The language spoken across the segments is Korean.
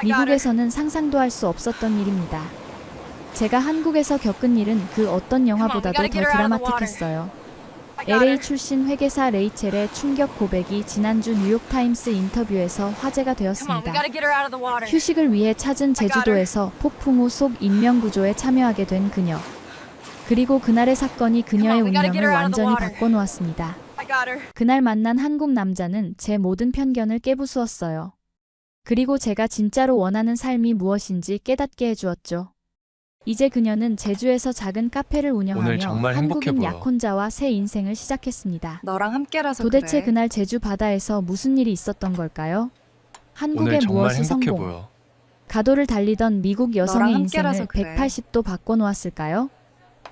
미국에서는 상상도 할 수 없었던 일입니다. 제가 한국에서 겪은 일은 그 어떤 영화보다도 더 드라마틱했어요. LA 출신 회계사 레이첼의 충격 고백이 지난주 뉴욕타임스 인터뷰에서 화제가 되었습니다. 휴식을 위해 찾은 제주도에서 폭풍 후 속 인명구조에 참여하게 된 그녀. 그리고 그날의 사건이 그녀의 운명을 완전히 바꿔놓았습니다. 그날 만난 한국 남자는 제 모든 편견을 깨부수었어요. 그리고 제가 진짜로 원하는 삶이 무엇인지 깨닫게 해주었죠. 이제 그녀는 제주에서 작은 카페를 운영하며 한국인 약혼자와 새 인생을 시작했습니다. 너랑 함께라서 도대체 그래. 그날 제주 바다에서 무슨 일이 있었던 걸까요? 한국의 무엇이 성공? 보여. 가도를 달리던 미국 여성의 너랑 인생을 함께라서 그래. 180도 바꿔놓았을까요?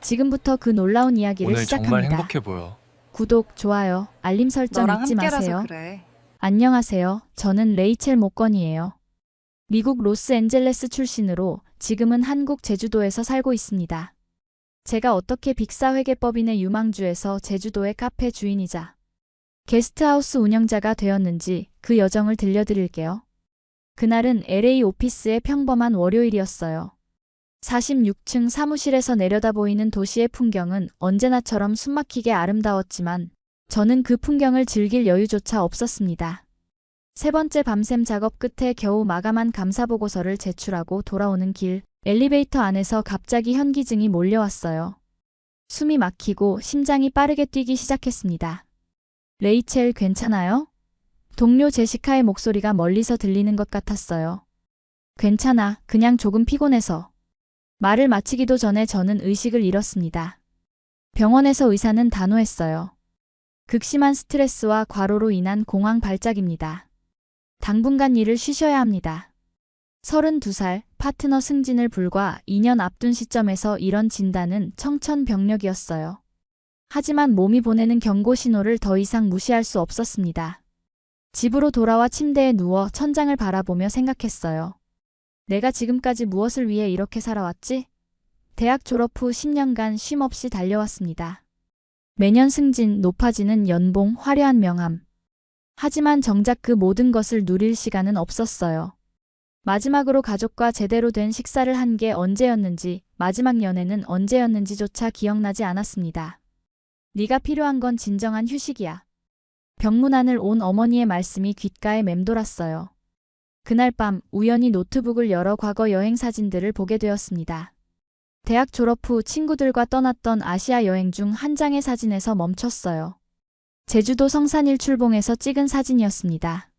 지금부터 그 놀라운 이야기를 오늘 정말 시작합니다. 행복해 보여. 구독, 좋아요, 알림 설정 너랑 잊지 함께라서 마세요. 그래. 안녕하세요. 저는 레이첼 목건이에요. 미국 로스앤젤레스 출신으로 지금은 한국 제주도에서 살고 있습니다. 제가 어떻게 빅사회계법인의 유망주에서 제주도의 카페 주인이자 게스트하우스 운영자가 되었는지 그 여정을 들려드릴게요. 그날은 LA 오피스의 평범한 월요일이었어요. 46층 사무실에서 내려다보이는 도시의 풍경은 언제나처럼 숨막히게 아름다웠지만 저는 그 풍경을 즐길 여유조차 없었습니다. 세 번째 밤샘 작업 끝에 겨우 마감한 감사보고서를 제출하고 돌아오는 길, 엘리베이터 안에서 갑자기 현기증이 몰려왔어요. 숨이 막히고 심장이 빠르게 뛰기 시작했습니다. 레이첼 괜찮아요? 동료 제시카의 목소리가 멀리서 들리는 것 같았어요. 괜찮아, 그냥 조금 피곤해서. 말을 마치기도 전에 저는 의식을 잃었습니다. 병원에서 의사는 단호했어요. 극심한 스트레스와 과로로 인한 공황 발작입니다. 당분간 일을 쉬셔야 합니다. 32살 파트너 승진을 불과 2년 앞둔 시점에서 이런 진단은 청천벽력이었어요. 하지만 몸이 보내는 경고 신호를 더 이상 무시할 수 없었습니다. 집으로 돌아와 침대에 누워 천장을 바라보며 생각했어요. 내가 지금까지 무엇을 위해 이렇게 살아왔지? 대학 졸업 후 10년간 쉼 없이 달려왔습니다. 매년 승진, 높아지는 연봉, 화려한 명함. 하지만 정작 그 모든 것을 누릴 시간은 없었어요. 마지막으로 가족과 제대로 된 식사를 한 게 언제였는지, 마지막 연애는 언제였는지조차 기억나지 않았습니다. 네가 필요한 건 진정한 휴식이야. 병문안을 온 어머니의 말씀이 귓가에 맴돌았어요. 그날 밤 우연히 노트북을 열어 과거 여행 사진들을 보게 되었습니다. 대학 졸업 후 친구들과 떠났던 아시아 여행 중 한 장의 사진에서 멈췄어요. 제주도 성산일 출봉에서 찍은 사진이었습니다.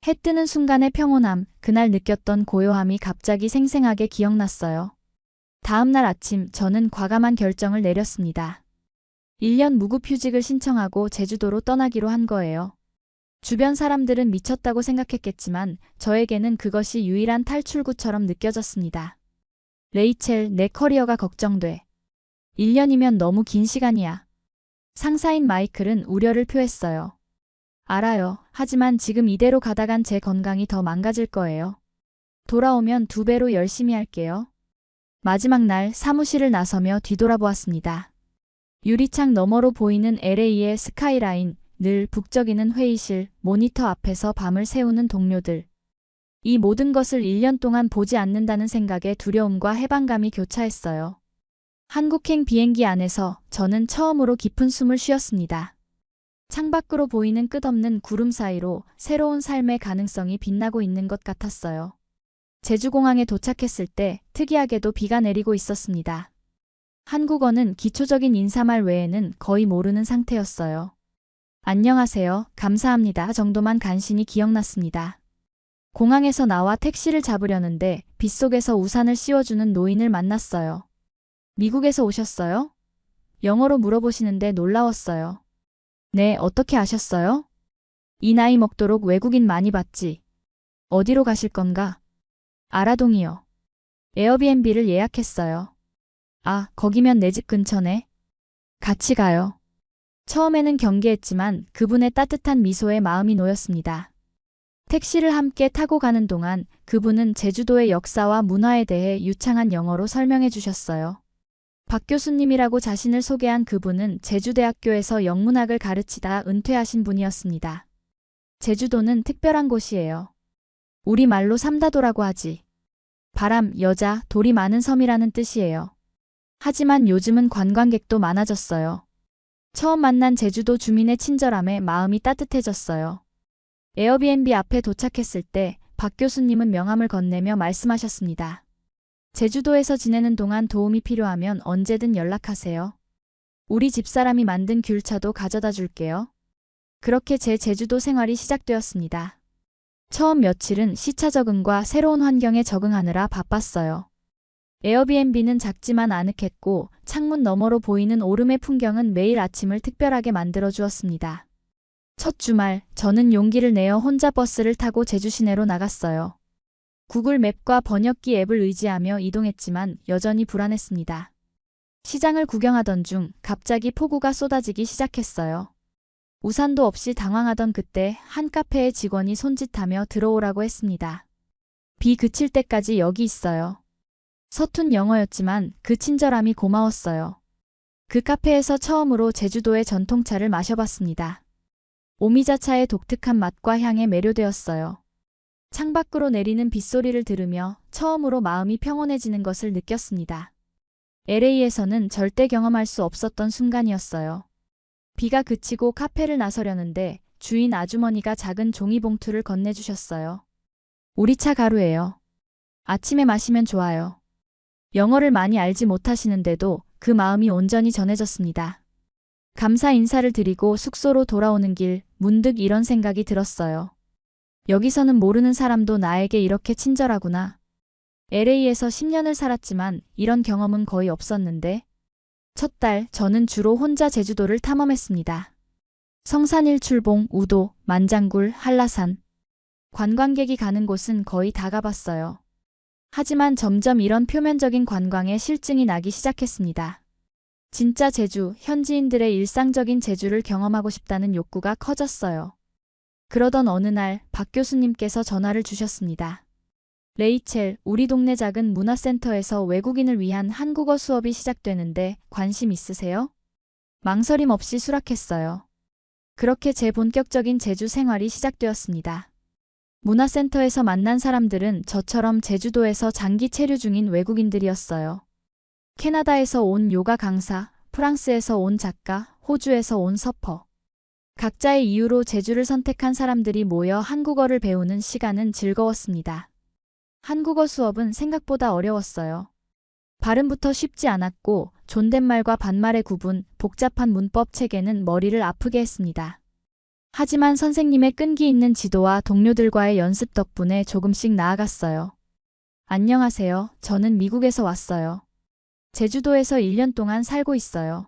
해 뜨는 순간의 평온함, 그날 느꼈던 고요함이 갑자기 생생하게 기억났어요. 다음 날 아침 저는 과감한 결정을 내렸습니다. 1년 무급휴직을 신청하고 제주도로 떠나기로 한 거예요. 주변 사람들은 미쳤다고 생각했겠지만 저에게는 그것이 유일한 탈출구처럼 느껴졌습니다. 레이첼, 내 커리어가 걱정돼. 1년이면 너무 긴 시간이야. 상사인 마이클은 우려를 표했어요. 알아요. 하지만 지금 이대로 가다간 제 건강이 더 망가질 거예요. 돌아오면 2배로 열심히 할게요. 마지막 날 사무실을 나서며 뒤돌아보았습니다. 유리창 너머로 보이는 LA의 스카이라인, 늘 북적이는 회의실, 모니터 앞에서 밤을 새우는 동료들. 이 모든 것을 1년 동안 보지 않는다는 생각에 두려움과 해방감이 교차했어요. 한국행 비행기 안에서 저는 처음으로 깊은 숨을 쉬었습니다. 창밖으로 보이는 끝없는 구름 사이로 새로운 삶의 가능성이 빛나고 있는 것 같았어요. 제주공항에 도착했을 때 특이하게도 비가 내리고 있었습니다. 한국어는 기초적인 인사말 외에는 거의 모르는 상태였어요. 안녕하세요, 감사합니다 정도만 간신히 기억났습니다. 공항에서 나와 택시를 잡으려는데 빗속에서 우산을 씌워주는 노인을 만났어요. 미국에서 오셨어요? 영어로 물어보시는데 놀라웠어요. 네, 어떻게 아셨어요? 이 나이 먹도록 외국인 많이 봤지. 어디로 가실 건가? 아라동이요. 에어비앤비를 예약했어요. 아, 거기면 내 집 근처네. 같이 가요. 처음에는 경계했지만 그분의 따뜻한 미소에 마음이 놓였습니다. 택시를 함께 타고 가는 동안 그분은 제주도의 역사와 문화에 대해 유창한 영어로 설명해 주셨어요. 박 교수님이라고 자신을 소개한 그분은 제주대학교에서 영문학을 가르치다 은퇴하신 분이었습니다. 제주도는 특별한 곳이에요. 우리말로 삼다도라고 하지. 바람, 여자, 돌이 많은 섬이라는 뜻이에요. 하지만 요즘은 관광객도 많아졌어요. 처음 만난 제주도 주민의 친절함에 마음이 따뜻해졌어요. 에어비앤비 앞에 도착했을 때 박 교수님은 명함을 건네며 말씀하셨습니다. 제주도에서 지내는 동안 도움이 필요하면 언제든 연락하세요. 우리 집사람이 만든 귤차도 가져다 줄게요. 그렇게 제 제주도 생활이 시작되었습니다. 처음 며칠은 시차 적응과 새로운 환경에 적응하느라 바빴어요. 에어비앤비는 작지만 아늑했고 창문 너머로 보이는 오름의 풍경은 매일 아침을 특별하게 만들어 주었습니다. 첫 주말, 저는 용기를 내어 혼자 버스를 타고 제주 시내로 나갔어요. 구글 맵과 번역기 앱을 의지하며 이동했지만 여전히 불안했습니다. 시장을 구경하던 중 갑자기 폭우가 쏟아지기 시작했어요. 우산도 없이 당황하던 그때 한 카페의 직원이 손짓하며 들어오라고 했습니다. 비 그칠 때까지 여기 있어요. 서툰 영어였지만 그 친절함이 고마웠어요. 그 카페에서 처음으로 제주도의 전통차를 마셔봤습니다. 오미자차의 독특한 맛과 향에 매료되었어요. 창밖으로 내리는 빗소리를 들으며 처음으로 마음이 평온해지는 것을 느꼈습니다. LA에서는 절대 경험할 수 없었던 순간이었어요. 비가 그치고 카페를 나서려는데 주인 아주머니가 작은 종이봉투를 건네주셨어요. 우리 차 가루예요. 아침에 마시면 좋아요. 영어를 많이 알지 못하시는데도 그 마음이 온전히 전해졌습니다. 감사 인사를 드리고 숙소로 돌아오는 길 문득 이런 생각이 들었어요. 여기서는 모르는 사람도 나에게 이렇게 친절하구나. LA에서 10년을 살았지만 이런 경험은 거의 없었는데. 첫 달 저는 주로 혼자 제주도를 탐험했습니다. 성산일출봉, 우도, 만장굴, 한라산. 관광객이 가는 곳은 거의 다 가봤어요. 하지만 점점 이런 표면적인 관광에 실증이 나기 시작했습니다. 진짜 제주, 현지인들의 일상적인 제주를 경험하고 싶다는 욕구가 커졌어요. 그러던 어느 날 박 교수님께서 전화를 주셨습니다. 레이첼, 우리 동네 작은 문화센터에서 외국인을 위한 한국어 수업이 시작되는데 관심 있으세요? 망설임 없이 수락했어요. 그렇게 제 본격적인 제주 생활이 시작되었습니다. 문화센터에서 만난 사람들은 저처럼 제주도에서 장기 체류 중인 외국인들이었어요. 캐나다에서 온 요가 강사, 프랑스에서 온 작가, 호주에서 온 서퍼. 각자의 이유로 제주를 선택한 사람들이 모여 한국어를 배우는 시간은 즐거웠습니다. 한국어 수업은 생각보다 어려웠어요. 발음부터 쉽지 않았고 존댓말과 반말의 구분, 복잡한 문법 체계는 머리를 아프게 했습니다. 하지만 선생님의 끈기 있는 지도와 동료들과의 연습 덕분에 조금씩 나아갔어요. 안녕하세요. 저는 미국에서 왔어요. 제주도에서 1년 동안 살고 있어요.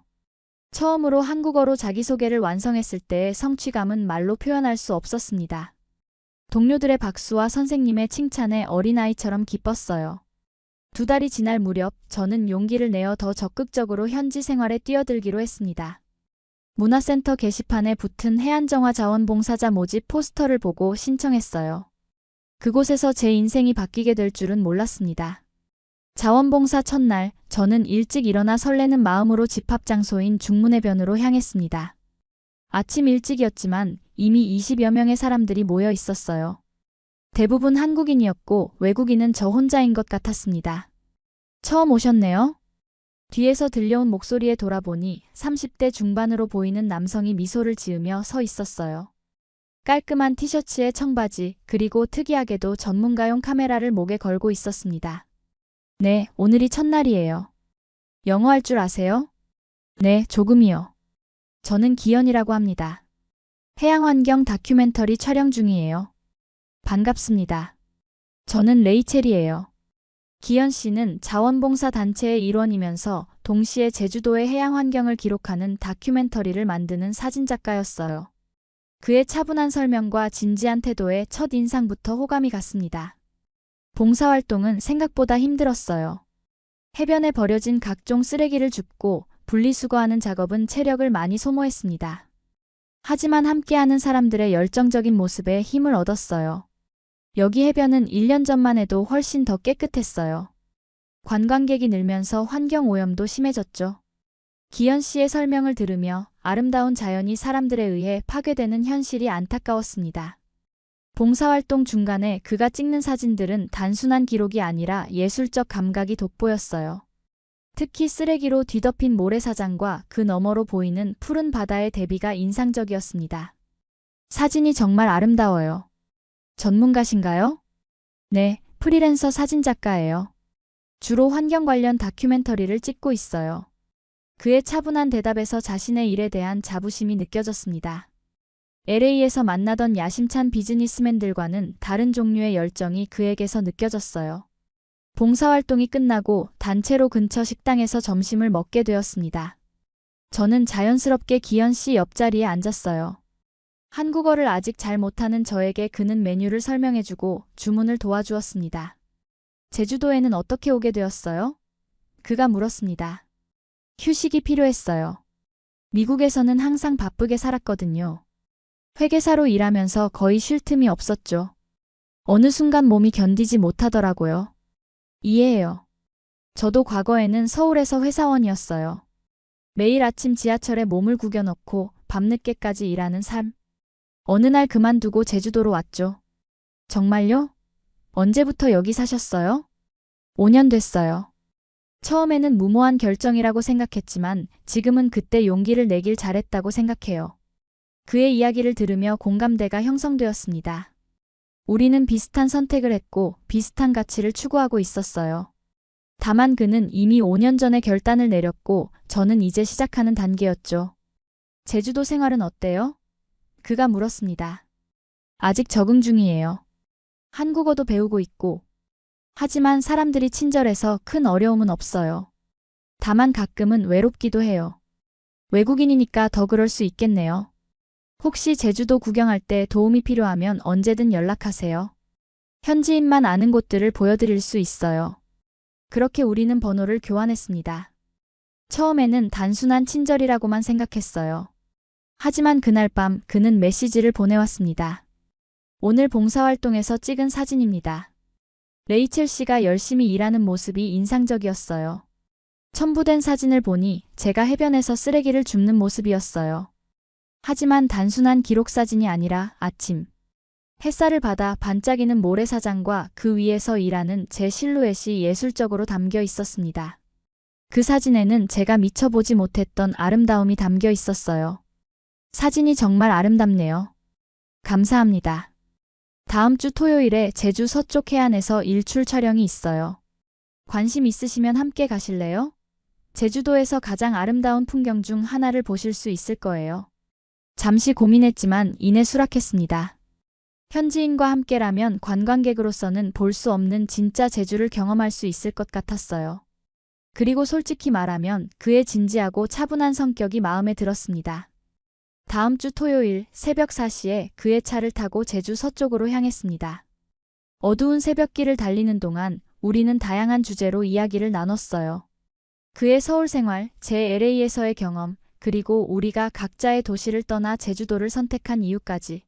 처음으로 한국어로 자기소개를 완성했을 때의 성취감은 말로 표현할 수 없었습니다. 동료들의 박수와 선생님의 칭찬에 어린아이처럼 기뻤어요. 2달이 지날 무렵 저는 용기를 내어 더 적극적으로 현지 생활에 뛰어들기로 했습니다. 문화센터 게시판에 붙은 해안정화자원봉사자 모집 포스터를 보고 신청했어요. 그곳에서 제 인생이 바뀌게 될 줄은 몰랐습니다. 자원봉사 첫날, 저는 일찍 일어나 설레는 마음으로 집합장소인 중문해변으로 향했습니다. 아침 일찍이었지만 이미 20여 명의 사람들이 모여 있었어요. 대부분 한국인이었고 외국인은 저 혼자인 것 같았습니다. 처음 오셨네요? 뒤에서 들려온 목소리에 돌아보니 30대 중반으로 보이는 남성이 미소를 지으며 서 있었어요. 깔끔한 티셔츠에 청바지, 그리고 특이하게도 전문가용 카메라를 목에 걸고 있었습니다. 네, 오늘이 첫날이에요. 영어 할 줄 아세요? 네, 조금이요. 저는 기현이라고 합니다. 해양환경 다큐멘터리 촬영 중이에요. 반갑습니다. 저는 레이첼이에요. 기현 씨는 자원봉사 단체의 일원이면서 동시에 제주도의 해양환경을 기록하는 다큐멘터리를 만드는 사진작가였어요. 그의 차분한 설명과 진지한 태도에 첫 인상부터 호감이 갔습니다. 봉사활동은 생각보다 힘들었어요. 해변에 버려진 각종 쓰레기를 줍고 분리수거하는 작업은 체력을 많이 소모했습니다. 하지만 함께하는 사람들의 열정적인 모습에 힘을 얻었어요. 여기 해변은 1년 전만 해도 훨씬 더 깨끗했어요. 관광객이 늘면서 환경오염도 심해졌죠. 기현 씨의 설명을 들으며 아름다운 자연이 사람들에 의해 파괴되는 현실이 안타까웠습니다. 봉사활동 중간에 그가 찍는 사진들은 단순한 기록이 아니라 예술적 감각이 돋보였어요. 특히 쓰레기로 뒤덮인 모래사장과 그 너머로 보이는 푸른 바다의 대비가 인상적이었습니다. 사진이 정말 아름다워요. 전문가신가요? 네, 프리랜서 사진작가예요. 주로 환경 관련 다큐멘터리를 찍고 있어요. 그의 차분한 대답에서 자신의 일에 대한 자부심이 느껴졌습니다. LA에서 만나던 야심찬 비즈니스맨들과는 다른 종류의 열정이 그에게서 느껴졌어요. 봉사활동이 끝나고 단체로 근처 식당에서 점심을 먹게 되었습니다. 저는 자연스럽게 기현 씨 옆자리에 앉았어요. 한국어를 아직 잘 못하는 저에게 그는 메뉴를 설명해주고 주문을 도와주었습니다. 제주도에는 어떻게 오게 되었어요? 그가 물었습니다. 휴식이 필요했어요. 미국에서는 항상 바쁘게 살았거든요. 회계사로 일하면서 거의 쉴 틈이 없었죠. 어느 순간 몸이 견디지 못하더라고요. 이해해요. 저도 과거에는 서울에서 회사원이었어요. 매일 아침 지하철에 몸을 구겨넣고 밤늦게까지 일하는 삶. 어느 날 그만두고 제주도로 왔죠. 정말요? 언제부터 여기 사셨어요? 5년 됐어요. 처음에는 무모한 결정이라고 생각했지만 지금은 그때 용기를 내길 잘했다고 생각해요. 그의 이야기를 들으며 공감대가 형성되었습니다. 우리는 비슷한 선택을 했고 비슷한 가치를 추구하고 있었어요. 다만 그는 이미 5년 전에 결단을 내렸고 저는 이제 시작하는 단계였죠. 제주도 생활은 어때요? 그가 물었습니다. 아직 적응 중이에요. 한국어도 배우고 있고. 하지만 사람들이 친절해서 큰 어려움은 없어요. 다만 가끔은 외롭기도 해요. 외국인이니까 더 그럴 수 있겠네요. 혹시 제주도 구경할 때 도움이 필요하면 언제든 연락하세요. 현지인만 아는 곳들을 보여드릴 수 있어요. 그렇게 우리는 번호를 교환했습니다. 처음에는 단순한 친절이라고만 생각했어요. 하지만 그날 밤 그는 메시지를 보내왔습니다. 오늘 봉사활동에서 찍은 사진입니다. 레이첼 씨가 열심히 일하는 모습이 인상적이었어요. 첨부된 사진을 보니 제가 해변에서 쓰레기를 줍는 모습이었어요. 하지만 단순한 기록 사진이 아니라 아침 햇살을 받아 반짝이는 모래사장과 그 위에서 일하는 제 실루엣이 예술적으로 담겨 있었습니다. 그 사진에는 제가 미처 보지 못했던 아름다움이 담겨 있었어요. 사진이 정말 아름답네요. 감사합니다. 다음 주 토요일에 제주 서쪽 해안에서 일출 촬영이 있어요. 관심 있으시면 함께 가실래요? 제주도에서 가장 아름다운 풍경 중 하나를 보실 수 있을 거예요. 잠시 고민했지만 이내 수락했습니다. 현지인과 함께라면 관광객으로서는 볼 수 없는 진짜 제주를 경험할 수 있을 것 같았어요. 그리고 솔직히 말하면 그의 진지하고 차분한 성격이 마음에 들었습니다. 다음 주 토요일 새벽 4시에 그의 차를 타고 제주 서쪽으로 향했습니다. 어두운 새벽길을 달리는 동안 우리는 다양한 주제로 이야기를 나눴어요. 그의 서울 생활, 제 LA에서의 경험, 그리고 우리가 각자의 도시를 떠나 제주도를 선택한 이유까지.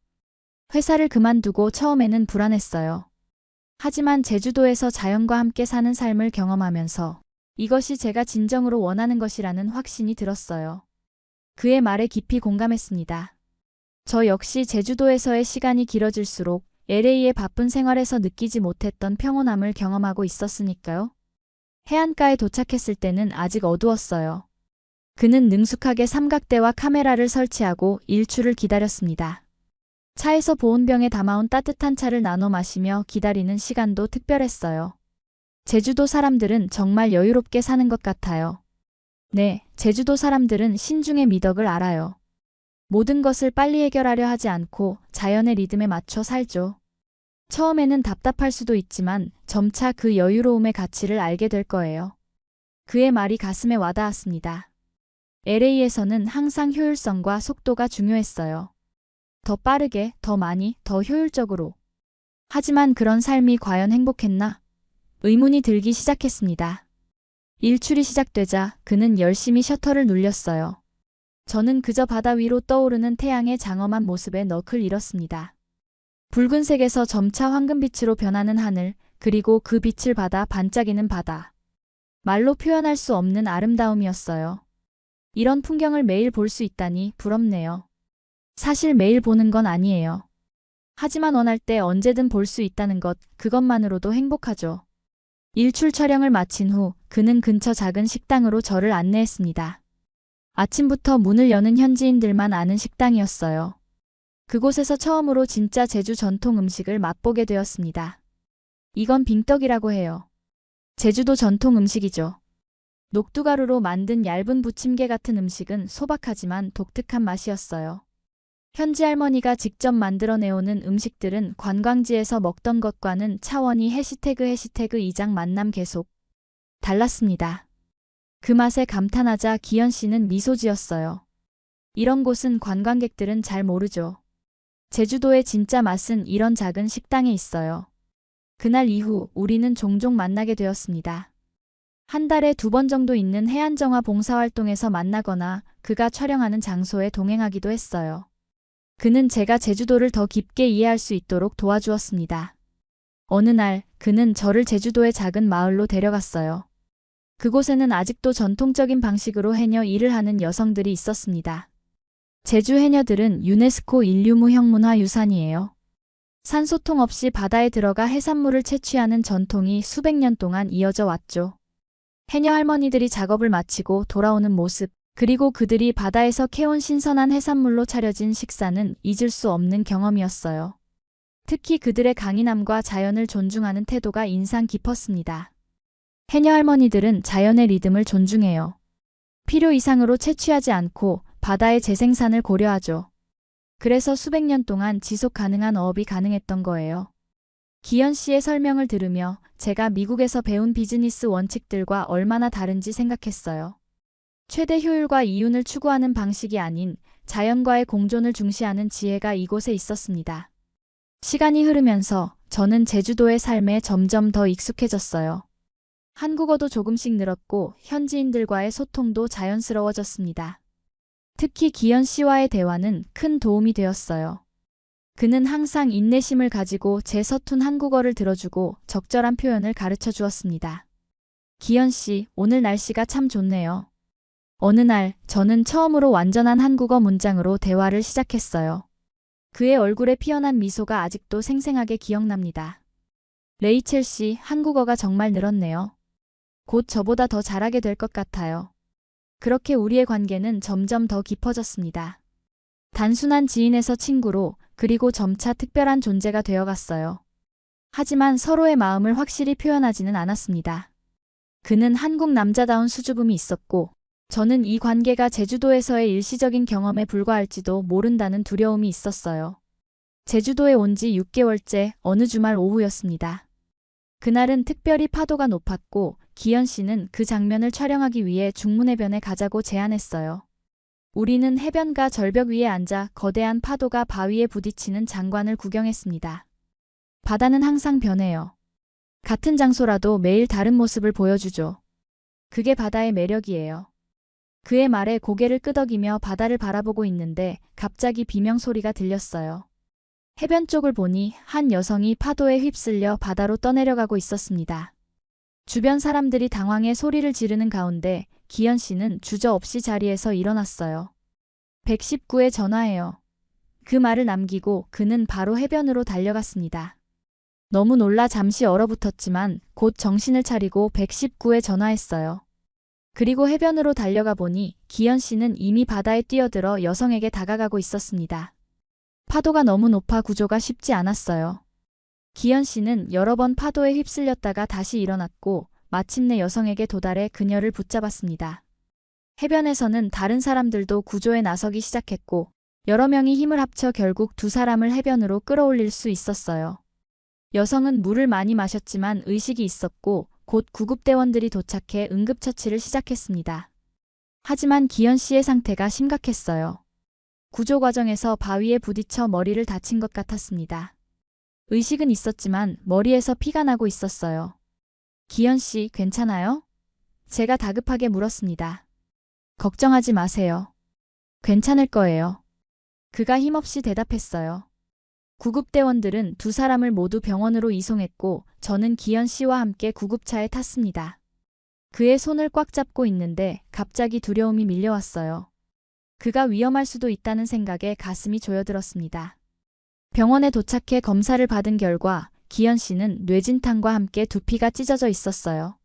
회사를 그만두고 처음에는 불안했어요. 하지만 제주도에서 자연과 함께 사는 삶을 경험하면서 이것이 제가 진정으로 원하는 것이라는 확신이 들었어요. 그의 말에 깊이 공감했습니다. 저 역시 제주도에서의 시간이 길어질수록 LA의 바쁜 생활에서 느끼지 못했던 평온함을 경험하고 있었으니까요. 해안가에 도착했을 때는 아직 어두웠어요. 그는 능숙하게 삼각대와 카메라를 설치하고 일출을 기다렸습니다. 차에서 보온병에 담아온 따뜻한 차를 나눠 마시며 기다리는 시간도 특별했어요. 제주도 사람들은 정말 여유롭게 사는 것 같아요. 네, 제주도 사람들은 신중의 미덕을 알아요. 모든 것을 빨리 해결하려 하지 않고 자연의 리듬에 맞춰 살죠. 처음에는 답답할 수도 있지만 점차 그 여유로움의 가치를 알게 될 거예요. 그의 말이 가슴에 와닿았습니다. LA에서는 항상 효율성과 속도가 중요했어요. 더 빠르게, 더 많이, 더 효율적으로. 하지만 그런 삶이 과연 행복했나? 의문이 들기 시작했습니다. 일출이 시작되자 그는 열심히 셔터를 눌렸어요. 저는 그저 바다 위로 떠오르는 태양의 장엄한 모습에 넋을 잃었습니다. 붉은색에서 점차 황금빛으로 변하는 하늘, 그리고 그 빛을 받아 반짝이는 바다. 말로 표현할 수 없는 아름다움이었어요. 이런 풍경을 매일 볼 수 있다니 부럽네요. 사실 매일 보는 건 아니에요. 하지만 원할 때 언제든 볼 수 있다는 것, 그것만으로도 행복하죠. 일출 촬영을 마친 후 그는 근처 작은 식당으로 저를 안내했습니다. 아침부터 문을 여는 현지인들만 아는 식당이었어요. 그곳에서 처음으로 진짜 제주 전통 음식을 맛보게 되었습니다. 이건 빙떡이라고 해요. 제주도 전통 음식이죠. 녹두가루로 만든 얇은 부침개 같은 음식은 소박하지만 독특한 맛이었어요. 현지 할머니가 직접 만들어내오는 음식들은 관광지에서 먹던 것과는 차원이 해시태그 이장 만남 계속 달랐습니다. 그 맛에 감탄하자 기현 씨는 미소 지었어요. 이런 곳은 관광객들은 잘 모르죠. 제주도의 진짜 맛은 이런 작은 식당에 있어요. 그날 이후 우리는 종종 만나게 되었습니다. 한 달에 2번 정도 있는 해안정화 봉사활동에서 만나거나 그가 촬영하는 장소에 동행하기도 했어요. 그는 제가 제주도를 더 깊게 이해할 수 있도록 도와주었습니다. 어느 날 그는 저를 제주도의 작은 마을로 데려갔어요. 그곳에는 아직도 전통적인 방식으로 해녀 일을 하는 여성들이 있었습니다. 제주 해녀들은 유네스코 인류무형문화유산이에요. 산소통 없이 바다에 들어가 해산물을 채취하는 전통이 수백 년 동안 이어져 왔죠. 해녀 할머니들이 작업을 마치고 돌아오는 모습, 그리고 그들이 바다에서 캐온 신선한 해산물로 차려진 식사는 잊을 수 없는 경험이었어요. 특히 그들의 강인함과 자연을 존중하는 태도가 인상 깊었습니다. 해녀 할머니들은 자연의 리듬을 존중해요. 필요 이상으로 채취하지 않고 바다의 재생산을 고려하죠. 그래서 수백 년 동안 지속 가능한 어업이 가능했던 거예요. 기현 씨의 설명을 들으며 제가 미국에서 배운 비즈니스 원칙들과 얼마나 다른지 생각했어요. 최대 효율과 이윤을 추구하는 방식이 아닌 자연과의 공존을 중시하는 지혜가 이곳에 있었습니다. 시간이 흐르면서 저는 제주도의 삶에 점점 더 익숙해졌어요. 한국어도 조금씩 늘었고 현지인들과의 소통도 자연스러워졌습니다. 특히 기현 씨와의 대화는 큰 도움이 되었어요. 그는 항상 인내심을 가지고 제 서툰 한국어를 들어주고 적절한 표현을 가르쳐 주었습니다. 기현 씨, 오늘 날씨가 참 좋네요. 어느 날 저는 처음으로 완전한 한국어 문장으로 대화를 시작했어요. 그의 얼굴에 피어난 미소가 아직도 생생하게 기억납니다. 레이첼 씨, 한국어가 정말 늘었네요. 곧 저보다 더 잘하게 될 것 같아요. 그렇게 우리의 관계는 점점 더 깊어졌습니다. 단순한 지인에서 친구로, 그리고 점차 특별한 존재가 되어갔어요. 하지만 서로의 마음을 확실히 표현하지는 않았습니다. 그는 한국 남자다운 수줍음이 있었고, 저는 이 관계가 제주도에서의 일시적인 경험에 불과할지도 모른다는 두려움이 있었어요. 제주도에 온 지 6개월째 어느 주말 오후였습니다. 그날은 특별히 파도가 높았고 기현 씨는 그 장면을 촬영하기 위해 중문해변에 가자고 제안했어요. 우리는 해변가 절벽 위에 앉아 거대한 파도가 바위에 부딪히는 장관을 구경했습니다. 바다는 항상 변해요. 같은 장소라도 매일 다른 모습을 보여주죠. 그게 바다의 매력이에요. 그의 말에 고개를 끄덕이며 바다를 바라보고 있는데 갑자기 비명소리가 들렸어요. 해변 쪽을 보니 한 여성이 파도에 휩쓸려 바다로 떠내려가고 있었습니다. 주변 사람들이 당황해 소리를 지르는 가운데 기현 씨는 주저없이 자리에서 일어났어요. 119에 전화해요. 그 말을 남기고 그는 바로 해변으로 달려갔습니다. 너무 놀라 잠시 얼어붙었지만 곧 정신을 차리고 119에 전화했어요. 그리고 해변으로 달려가 보니 기현 씨는 이미 바다에 뛰어들어 여성에게 다가가고 있었습니다. 파도가 너무 높아 구조가 쉽지 않았어요. 기현 씨는 여러 번 파도에 휩쓸렸다가 다시 일어났고 마침내 여성에게 도달해 그녀를 붙잡았습니다. 해변에서는 다른 사람들도 구조에 나서기 시작했고 여러 명이 힘을 합쳐 결국 두 사람을 해변으로 끌어올릴 수 있었어요. 여성은 물을 많이 마셨지만 의식이 있었고 곧 구급대원들이 도착해 응급처치를 시작했습니다. 하지만 기현 씨의 상태가 심각했어요. 구조 과정에서 바위에 부딪혀 머리를 다친 것 같았습니다. 의식은 있었지만 머리에서 피가 나고 있었어요. 기현 씨, 괜찮아요? 제가 다급하게 물었습니다. 걱정하지 마세요. 괜찮을 거예요. 그가 힘없이 대답했어요. 구급대원들은 두 사람을 모두 병원으로 이송했고 저는 기현 씨와 함께 구급차에 탔습니다. 그의 손을 꽉 잡고 있는데 갑자기 두려움이 밀려왔어요. 그가 위험할 수도 있다는 생각에 가슴이 조여들었습니다. 병원에 도착해 검사를 받은 결과 기현 씨는 뇌진탕과 함께 두피가 찢어져 있었어요.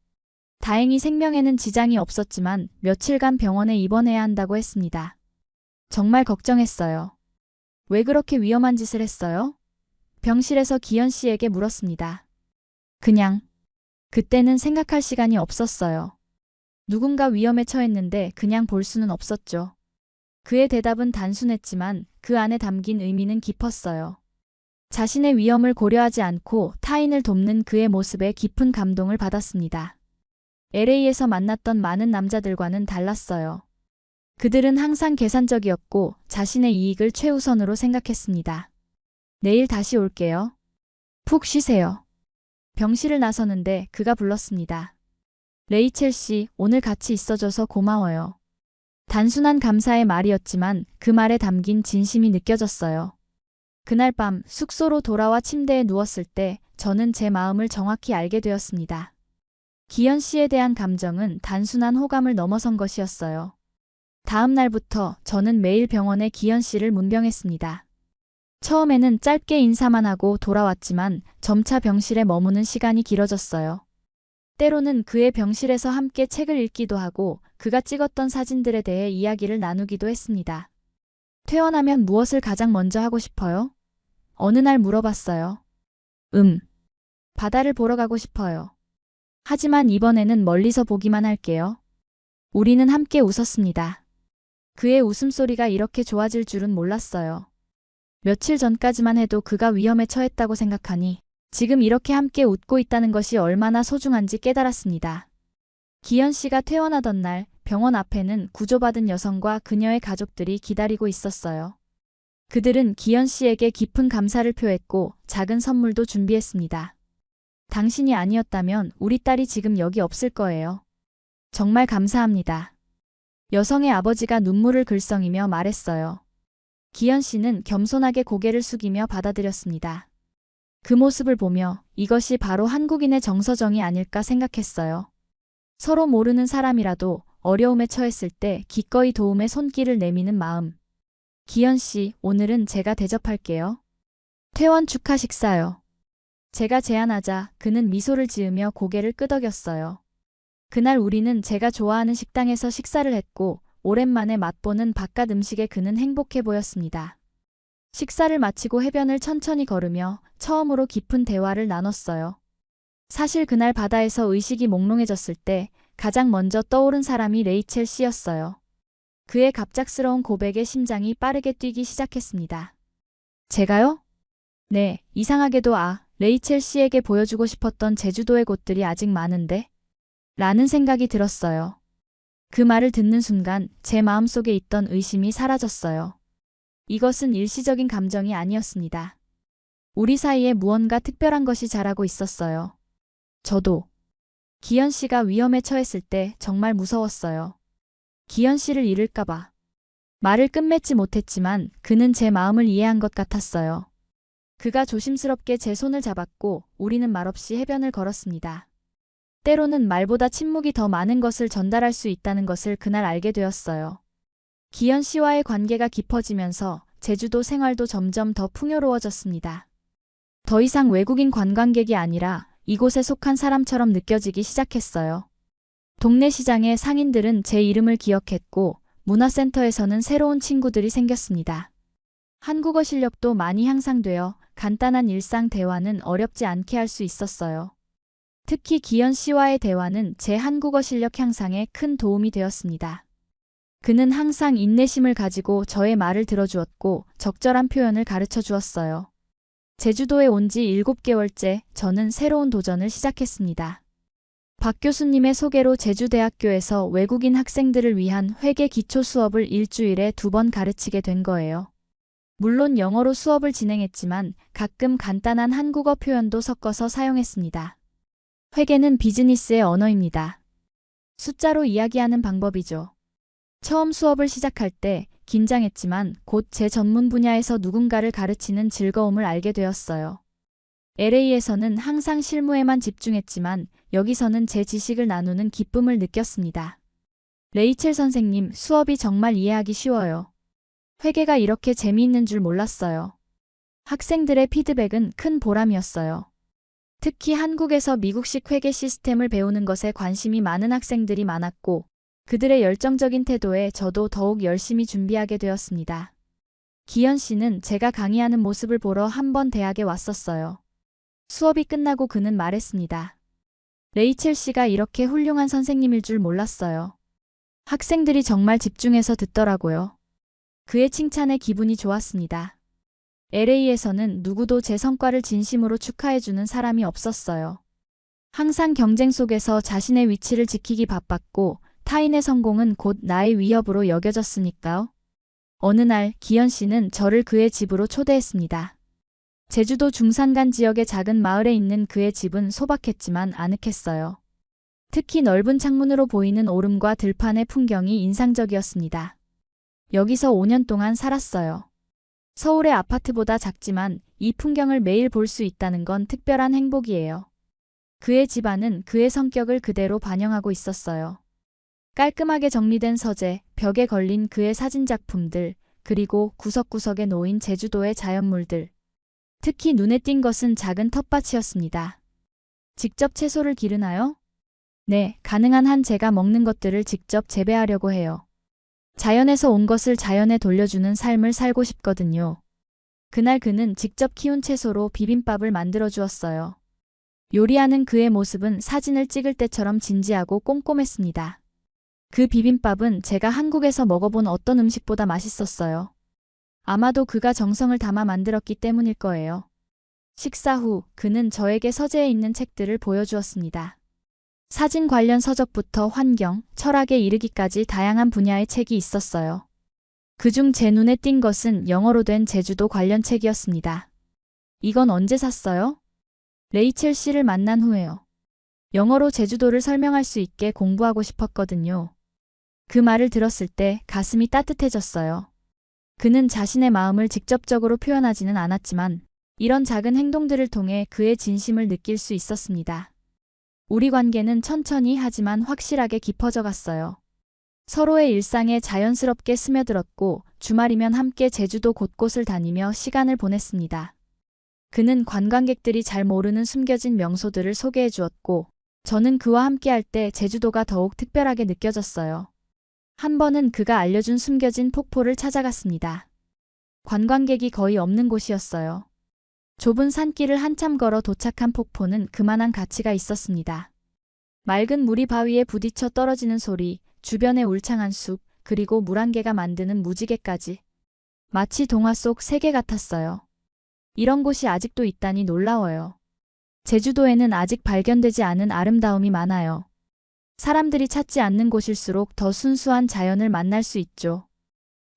다행히 생명에는 지장이 없었지만 며칠간 병원에 입원해야 한다고 했습니다. 정말 걱정했어요. 왜 그렇게 위험한 짓을 했어요? 병실에서 기현 씨에게 물었습니다. 그냥. 그때는 생각할 시간이 없었어요. 누군가 위험에 처했는데 그냥 볼 수는 없었죠. 그의 대답은 단순했지만 그 안에 담긴 의미는 깊었어요. 자신의 위험을 고려하지 않고 타인을 돕는 그의 모습에 깊은 감동을 받았습니다. LA에서 만났던 많은 남자들과는 달랐어요. 그들은 항상 계산적이었고 자신의 이익을 최우선으로 생각했습니다. 내일 다시 올게요. 푹 쉬세요. 병실을 나서는데 그가 불렀습니다. 레이첼 씨, 오늘 같이 있어줘서 고마워요. 단순한 감사의 말이었지만 그 말에 담긴 진심이 느껴졌어요. 그날 밤 숙소로 돌아와 침대에 누웠을 때 저는 제 마음을 정확히 알게 되었습니다. 기현 씨에 대한 감정은 단순한 호감을 넘어선 것이었어요. 다음 날부터 저는 매일 병원에 기현 씨를 문병했습니다. 처음에는 짧게 인사만 하고 돌아왔지만 점차 병실에 머무는 시간이 길어졌어요. 때로는 그의 병실에서 함께 책을 읽기도 하고 그가 찍었던 사진들에 대해 이야기를 나누기도 했습니다. 퇴원하면 무엇을 가장 먼저 하고 싶어요? 어느 날 물어봤어요. 바다를 보러 가고 싶어요. 하지만 이번에는 멀리서 보기만 할게요. 우리는 함께 웃었습니다. 그의 웃음소리가 이렇게 좋아질 줄은 몰랐어요. 며칠 전까지만 해도 그가 위험에 처했다고 생각하니 지금 이렇게 함께 웃고 있다는 것이 얼마나 소중한지 깨달았습니다. 기현 씨가 퇴원하던 날 병원 앞에는 구조받은 여성과 그녀의 가족들이 기다리고 있었어요. 그들은 기현 씨에게 깊은 감사를 표했고 작은 선물도 준비했습니다. 당신이 아니었다면 우리 딸이 지금 여기 없을 거예요. 정말 감사합니다. 여성의 아버지가 눈물을 글썽이며 말했어요. 기현 씨는 겸손하게 고개를 숙이며 받아들였습니다. 그 모습을 보며 이것이 바로 한국인의 정서정이 아닐까 생각했어요. 서로 모르는 사람이라도 어려움에 처했을 때 기꺼이 도움의 손길을 내미는 마음. 기현 씨, 오늘은 제가 대접할게요. 퇴원 축하 식사요. 제가 제안하자 그는 미소를 지으며 고개를 끄덕였어요. 그날 우리는 제가 좋아하는 식당에서 식사를 했고 오랜만에 맛보는 바깥 음식에 그는 행복해 보였습니다. 식사를 마치고 해변을 천천히 걸으며 처음으로 깊은 대화를 나눴어요. 사실 그날 바다에서 의식이 몽롱해졌을 때 가장 먼저 떠오른 사람이 레이첼 씨였어요. 그의 갑작스러운 고백에 심장이 빠르게 뛰기 시작했습니다. 제가요? 네, 이상하게도 레이첼 씨에게 보여주고 싶었던 제주도의 곳들이 아직 많은데? 라는 생각이 들었어요. 그 말을 듣는 순간 제 마음속에 있던 의심이 사라졌어요. 이것은 일시적인 감정이 아니었습니다. 우리 사이에 무언가 특별한 것이 자라고 있었어요. 저도. 기현 씨가 위험에 처했을 때 정말 무서웠어요. 기현 씨를 잃을까봐. 말을 끝맺지 못했지만 그는 제 마음을 이해한 것 같았어요. 그가 조심스럽게 제 손을 잡았고 우리는 말없이 해변을 걸었습니다. 때로는 말보다 침묵이 더 많은 것을 전달할 수 있다는 것을 그날 알게 되었어요. 기현 씨와의 관계가 깊어지면서 제주도 생활도 점점 더 풍요로워졌습니다. 더 이상 외국인 관광객이 아니라 이곳에 속한 사람처럼 느껴지기 시작했어요. 동네 시장의 상인들은 제 이름을 기억했고 문화센터에서는 새로운 친구들이 생겼습니다. 한국어 실력도 많이 향상되어 간단한 일상 대화는 어렵지 않게 할 수 있었어요. 특히 기현 씨와의 대화는 제 한국어 실력 향상에 큰 도움이 되었습니다. 그는 항상 인내심을 가지고 저의 말을 들어주었고 적절한 표현을 가르쳐 주었어요. 제주도에 온 지 7개월째 저는 새로운 도전을 시작했습니다. 박 교수님의 소개로 제주대학교에서 외국인 학생들을 위한 회계 기초 수업을 일주일에 2번 가르치게 된 거예요. 물론 영어로 수업을 진행했지만 가끔 간단한 한국어 표현도 섞어서 사용했습니다. 회계는 비즈니스의 언어입니다. 숫자로 이야기하는 방법이죠. 처음 수업을 시작할 때 긴장했지만 곧 제 전문 분야에서 누군가를 가르치는 즐거움을 알게 되었어요. LA에서는 항상 실무에만 집중했지만 여기서는 제 지식을 나누는 기쁨을 느꼈습니다. 레이첼 선생님, 수업이 정말 이해하기 쉬워요. 회계가 이렇게 재미있는 줄 몰랐어요. 학생들의 피드백은 큰 보람이었어요. 특히 한국에서 미국식 회계 시스템을 배우는 것에 관심이 많은 학생들이 많았고, 그들의 열정적인 태도에 저도 더욱 열심히 준비하게 되었습니다. 기현 씨는 제가 강의하는 모습을 보러 한 번 대학에 왔었어요. 수업이 끝나고 그는 말했습니다. 레이첼 씨가 이렇게 훌륭한 선생님일 줄 몰랐어요. 학생들이 정말 집중해서 듣더라고요. 그의 칭찬에 기분이 좋았습니다. LA에서는 누구도 제 성과를 진심으로 축하해주는 사람이 없었어요. 항상 경쟁 속에서 자신의 위치를 지키기 바빴고 타인의 성공은 곧 나의 위협으로 여겨졌으니까요. 어느 날 기현 씨는 저를 그의 집으로 초대했습니다. 제주도 중산간 지역의 작은 마을에 있는 그의 집은 소박했지만 아늑했어요. 특히 넓은 창문으로 보이는 오름과 들판의 풍경이 인상적이었습니다. 여기서 5년 동안 살았어요. 서울의 아파트보다 작지만 이 풍경을 매일 볼 수 있다는 건 특별한 행복이에요. 그의 집안은 그의 성격을 그대로 반영하고 있었어요. 깔끔하게 정리된 서재, 벽에 걸린 그의 사진작품들, 그리고 구석구석에 놓인 제주도의 자연물들. 특히 눈에 띈 것은 작은 텃밭이었습니다. 직접 채소를 기르나요? 네, 가능한 한 제가 먹는 것들을 직접 재배하려고 해요. 자연에서 온 것을 자연에 돌려주는 삶을 살고 싶거든요. 그날 그는 직접 키운 채소로 비빔밥을 만들어 주었어요. 요리하는 그의 모습은 사진을 찍을 때처럼 진지하고 꼼꼼했습니다. 그 비빔밥은 제가 한국에서 먹어본 어떤 음식보다 맛있었어요. 아마도 그가 정성을 담아 만들었기 때문일 거예요. 식사 후 그는 저에게 서재에 있는 책들을 보여주었습니다. 사진 관련 서적부터 환경, 철학에 이르기까지 다양한 분야의 책이 있었어요. 그중 제 눈에 띈 것은 영어로 된 제주도 관련 책이었습니다. 이건 언제 샀어요? 레이첼 씨를 만난 후에요. 영어로 제주도를 설명할 수 있게 공부하고 싶었거든요. 그 말을 들었을 때 가슴이 따뜻해졌어요. 그는 자신의 마음을 직접적으로 표현하지는 않았지만 이런 작은 행동들을 통해 그의 진심을 느낄 수 있었습니다. 우리 관계는 천천히 하지만 확실하게 깊어져 갔어요. 서로의 일상에 자연스럽게 스며들었고 주말이면 함께 제주도 곳곳을 다니며 시간을 보냈습니다. 그는 관광객들이 잘 모르는 숨겨진 명소들을 소개해 주었고 저는 그와 함께할 때 제주도가 더욱 특별하게 느껴졌어요. 한 번은 그가 알려준 숨겨진 폭포를 찾아갔습니다. 관광객이 거의 없는 곳이었어요. 좁은 산길을 한참 걸어 도착한 폭포는 그만한 가치가 있었습니다. 맑은 물이 바위에 부딪혀 떨어지는 소리, 주변의 울창한 숲, 그리고 물안개가 만드는 무지개까지. 마치 동화 속 세계 같았어요. 이런 곳이 아직도 있다니 놀라워요. 제주도에는 아직 발견되지 않은 아름다움이 많아요. 사람들이 찾지 않는 곳일수록 더 순수한 자연을 만날 수 있죠.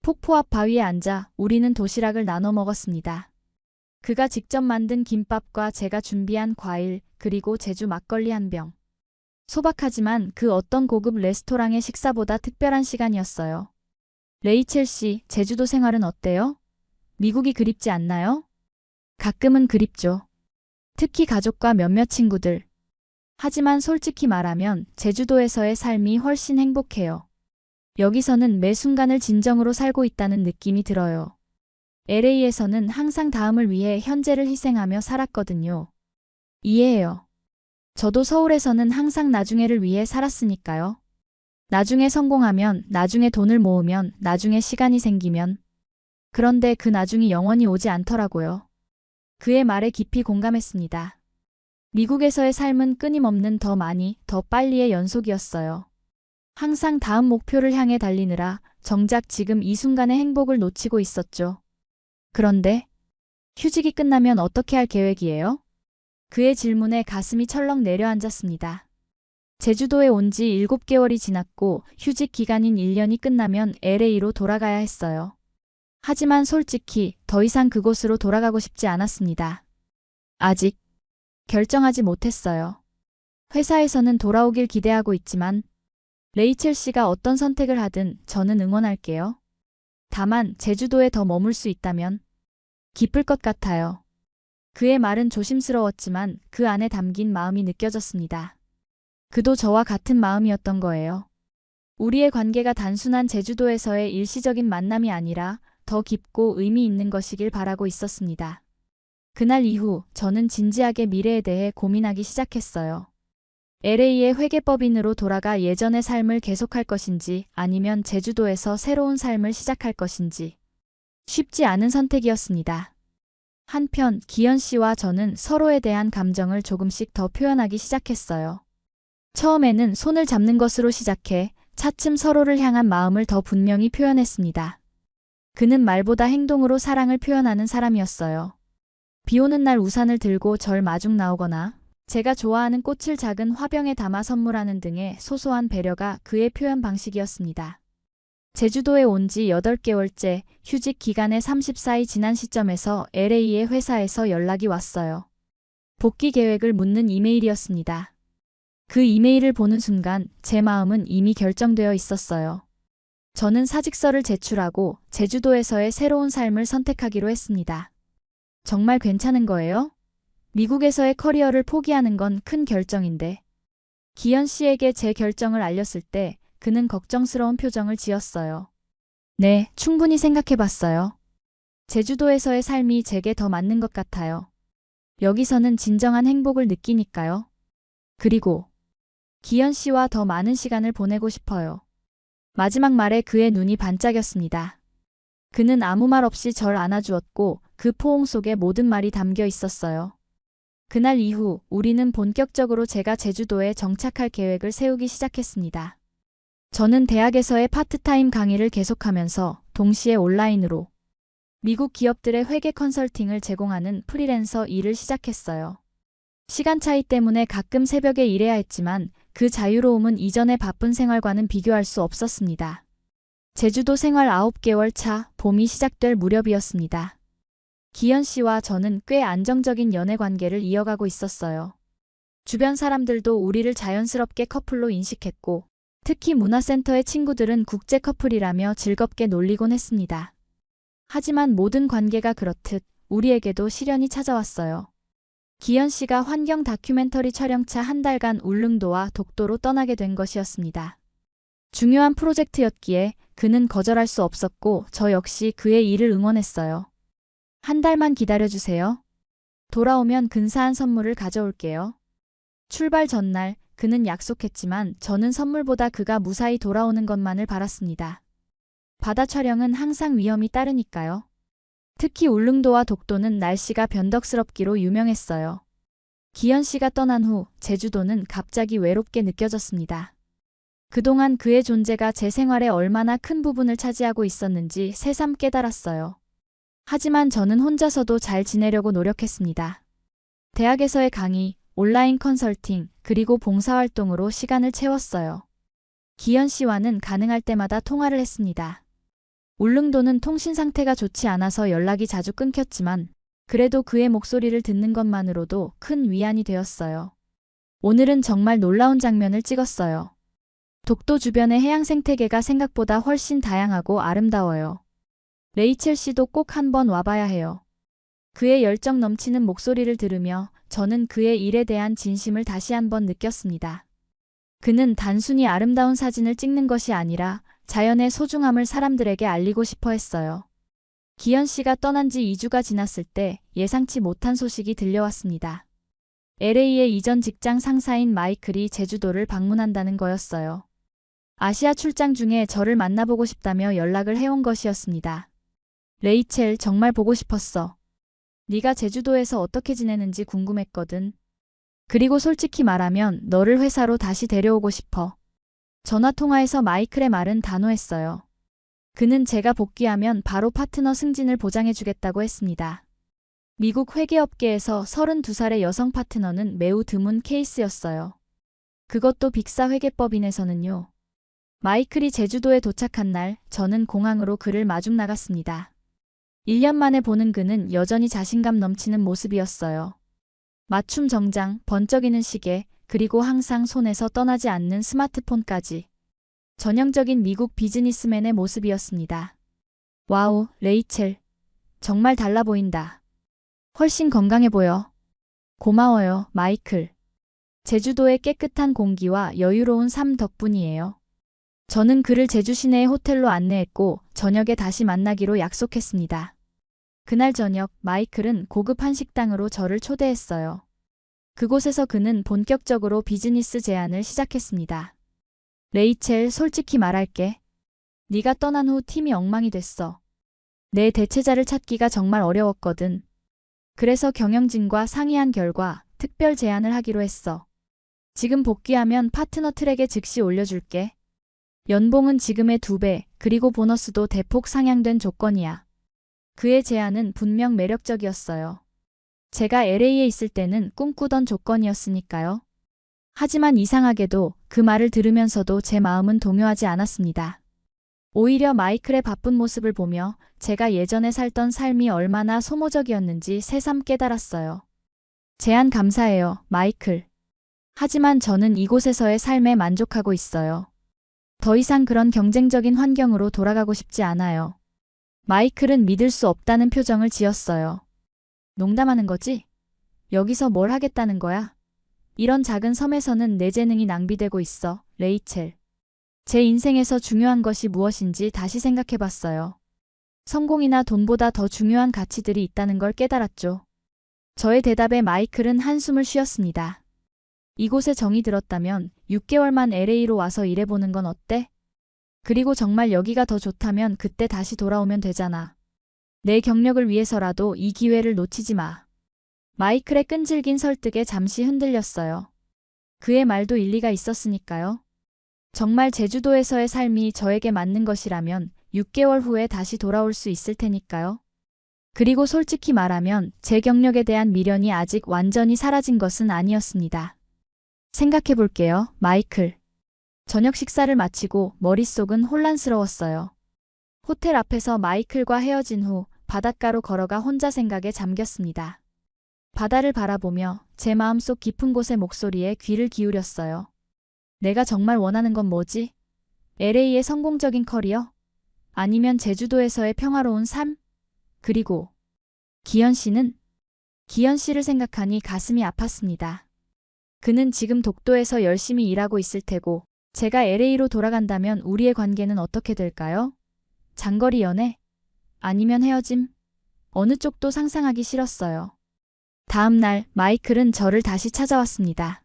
폭포 앞 바위에 앉아 우리는 도시락을 나눠 먹었습니다. 그가 직접 만든 김밥과 제가 준비한 과일, 그리고 제주 막걸리 한 병. 소박하지만 그 어떤 고급 레스토랑의 식사보다 특별한 시간이었어요. 레이첼 씨, 제주도 생활은 어때요? 미국이 그립지 않나요? 가끔은 그립죠. 특히 가족과 몇몇 친구들. 하지만 솔직히 말하면 제주도에서의 삶이 훨씬 행복해요. 여기서는 매 순간을 진정으로 살고 있다는 느낌이 들어요. LA에서는 항상 다음을 위해 현재를 희생하며 살았거든요. 이해해요. 저도 서울에서는 항상 나중에를 위해 살았으니까요. 나중에 성공하면, 나중에 돈을 모으면, 나중에 시간이 생기면. 그런데 그 나중이 영원히 오지 않더라고요. 그의 말에 깊이 공감했습니다. 미국에서의 삶은 끊임없는 더 많이, 더 빨리의 연속이었어요. 항상 다음 목표를 향해 달리느라 정작 지금 이 순간의 행복을 놓치고 있었죠. 그런데 휴직이 끝나면 어떻게 할 계획이에요? 그의 질문에 가슴이 철렁 내려앉았습니다. 제주도에 온 지 7개월이 지났고 휴직 기간인 1년이 끝나면 LA로 돌아가야 했어요. 하지만 솔직히 더 이상 그곳으로 돌아가고 싶지 않았습니다. 아직 결정하지 못했어요. 회사에서는 돌아오길 기대하고 있지만 레이첼 씨가 어떤 선택을 하든 저는 응원할게요. 다만 제주도에 더 머물 수 있다면 기쁠 것 같아요. 그의 말은 조심스러웠지만 그 안에 담긴 마음이 느껴졌습니다. 그도 저와 같은 마음이었던 거예요. 우리의 관계가 단순한 제주도에서의 일시적인 만남이 아니라 더 깊고 의미 있는 것이길 바라고 있었습니다. 그날 이후 저는 진지하게 미래에 대해 고민하기 시작했어요. LA의 회계법인으로 돌아가 예전의 삶을 계속할 것인지 아니면 제주도에서 새로운 삶을 시작할 것인지. 쉽지 않은 선택이었습니다. 한편 기현 씨와 저는 서로에 대한 감정을 조금씩 더 표현하기 시작했어요. 처음에는 손을 잡는 것으로 시작해 차츰 서로를 향한 마음을 더 분명히 표현했습니다. 그는 말보다 행동으로 사랑을 표현하는 사람이었어요. 비 오는 날 우산을 들고 절 마중 나오거나 제가 좋아하는 꽃을 작은 화병에 담아 선물하는 등의 소소한 배려가 그의 표현 방식이었습니다. 제주도에 온 지 8개월째 휴직 기간의 34일 지난 시점에서 LA의 회사에서 연락이 왔어요. 복귀 계획을 묻는 이메일이었습니다. 그 이메일을 보는 순간 제 마음은 이미 결정되어 있었어요. 저는 사직서를 제출하고 제주도에서의 새로운 삶을 선택하기로 했습니다. 정말 괜찮은 거예요? 미국에서의 커리어를 포기하는 건 큰 결정인데. 기현 씨에게 제 결정을 알렸을 때 그는 걱정스러운 표정을 지었어요. 네, 충분히 생각해봤어요. 제주도에서의 삶이 제게 더 맞는 것 같아요. 여기서는 진정한 행복을 느끼니까요. 그리고 기현 씨와 더 많은 시간을 보내고 싶어요. 마지막 말에 그의 눈이 반짝였습니다. 그는 아무 말 없이 절 안아주었고 그 포옹 속에 모든 말이 담겨 있었어요. 그날 이후 우리는 본격적으로 제가 제주도에 정착할 계획을 세우기 시작했습니다. 저는 대학에서의 파트타임 강의를 계속하면서 동시에 온라인으로 미국 기업들의 회계 컨설팅을 제공하는 프리랜서 일을 시작했어요. 시간 차이 때문에 가끔 새벽에 일해야 했지만 그 자유로움은 이전의 바쁜 생활과는 비교할 수 없었습니다. 제주도 생활 9개월 차 봄이 시작될 무렵이었습니다. 기현 씨와 저는 꽤 안정적인 연애 관계를 이어가고 있었어요. 주변 사람들도 우리를 자연스럽게 커플로 인식했고 특히 문화센터의 친구들은 국제 커플이라며 즐겁게 놀리곤 했습니다. 하지만 모든 관계가 그렇듯 우리에게도 시련이 찾아왔어요. 기현 씨가 환경 다큐멘터리 촬영차 한 달간 울릉도와 독도로 떠나게 된 것이었습니다. 중요한 프로젝트였기에 그는 거절할 수 없었고 저 역시 그의 일을 응원했어요. 한 달만 기다려주세요. 돌아오면 근사한 선물을 가져올게요. 출발 전날 그는 약속했지만 저는 선물보다 그가 무사히 돌아오는 것만을 바랐습니다. 바다 촬영은 항상 위험이 따르니까요. 특히 울릉도와 독도는 날씨가 변덕스럽기로 유명했어요. 기현 씨가 떠난 후 제주도는 갑자기 외롭게 느껴졌습니다. 그동안 그의 존재가 제 생활의 얼마나 큰 부분을 차지하고 있었는지 새삼 깨달았어요. 하지만 저는 혼자서도 잘 지내려고 노력했습니다. 대학에서의 강의, 온라인 컨설팅, 그리고 봉사활동으로 시간을 채웠어요. 기현 씨와는 가능할 때마다 통화를 했습니다. 울릉도는 통신 상태가 좋지 않아서 연락이 자주 끊겼지만 그래도 그의 목소리를 듣는 것만으로도 큰 위안이 되었어요. 오늘은 정말 놀라운 장면을 찍었어요. 독도 주변의 해양 생태계가 생각보다 훨씬 다양하고 아름다워요. 레이첼 씨도 꼭 한번 와봐야 해요. 그의 열정 넘치는 목소리를 들으며 저는 그의 일에 대한 진심을 다시 한번 느꼈습니다. 그는 단순히 아름다운 사진을 찍는 것이 아니라 자연의 소중함을 사람들에게 알리고 싶어 했어요. 기현 씨가 떠난 지 2주가 지났을 때 예상치 못한 소식이 들려왔습니다. LA의 이전 직장 상사인 마이클이 제주도를 방문한다는 거였어요. 아시아 출장 중에 저를 만나보고 싶다며 연락을 해온 것이었습니다. 레이첼, 정말 보고 싶었어. 네가 제주도에서 어떻게 지내는지 궁금했거든. 그리고 솔직히 말하면 너를 회사로 다시 데려오고 싶어. 전화통화에서 마이클의 말은 단호했어요. 그는 제가 복귀하면 바로 파트너 승진을 보장해주겠다고 했습니다. 미국 회계업계에서 32살의 여성 파트너는 매우 드문 케이스였어요. 그것도 빅사 회계법인에서는요. 마이클이 제주도에 도착한 날 저는 공항으로 그를 마중 나갔습니다. 1년 만에 보는 그는 여전히 자신감 넘치는 모습이었어요. 맞춤 정장, 번쩍이는 시계, 그리고 항상 손에서 떠나지 않는 스마트폰까지. 전형적인 미국 비즈니스맨의 모습이었습니다. 와우, 레이첼. 정말 달라 보인다. 훨씬 건강해 보여. 고마워요, 마이클. 제주도의 깨끗한 공기와 여유로운 삶 덕분이에요. 저는 그를 제주 시내의 호텔로 안내했고 저녁에 다시 만나기로 약속했습니다. 그날 저녁 마이클은 고급 한식당으로 저를 초대했어요. 그곳에서 그는 본격적으로 비즈니스 제안을 시작했습니다. 레이첼, 솔직히 말할게. 네가 떠난 후 팀이 엉망이 됐어. 내 대체자를 찾기가 정말 어려웠거든. 그래서 경영진과 상의한 결과 특별 제안을 하기로 했어. 지금 복귀하면 파트너 트랙에 즉시 올려줄게. 연봉은 지금의 2배, 그리고 보너스도 대폭 상향된 조건이야. 그의 제안은 분명 매력적이었어요. 제가 LA에 있을 때는 꿈꾸던 조건이었으니까요. 하지만 이상하게도 그 말을 들으면서도 제 마음은 동요하지 않았습니다. 오히려 마이클의 바쁜 모습을 보며 제가 예전에 살던 삶이 얼마나 소모적이었는지 새삼 깨달았어요. 제안 감사해요, 마이클. 하지만 저는 이곳에서의 삶에 만족하고 있어요. 더 이상 그런 경쟁적인 환경으로 돌아가고 싶지 않아요. 마이클은 믿을 수 없다는 표정을 지었어요. 농담하는 거지? 여기서 뭘 하겠다는 거야? 이런 작은 섬에서는 내 재능이 낭비되고 있어, 레이첼. 제 인생에서 중요한 것이 무엇인지 다시 생각해봤어요. 성공이나 돈보다 더 중요한 가치들이 있다는 걸 깨달았죠. 저의 대답에 마이클은 한숨을 쉬었습니다. 이곳에 정이 들었다면 6개월만 LA로 와서 일해보는 건 어때? 그리고 정말 여기가 더 좋다면 그때 다시 돌아오면 되잖아. 내 경력을 위해서라도 이 기회를 놓치지 마. 마이클의 끈질긴 설득에 잠시 흔들렸어요. 그의 말도 일리가 있었으니까요. 정말 제주도에서의 삶이 저에게 맞는 것이라면 6개월 후에 다시 돌아올 수 있을 테니까요. 그리고 솔직히 말하면 제 경력에 대한 미련이 아직 완전히 사라진 것은 아니었습니다. 생각해 볼게요, 마이클. 저녁 식사를 마치고 머릿속은 혼란스러웠어요. 호텔 앞에서 마이클과 헤어진 후 바닷가로 걸어가 혼자 생각에 잠겼습니다. 바다를 바라보며 제 마음속 깊은 곳의 목소리에 귀를 기울였어요. 내가 정말 원하는 건 뭐지? LA의 성공적인 커리어? 아니면 제주도에서의 평화로운 삶? 그리고 기현 씨는? 기현 씨를 생각하니 가슴이 아팠습니다. 그는 지금 독도에서 열심히 일하고 있을 테고 제가 LA로 돌아간다면 우리의 관계는 어떻게 될까요? 장거리 연애? 아니면 헤어짐? 어느 쪽도 상상하기 싫었어요. 다음 날 마이클은 저를 다시 찾아왔습니다.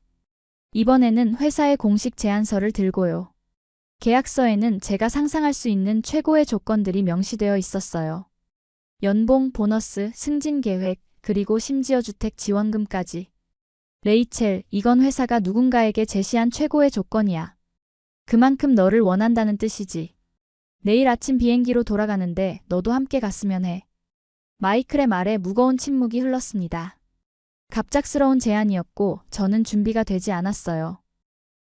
이번에는 회사의 공식 제안서를 들고요. 계약서에는 제가 상상할 수 있는 최고의 조건들이 명시되어 있었어요. 연봉, 보너스, 승진 계획, 그리고 심지어 주택 지원금까지. 레이첼, 이건 회사가 누군가에게 제시한 최고의 조건이야. 그만큼 너를 원한다는 뜻이지. 내일 아침 비행기로 돌아가는데 너도 함께 갔으면 해. 마이클의 말에 무거운 침묵이 흘렀습니다. 갑작스러운 제안이었고 저는 준비가 되지 않았어요.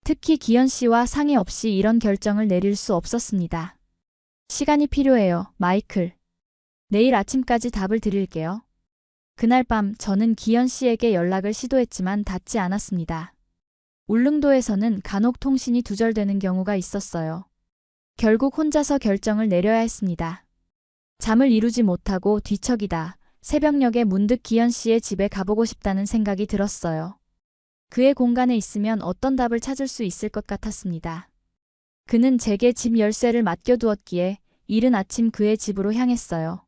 특히 기현 씨와 상의 없이 이런 결정을 내릴 수 없었습니다. 시간이 필요해요, 마이클. 내일 아침까지 답을 드릴게요. 그날 밤 저는 기현 씨에게 연락을 시도했지만 닿지 않았습니다. 울릉도에서는 간혹 통신이 두절되는 경우가 있었어요. 결국 혼자서 결정을 내려야 했습니다. 잠을 이루지 못하고 뒤척이다 새벽녘에 문득 기현 씨의 집에 가보고 싶다는 생각이 들었어요. 그의 공간에 있으면 어떤 답을 찾을 수 있을 것 같았습니다. 그는 제게 집 열쇠를 맡겨두었기에 이른 아침 그의 집으로 향했어요.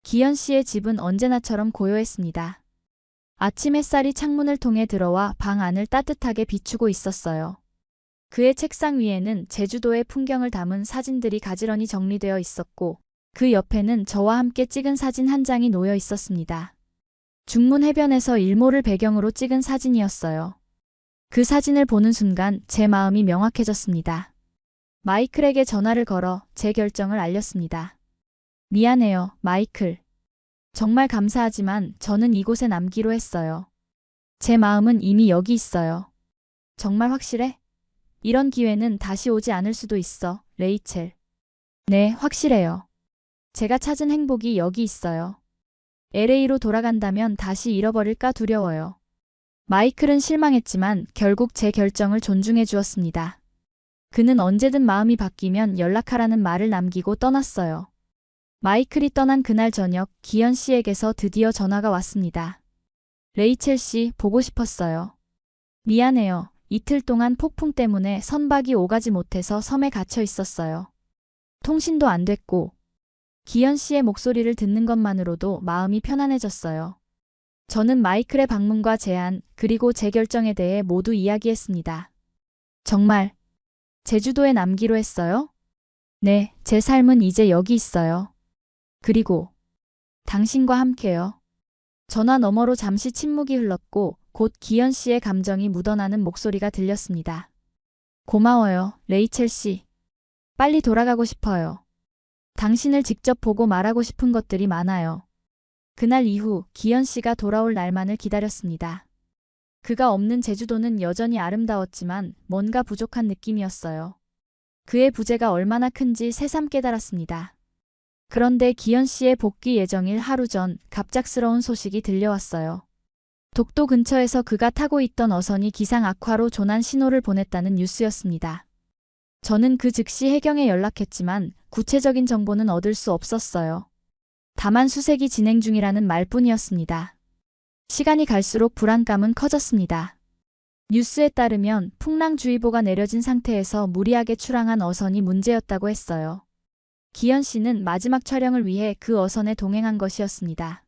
기현 씨의 집은 언제나처럼 고요했습니다. 아침 햇살이 창문을 통해 들어와 방 안을 따뜻하게 비추고 있었어요. 그의 책상 위에는 제주도의 풍경을 담은 사진들이 가지런히 정리되어 있었고 그 옆에는 저와 함께 찍은 사진 한 장이 놓여 있었습니다. 중문 해변에서 일몰을 배경으로 찍은 사진이었어요. 그 사진을 보는 순간 제 마음이 명확해졌습니다. 마이클에게 전화를 걸어 제 결정을 알렸습니다. 미안해요, 마이클. 정말 감사하지만 저는 이곳에 남기로 했어요. 제 마음은 이미 여기 있어요. 정말 확실해? 이런 기회는 다시 오지 않을 수도 있어, 레이첼. 네, 확실해요. 제가 찾은 행복이 여기 있어요. LA로 돌아간다면 다시 잃어버릴까 두려워요. 마이클은 실망했지만 결국 제 결정을 존중해 주었습니다. 그는 언제든 마음이 바뀌면 연락하라는 말을 남기고 떠났어요. 마이클이 떠난 그날 저녁 기현 씨에게서 드디어 전화가 왔습니다. 레이첼 씨, 보고 싶었어요. 미안해요. 이틀 동안 폭풍 때문에 선박이 오가지 못해서 섬에 갇혀 있었어요. 통신도 안 됐고 기현 씨의 목소리를 듣는 것만으로도 마음이 편안해졌어요. 저는 마이클의 방문과 제안, 그리고 제 결정에 대해 모두 이야기했습니다. 정말 제주도에 남기로 했어요? 네, 제 삶은 이제 여기 있어요. 그리고 당신과 함께요. 전화 너머로 잠시 침묵이 흘렀고 곧 기현 씨의 감정이 묻어나는 목소리가 들렸습니다. 고마워요, 레이첼 씨. 빨리 돌아가고 싶어요. 당신을 직접 보고 말하고 싶은 것들이 많아요. 그날 이후 기현 씨가 돌아올 날만을 기다렸습니다. 그가 없는 제주도는 여전히 아름다웠지만 뭔가 부족한 느낌이었어요. 그의 부재가 얼마나 큰지 새삼 깨달았습니다. 그런데 기현 씨의 복귀 예정일 하루 전 갑작스러운 소식이 들려왔어요. 독도 근처에서 그가 타고 있던 어선이 기상 악화로 조난 신호를 보냈다는 뉴스였습니다. 저는 그 즉시 해경에 연락했지만 구체적인 정보는 얻을 수 없었어요. 다만 수색이 진행 중이라는 말뿐이었습니다. 시간이 갈수록 불안감은 커졌습니다. 뉴스에 따르면 풍랑주의보가 내려진 상태에서 무리하게 출항한 어선이 문제였다고 했어요. 기현 씨는 마지막 촬영을 위해 그 어선에 동행한 것이었습니다.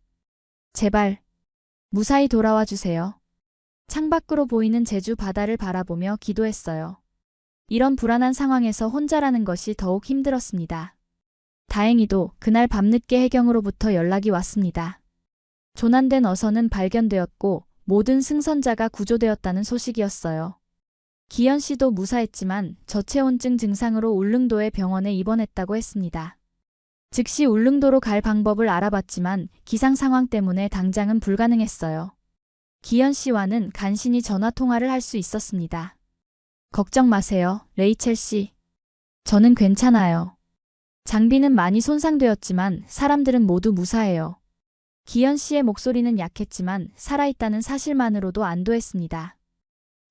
제발 무사히 돌아와 주세요. 창밖으로 보이는 제주 바다를 바라보며 기도했어요. 이런 불안한 상황에서 혼자라는 것이 더욱 힘들었습니다. 다행히도 그날 밤늦게 해경으로부터 연락이 왔습니다. 조난된 어선은 발견되었고 모든 승선자가 구조되었다는 소식이었어요. 기현 씨도 무사했지만 저체온증 증상으로 울릉도의 병원에 입원했다고 했습니다. 즉시 울릉도로 갈 방법을 알아봤지만 기상 상황 때문에 당장은 불가능했어요. 기현 씨와는 간신히 전화 통화를 할 수 있었습니다. 걱정 마세요, 레이첼 씨. 저는 괜찮아요. 장비는 많이 손상되었지만 사람들은 모두 무사해요. 기현 씨의 목소리는 약했지만 살아있다는 사실만으로도 안도했습니다.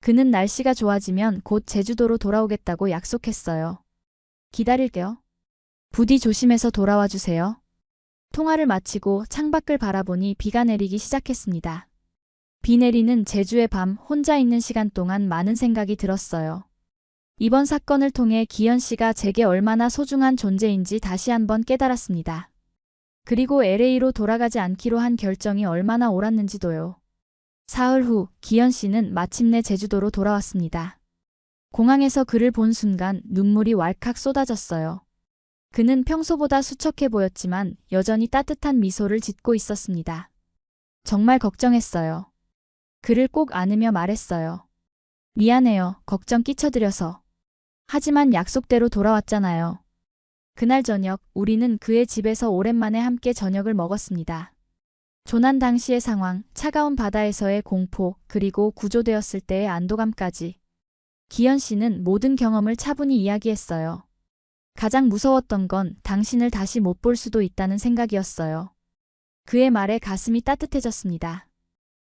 그는 날씨가 좋아지면 곧 제주도로 돌아오겠다고 약속했어요. 기다릴게요. 부디 조심해서 돌아와 주세요. 통화를 마치고 창밖을 바라보니 비가 내리기 시작했습니다. 비 내리는 제주의 밤 혼자 있는 시간 동안 많은 생각이 들었어요. 이번 사건을 통해 기현 씨가 제게 얼마나 소중한 존재인지 다시 한번 깨달았습니다. 그리고 LA로 돌아가지 않기로 한 결정이 얼마나 옳았는지도요. 사흘 후 기현 씨는 마침내 제주도로 돌아왔습니다. 공항에서 그를 본 순간 눈물이 왈칵 쏟아졌어요. 그는 평소보다 수척해 보였지만 여전히 따뜻한 미소를 짓고 있었습니다. 정말 걱정했어요. 그를 꼭 안으며 말했어요. 미안해요. 걱정 끼쳐드려서. 하지만 약속대로 돌아왔잖아요. 그날 저녁 우리는 그의 집에서 오랜만에 함께 저녁을 먹었습니다. 조난 당시의 상황, 차가운 바다에서의 공포, 그리고 구조되었을 때의 안도감까지. 기현 씨는 모든 경험을 차분히 이야기했어요. 가장 무서웠던 건 당신을 다시 못 볼 수도 있다는 생각이었어요. 그의 말에 가슴이 따뜻해졌습니다.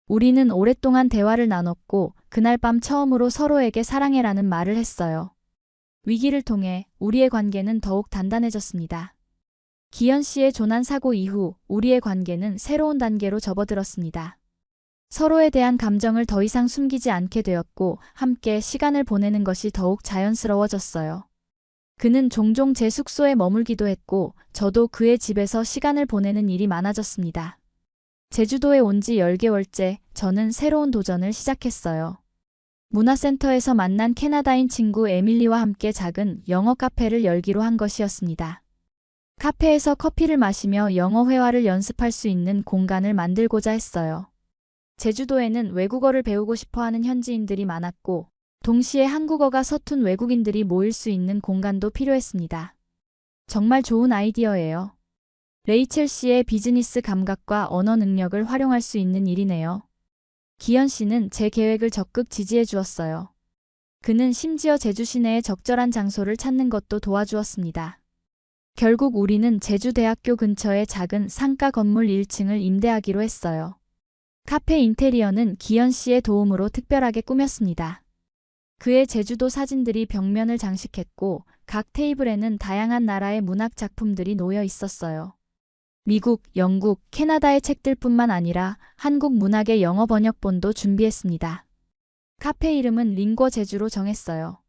우리는 오랫동안 대화를 나눴고 그날 밤 처음으로 서로에게 사랑해라는 말을 했어요. 위기를 통해 우리의 관계는 더욱 단단해졌습니다. 기현 씨의 조난 사고 이후 우리의 관계는 새로운 단계로 접어들었습니다. 서로에 대한 감정을 더 이상 숨기지 않게 되었고 함께 시간을 보내는 것이 더욱 자연스러워졌어요. 그는 종종 제 숙소에 머물기도 했고 저도 그의 집에서 시간을 보내는 일이 많아졌습니다. 제주도에 온 지 10개월째 저는 새로운 도전을 시작했어요. 문화센터에서 만난 캐나다인 친구 에밀리와 함께 작은 영어 카페를 열기로 한 것이었습니다. 카페에서 커피를 마시며 영어 회화를 연습할 수 있는 공간을 만들고자 했어요. 제주도에는 외국어를 배우고 싶어하는 현지인들이 많았고 동시에 한국어가 서툰 외국인들이 모일 수 있는 공간도 필요했습니다. 정말 좋은 아이디어예요. 레이첼 씨의 비즈니스 감각과 언어 능력을 활용할 수 있는 일이네요. 기현 씨는 제 계획을 적극 지지해 주었어요. 그는 심지어 제주 시내의 적절한 장소를 찾는 것도 도와주었습니다. 결국 우리는 제주대학교 근처의 작은 상가 건물 1층을 임대하기로 했어요. 카페 인테리어는 기현 씨의 도움으로 특별하게 꾸몄습니다. 그의 제주도 사진들이 벽면을 장식했고 각 테이블에는 다양한 나라의 문학 작품들이 놓여 있었어요. 미국, 영국, 캐나다의 책들뿐만 아니라 한국 문학의 영어 번역본도 준비했습니다. 카페 이름은 링고 제주로 정했어요.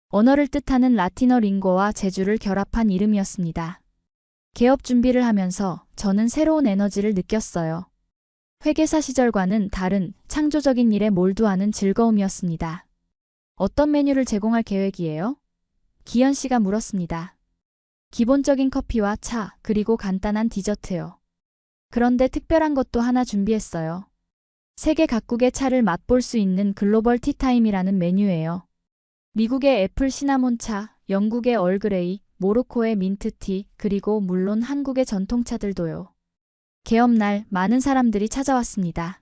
언어를 뜻하는 라틴어 링고와 제주를 결합한 이름이었습니다. 개업 준비를 하면서 저는 새로운 에너지를 느꼈어요. 회계사 시절과는 다른 창조적인 일에 몰두하는 즐거움이었습니다. 어떤 메뉴를 제공할 계획이에요? 기현 씨가 물었습니다. 기본적인 커피와 차, 그리고 간단한 디저트요. 그런데 특별한 것도 하나 준비했어요. 세계 각국의 차를 맛볼 수 있는 글로벌 티타임이라는 메뉴예요. 미국의 애플 시나몬 차, 영국의 얼그레이, 모로코의 민트티, 그리고 물론 한국의 전통차들도요. 개업날 많은 사람들이 찾아왔습니다.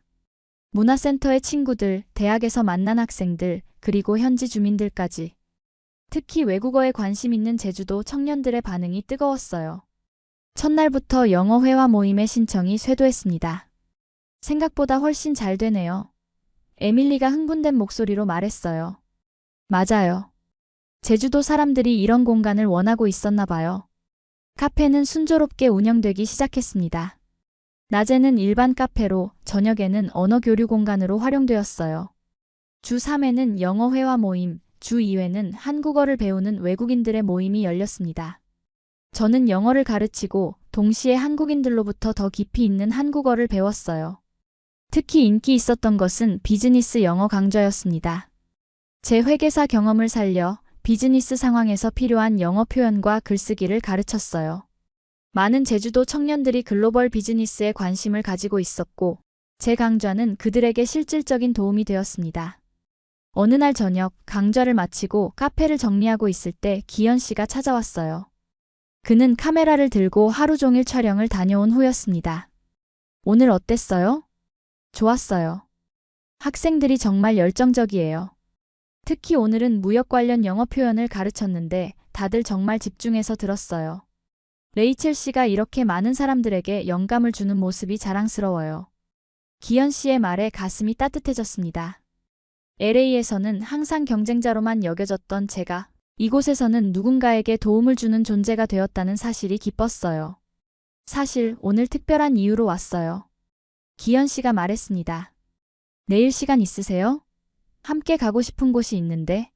문화센터의 친구들, 대학에서 만난 학생들, 그리고 현지 주민들까지. 특히 외국어에 관심 있는 제주도 청년들의 반응이 뜨거웠어요. 첫날부터 영어 회화 모임의 신청이 쇄도했습니다. 생각보다 훨씬 잘 되네요. 에밀리가 흥분된 목소리로 말했어요. 맞아요. 제주도 사람들이 이런 공간을 원하고 있었나 봐요. 카페는 순조롭게 운영되기 시작했습니다. 낮에는 일반 카페로, 저녁에는 언어 교류 공간으로 활용되었어요. 주 3회는 영어 회화 모임, 주 2회는 한국어를 배우는 외국인들의 모임이 열렸습니다. 저는 영어를 가르치고 동시에 한국인들로부터 더 깊이 있는 한국어를 배웠어요. 특히 인기 있었던 것은 비즈니스 영어 강좌였습니다. 제 회계사 경험을 살려 비즈니스 상황에서 필요한 영어 표현과 글쓰기를 가르쳤어요. 많은 제주도 청년들이 글로벌 비즈니스에 관심을 가지고 있었고, 제 강좌는 그들에게 실질적인 도움이 되었습니다. 어느 날 저녁 강좌를 마치고 카페를 정리하고 있을 때 기현 씨가 찾아왔어요. 그는 카메라를 들고 하루 종일 촬영을 다녀온 후였습니다. 오늘 어땠어요? 좋았어요. 학생들이 정말 열정적이에요. 특히 오늘은 무역 관련 영어 표현을 가르쳤는데 다들 정말 집중해서 들었어요. 레이첼 씨가 이렇게 많은 사람들에게 영감을 주는 모습이 자랑스러워요. 기현 씨의 말에 가슴이 따뜻해졌습니다. LA에서는 항상 경쟁자로만 여겨졌던 제가 이곳에서는 누군가에게 도움을 주는 존재가 되었다는 사실이 기뻤어요. 사실 오늘 특별한 이유로 왔어요. 기현 씨가 말했습니다. 내일 시간 있으세요? 함께 가고 싶은 곳이 있는데.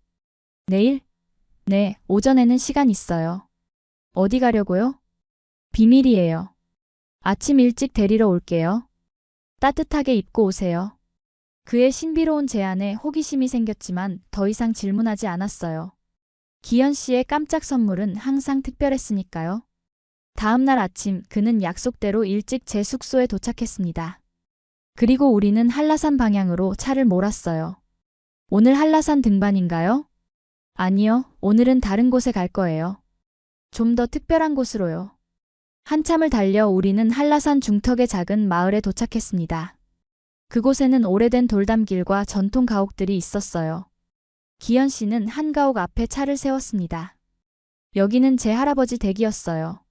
내일? 네, 오전에는 시간 있어요. 어디 가려고요? 비밀이에요. 아침 일찍 데리러 올게요. 따뜻하게 입고 오세요. 그의 신비로운 제안에 호기심이 생겼지만 더 이상 질문하지 않았어요. 기현 씨의 깜짝 선물은 항상 특별했으니까요. 다음 날 아침 그는 약속대로 일찍 제 숙소에 도착했습니다. 그리고 우리는 한라산 방향으로 차를 몰았어요. 오늘 한라산 등반인가요? 아니요, 오늘은 다른 곳에 갈 거예요. 좀 더 특별한 곳으로요. 한참을 달려 우리는 한라산 중턱의 작은 마을에 도착했습니다. 그곳에는 오래된 돌담길과 전통 가옥들이 있었어요. 기현 씨는 한 가옥 앞에 차를 세웠습니다. 여기는 제 할아버지 댁이었어요.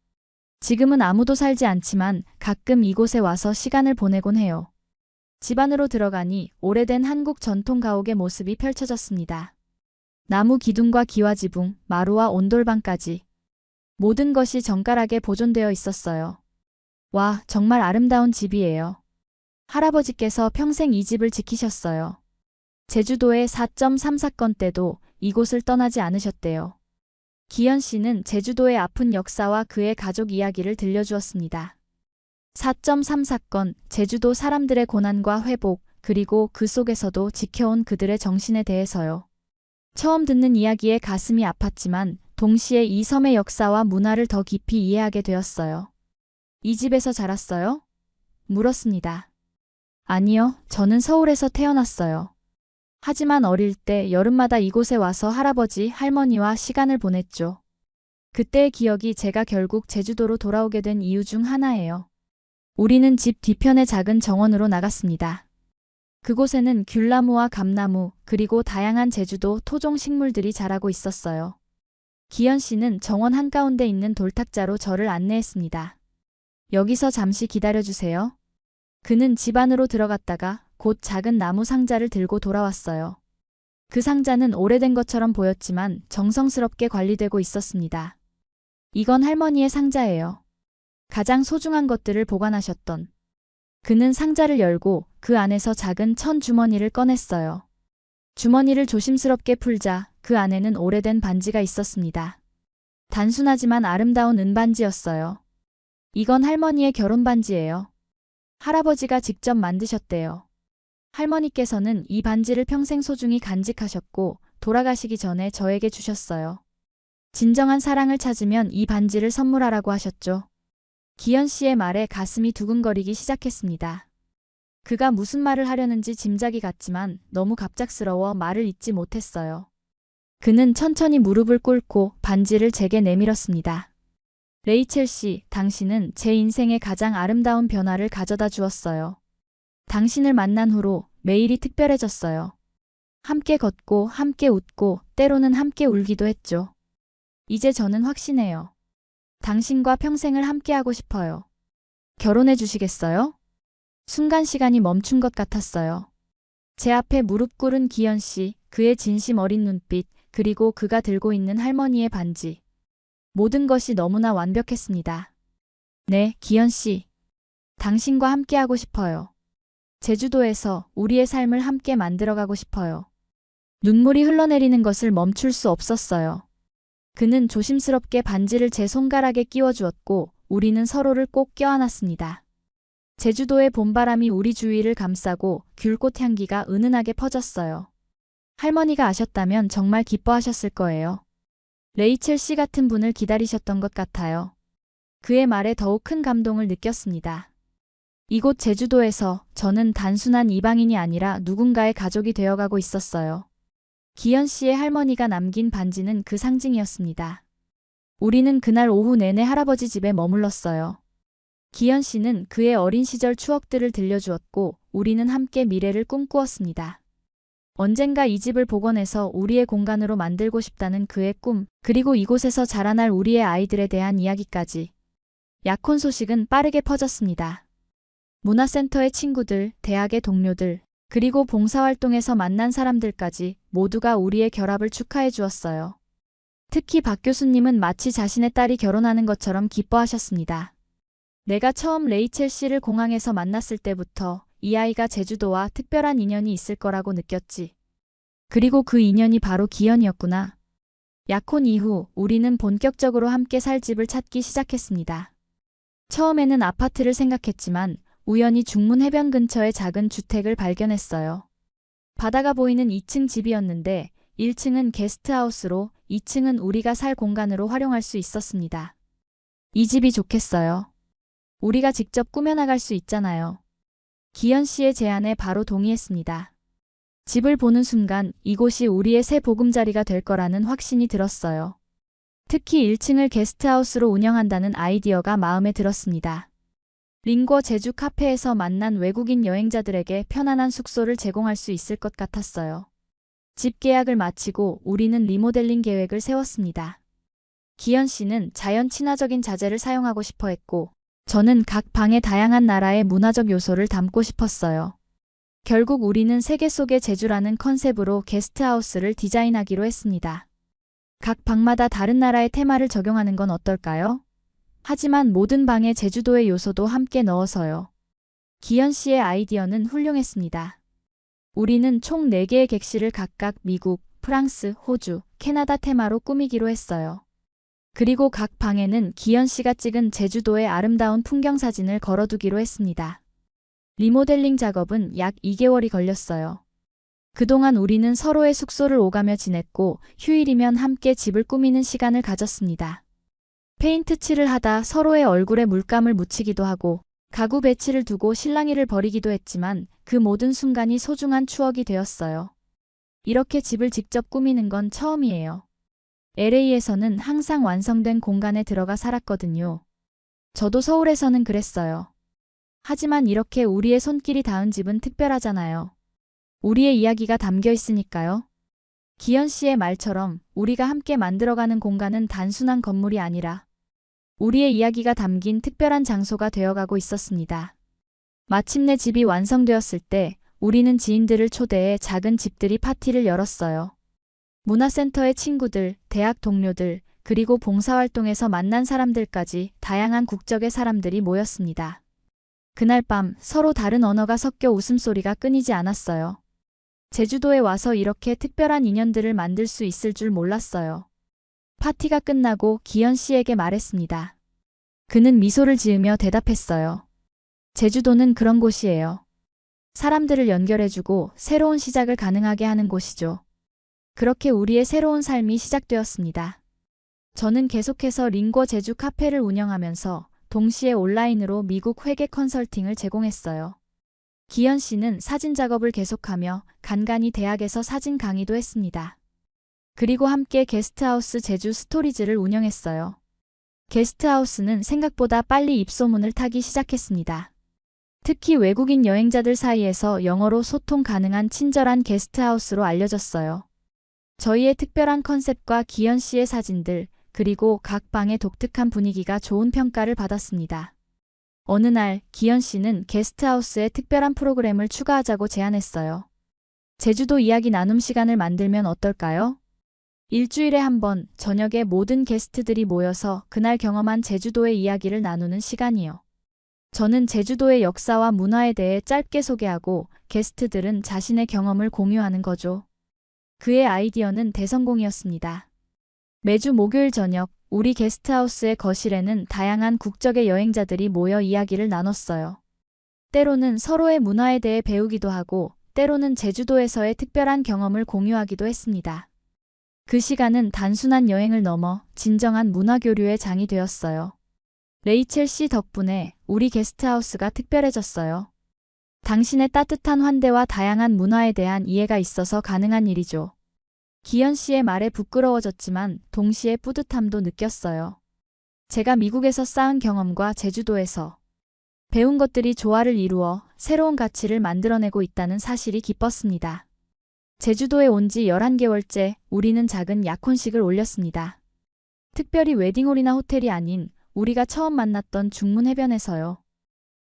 지금은 아무도 살지 않지만 가끔 이곳에 와서 시간을 보내곤 해요. 집 안으로 들어가니 오래된 한국 전통 가옥의 모습이 펼쳐졌습니다. 나무 기둥과 기와지붕, 마루와 온돌방까지. 모든 것이 정갈하게 보존되어 있었어요. 와, 정말 아름다운 집이에요. 할아버지께서 평생 이 집을 지키셨어요. 제주도의 4.3 사건 때도 이곳을 떠나지 않으셨대요. 기현 씨는 제주도의 아픈 역사와 그의 가족 이야기를 들려주었습니다. 4.3 사건, 제주도 사람들의 고난과 회복, 그리고 그 속에서도 지켜온 그들의 정신에 대해서요. 처음 듣는 이야기에 가슴이 아팠지만 동시에 이 섬의 역사와 문화를 더 깊이 이해하게 되었어요. 이 집에서 자랐어요? 물었습니다. 아니요, 저는 서울에서 태어났어요. 하지만 어릴 때 여름마다 이곳에 와서 할아버지, 할머니와 시간을 보냈죠. 그때의 기억이 제가 결국 제주도로 돌아오게 된 이유 중 하나예요. 우리는 집 뒤편의 작은 정원으로 나갔습니다. 그곳에는 귤나무와 감나무, 그리고 다양한 제주도 토종 식물들이 자라고 있었어요. 기현 씨는 정원 한가운데 있는 돌탁자로 저를 안내했습니다. 여기서 잠시 기다려주세요. 그는 집 안으로 들어갔다가 곧 작은 나무 상자를 들고 돌아왔어요. 그 상자는 오래된 것처럼 보였지만 정성스럽게 관리되고 있었습니다. 이건 할머니의 상자예요. 가장 소중한 것들을 보관하셨던. 그는 상자를 열고 그 안에서 작은 천 주머니를 꺼냈어요. 주머니를 조심스럽게 풀자 그 안에는 오래된 반지가 있었습니다. 단순하지만 아름다운 은반지였어요. 이건 할머니의 결혼 반지예요. 할아버지가 직접 만드셨대요. 할머니께서는 이 반지를 평생 소중히 간직하셨고 돌아가시기 전에 저에게 주셨어요. 진정한 사랑을 찾으면 이 반지를 선물하라고 하셨죠. 기현 씨의 말에 가슴이 두근거리기 시작했습니다. 그가 무슨 말을 하려는지 짐작이 갔지만 너무 갑작스러워 말을 잇지 못했어요. 그는 천천히 무릎을 꿇고 반지를 제게 내밀었습니다. 레이첼 씨, 당신은 제 인생의 가장 아름다운 변화를 가져다 주었어요. 당신을 만난 후로 매일이 특별해졌어요. 함께 걷고 함께 웃고 때로는 함께 울기도 했죠. 이제 저는 확신해요. 당신과 평생을 함께하고 싶어요. 결혼해 주시겠어요? 순간 시간이 멈춘 것 같았어요. 제 앞에 무릎 꿇은 기현 씨, 그의 진심 어린 눈빛, 그리고 그가 들고 있는 할머니의 반지. 모든 것이 너무나 완벽했습니다. 네, 기현 씨. 당신과 함께하고 싶어요. 제주도에서 우리의 삶을 함께 만들어가고 싶어요. 눈물이 흘러내리는 것을 멈출 수 없었어요. 그는 조심스럽게 반지를 제 손가락에 끼워주었고 우리는 서로를 꼭 껴안았습니다. 제주도의 봄바람이 우리 주위를 감싸고 귤꽃 향기가 은은하게 퍼졌어요. 할머니가 아셨다면 정말 기뻐하셨을 거예요. 레이첼 씨 같은 분을 기다리셨던 것 같아요. 그의 말에 더욱 큰 감동을 느꼈습니다. 이곳 제주도에서 저는 단순한 이방인이 아니라 누군가의 가족이 되어가고 있었어요. 기현 씨의 할머니가 남긴 반지는 그 상징이었습니다. 우리는 그날 오후 내내 할아버지 집에 머물렀어요. 기현 씨는 그의 어린 시절 추억들을 들려주었고 우리는 함께 미래를 꿈꾸었습니다. 언젠가 이 집을 복원해서 우리의 공간으로 만들고 싶다는 그의 꿈, 그리고 이곳에서 자라날 우리의 아이들에 대한 이야기까지. 약혼 소식은 빠르게 퍼졌습니다. 문화센터의 친구들, 대학의 동료들, 그리고 봉사활동에서 만난 사람들까지 모두가 우리의 결합을 축하해 주었어요. 특히 박 교수님은 마치 자신의 딸이 결혼하는 것처럼 기뻐하셨습니다. 내가 처음 레이첼 씨를 공항에서 만났을 때부터 이 아이가 제주도와 특별한 인연이 있을 거라고 느꼈지. 그리고 그 인연이 바로 기현이었구나. 약혼 이후 우리는 본격적으로 함께 살 집을 찾기 시작했습니다. 처음에는 아파트를 생각했지만 우연히 중문 해변 근처의 작은 주택을 발견했어요. 바다가 보이는 2층 집이었는데 1층은 게스트하우스로 2층은 우리가 살 공간으로 활용할 수 있었습니다. 이 집이 좋겠어요. 우리가 직접 꾸며나갈 수 있잖아요. 기현 씨의 제안에 바로 동의했습니다. 집을 보는 순간 이곳이 우리의 새 보금자리가 될 거라는 확신이 들었어요. 특히 1층을 게스트하우스로 운영한다는 아이디어가 마음에 들었습니다. 링거 제주 카페에서 만난 외국인 여행자들에게 편안한 숙소를 제공할 수 있을 것 같았어요. 집 계약을 마치고 우리는 리모델링 계획을 세웠습니다. 기현 씨는 자연 친화적인 자재를 사용하고 싶어 했고 저는 각 방에 다양한 나라의 문화적 요소를 담고 싶었어요. 결국 우리는 세계 속의 제주라는 컨셉으로 게스트하우스를 디자인하기로 했습니다. 각 방마다 다른 나라의 테마를 적용하는 건 어떨까요? 하지만 모든 방에 제주도의 요소도 함께 넣어서요. 기현 씨의 아이디어는 훌륭했습니다. 우리는 총 4개의 객실을 각각 미국, 프랑스, 호주, 캐나다 테마로 꾸미기로 했어요. 그리고 각 방에는 기현 씨가 찍은 제주도의 아름다운 풍경 사진을 걸어두기로 했습니다. 리모델링 작업은 약 2개월이 걸렸어요. 그동안 우리는 서로의 숙소를 오가며 지냈고 휴일이면 함께 집을 꾸미는 시간을 가졌습니다. 페인트 칠을 하다 서로의 얼굴에 물감을 묻히기도 하고 가구 배치를 두고 실랑이를 벌이기도 했지만 그 모든 순간이 소중한 추억이 되었어요. 이렇게 집을 직접 꾸미는 건 처음이에요. LA에서는 항상 완성된 공간에 들어가 살았거든요. 저도 서울에서는 그랬어요. 하지만 이렇게 우리의 손길이 닿은 집은 특별하잖아요. 우리의 이야기가 담겨 있으니까요. 기현 씨의 말처럼 우리가 함께 만들어가는 공간은 단순한 건물이 아니라 우리의 이야기가 담긴 특별한 장소가 되어가고 있었습니다. 마침내 집이 완성되었을 때 우리는 지인들을 초대해 작은 집들이 파티를 열었어요. 문화센터의 친구들, 대학 동료들, 그리고 봉사활동에서 만난 사람들까지 다양한 국적의 사람들이 모였습니다. 그날 밤 서로 다른 언어가 섞여 웃음소리가 끊이지 않았어요. 제주도에 와서 이렇게 특별한 인연들을 만들 수 있을 줄 몰랐어요. 파티가 끝나고 기현 씨에게 말했습니다. 그는 미소를 지으며 대답했어요. 제주도는 그런 곳이에요. 사람들을 연결해주고 새로운 시작을 가능하게 하는 곳이죠. 그렇게 우리의 새로운 삶이 시작되었습니다. 저는 계속해서 링고 제주 카페를 운영하면서 동시에 온라인으로 미국 회계 컨설팅을 제공했어요. 기현 씨는 사진 작업을 계속하며 간간히 대학에서 사진 강의도 했습니다. 그리고 함께 게스트하우스 제주 스토리즈를 운영했어요. 게스트하우스는 생각보다 빨리 입소문을 타기 시작했습니다. 특히 외국인 여행자들 사이에서 영어로 소통 가능한 친절한 게스트하우스로 알려졌어요. 저희의 특별한 컨셉과 기현 씨의 사진들, 그리고 각 방의 독특한 분위기가 좋은 평가를 받았습니다. 어느 날 기현 씨는 게스트하우스에 특별한 프로그램을 추가하자고 제안했어요. 제주도 이야기 나눔 시간을 만들면 어떨까요? 일주일에 한 번 저녁에 모든 게스트들이 모여서 그날 경험한 제주도의 이야기를 나누는 시간이요. 저는 제주도의 역사와 문화에 대해 짧게 소개하고 게스트들은 자신의 경험을 공유하는 거죠. 그의 아이디어는 대성공이었습니다. 매주 목요일 저녁 우리 게스트하우스의 거실에는 다양한 국적의 여행자들이 모여 이야기를 나눴어요. 때로는 서로의 문화에 대해 배우기도 하고 때로는 제주도에서의 특별한 경험을 공유하기도 했습니다. 그 시간은 단순한 여행을 넘어 진정한 문화교류의 장이 되었어요. 레이첼 씨 덕분에 우리 게스트하우스가 특별해졌어요. 당신의 따뜻한 환대와 다양한 문화에 대한 이해가 있어서 가능한 일이죠. 기현 씨의 말에 부끄러워졌지만 동시에 뿌듯함도 느꼈어요. 제가 미국에서 쌓은 경험과 제주도에서 배운 것들이 조화를 이루어 새로운 가치를 만들어내고 있다는 사실이 기뻤습니다. 제주도에 온 지 11개월째 우리는 작은 약혼식을 올렸습니다. 특별히 웨딩홀이나 호텔이 아닌 우리가 처음 만났던 중문 해변에서요.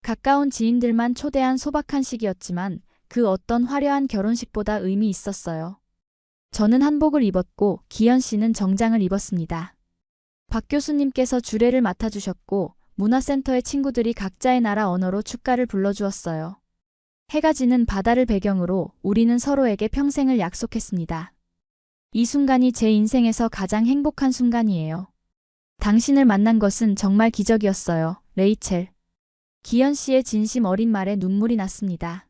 가까운 지인들만 초대한 소박한 식이었지만 그 어떤 화려한 결혼식보다 의미 있었어요. 저는 한복을 입었고 기현 씨는 정장을 입었습니다. 박 교수님께서 주례를 맡아주셨고 문화센터의 친구들이 각자의 나라 언어로 축가를 불러주었어요. 해가 지는 바다를 배경으로 우리는 서로에게 평생을 약속했습니다. 이 순간이 제 인생에서 가장 행복한 순간이에요. 당신을 만난 것은 정말 기적이었어요, 레이첼. 기현 씨의 진심 어린 말에 눈물이 났습니다.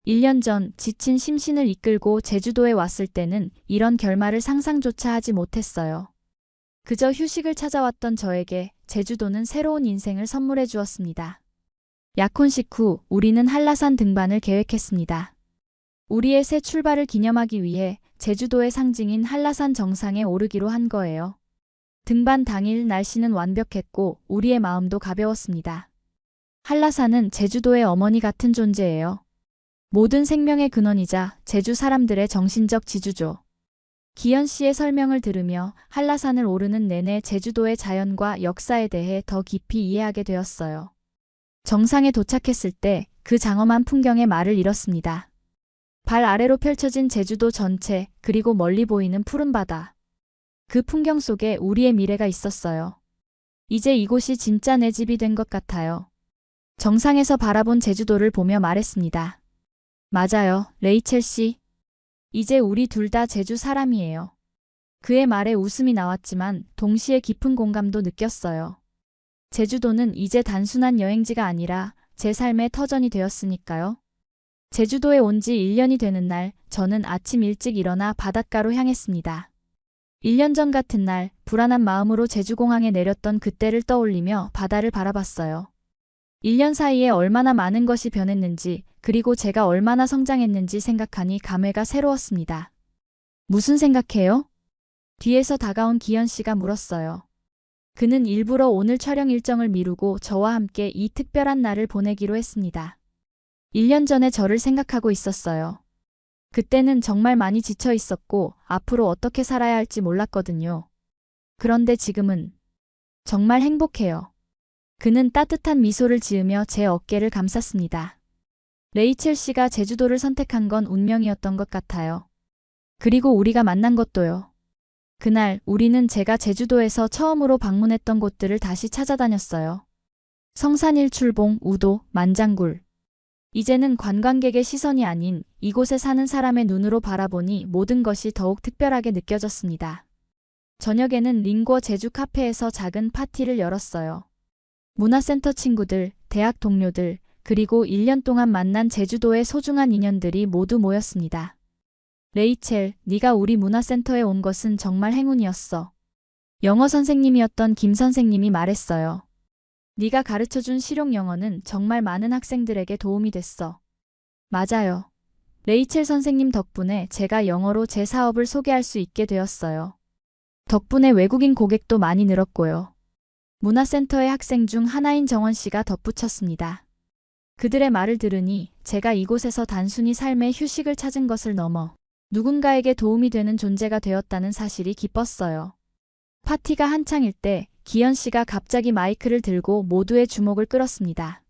1년 전 지친 심신을 이끌고 제주도에 왔을 때는 이런 결말을 상상조차 하지 못했어요. 그저 휴식을 찾아왔던 저에게 제주도는 새로운 인생을 선물해 주었습니다. 약혼식 후 우리는 한라산 등반을 계획했습니다. 우리의 새 출발을 기념하기 위해 제주도의 상징인 한라산 정상에 오르기로 한 거예요. 등반 당일 날씨는 완벽했고 우리의 마음도 가벼웠습니다. 한라산은 제주도의 어머니 같은 존재예요. 모든 생명의 근원이자 제주 사람들의 정신적 지주죠. 기현 씨의 설명을 들으며 한라산을 오르는 내내 제주도의 자연과 역사에 대해 더 깊이 이해하게 되었어요. 정상에 도착했을 때 그 장엄한 풍경에 말을 잃었습니다. 발 아래로 펼쳐진 제주도 전체, 그리고 멀리 보이는 푸른 바다. 그 풍경 속에 우리의 미래가 있었어요. 이제 이곳이 진짜 내 집이 된 것 같아요. 정상에서 바라본 제주도를 보며 말했습니다. 맞아요, 레이첼 씨. 이제 우리 둘 다 제주 사람이에요. 그의 말에 웃음이 나왔지만 동시에 깊은 공감도 느꼈어요. 제주도는 이제 단순한 여행지가 아니라 제 삶의 터전이 되었으니까요. 제주도에 온 지 1년이 되는 날, 저는 아침 일찍 일어나 바닷가로 향했습니다. 1년 전 같은 날, 불안한 마음으로 제주공항에 내렸던 그때를 떠올리며 바다를 바라봤어요. 1년 사이에 얼마나 많은 것이 변했는지, 그리고 제가 얼마나 성장했는지 생각하니 감회가 새로웠습니다. 무슨 생각해요? 뒤에서 다가온 기현 씨가 물었어요. 그는 일부러 오늘 촬영 일정을 미루고 저와 함께 이 특별한 날을 보내기로 했습니다. 1년 전에 저를 생각하고 있었어요. 그때는 정말 많이 지쳐 있었고 앞으로 어떻게 살아야 할지 몰랐거든요. 그런데 지금은 정말 행복해요. 그는 따뜻한 미소를 지으며 제 어깨를 감쌌습니다. 레이첼 씨가 제주도를 선택한 건 운명이었던 것 같아요. 그리고 우리가 만난 것도요. 그날 우리는 제가 제주도에서 처음으로 방문했던 곳들을 다시 찾아다녔어요. 성산일출봉, 우도, 만장굴. 이제는 관광객의 시선이 아닌 이곳에 사는 사람의 눈으로 바라보니 모든 것이 더욱 특별하게 느껴졌습니다. 저녁에는 링고 제주 카페에서 작은 파티를 열었어요. 문화센터 친구들, 대학 동료들, 그리고 1년 동안 만난 제주도의 소중한 인연들이 모두 모였습니다. 레이첼, 네가 우리 문화센터에 온 것은 정말 행운이었어. 영어 선생님이었던 김 선생님이 말했어요. 네가 가르쳐준 실용 영어는 정말 많은 학생들에게 도움이 됐어. 맞아요. 레이첼 선생님 덕분에 제가 영어로 제 사업을 소개할 수 있게 되었어요. 덕분에 외국인 고객도 많이 늘었고요. 문화센터의 학생 중 하나인 정원 씨가 덧붙였습니다. 그들의 말을 들으니 제가 이곳에서 단순히 삶의 휴식을 찾은 것을 넘어 누군가에게 도움이 되는 존재가 되었다는 사실이 기뻤어요. 파티가 한창일 때 기현 씨가 갑자기 마이크를 들고 모두의 주목을 끌었습니다.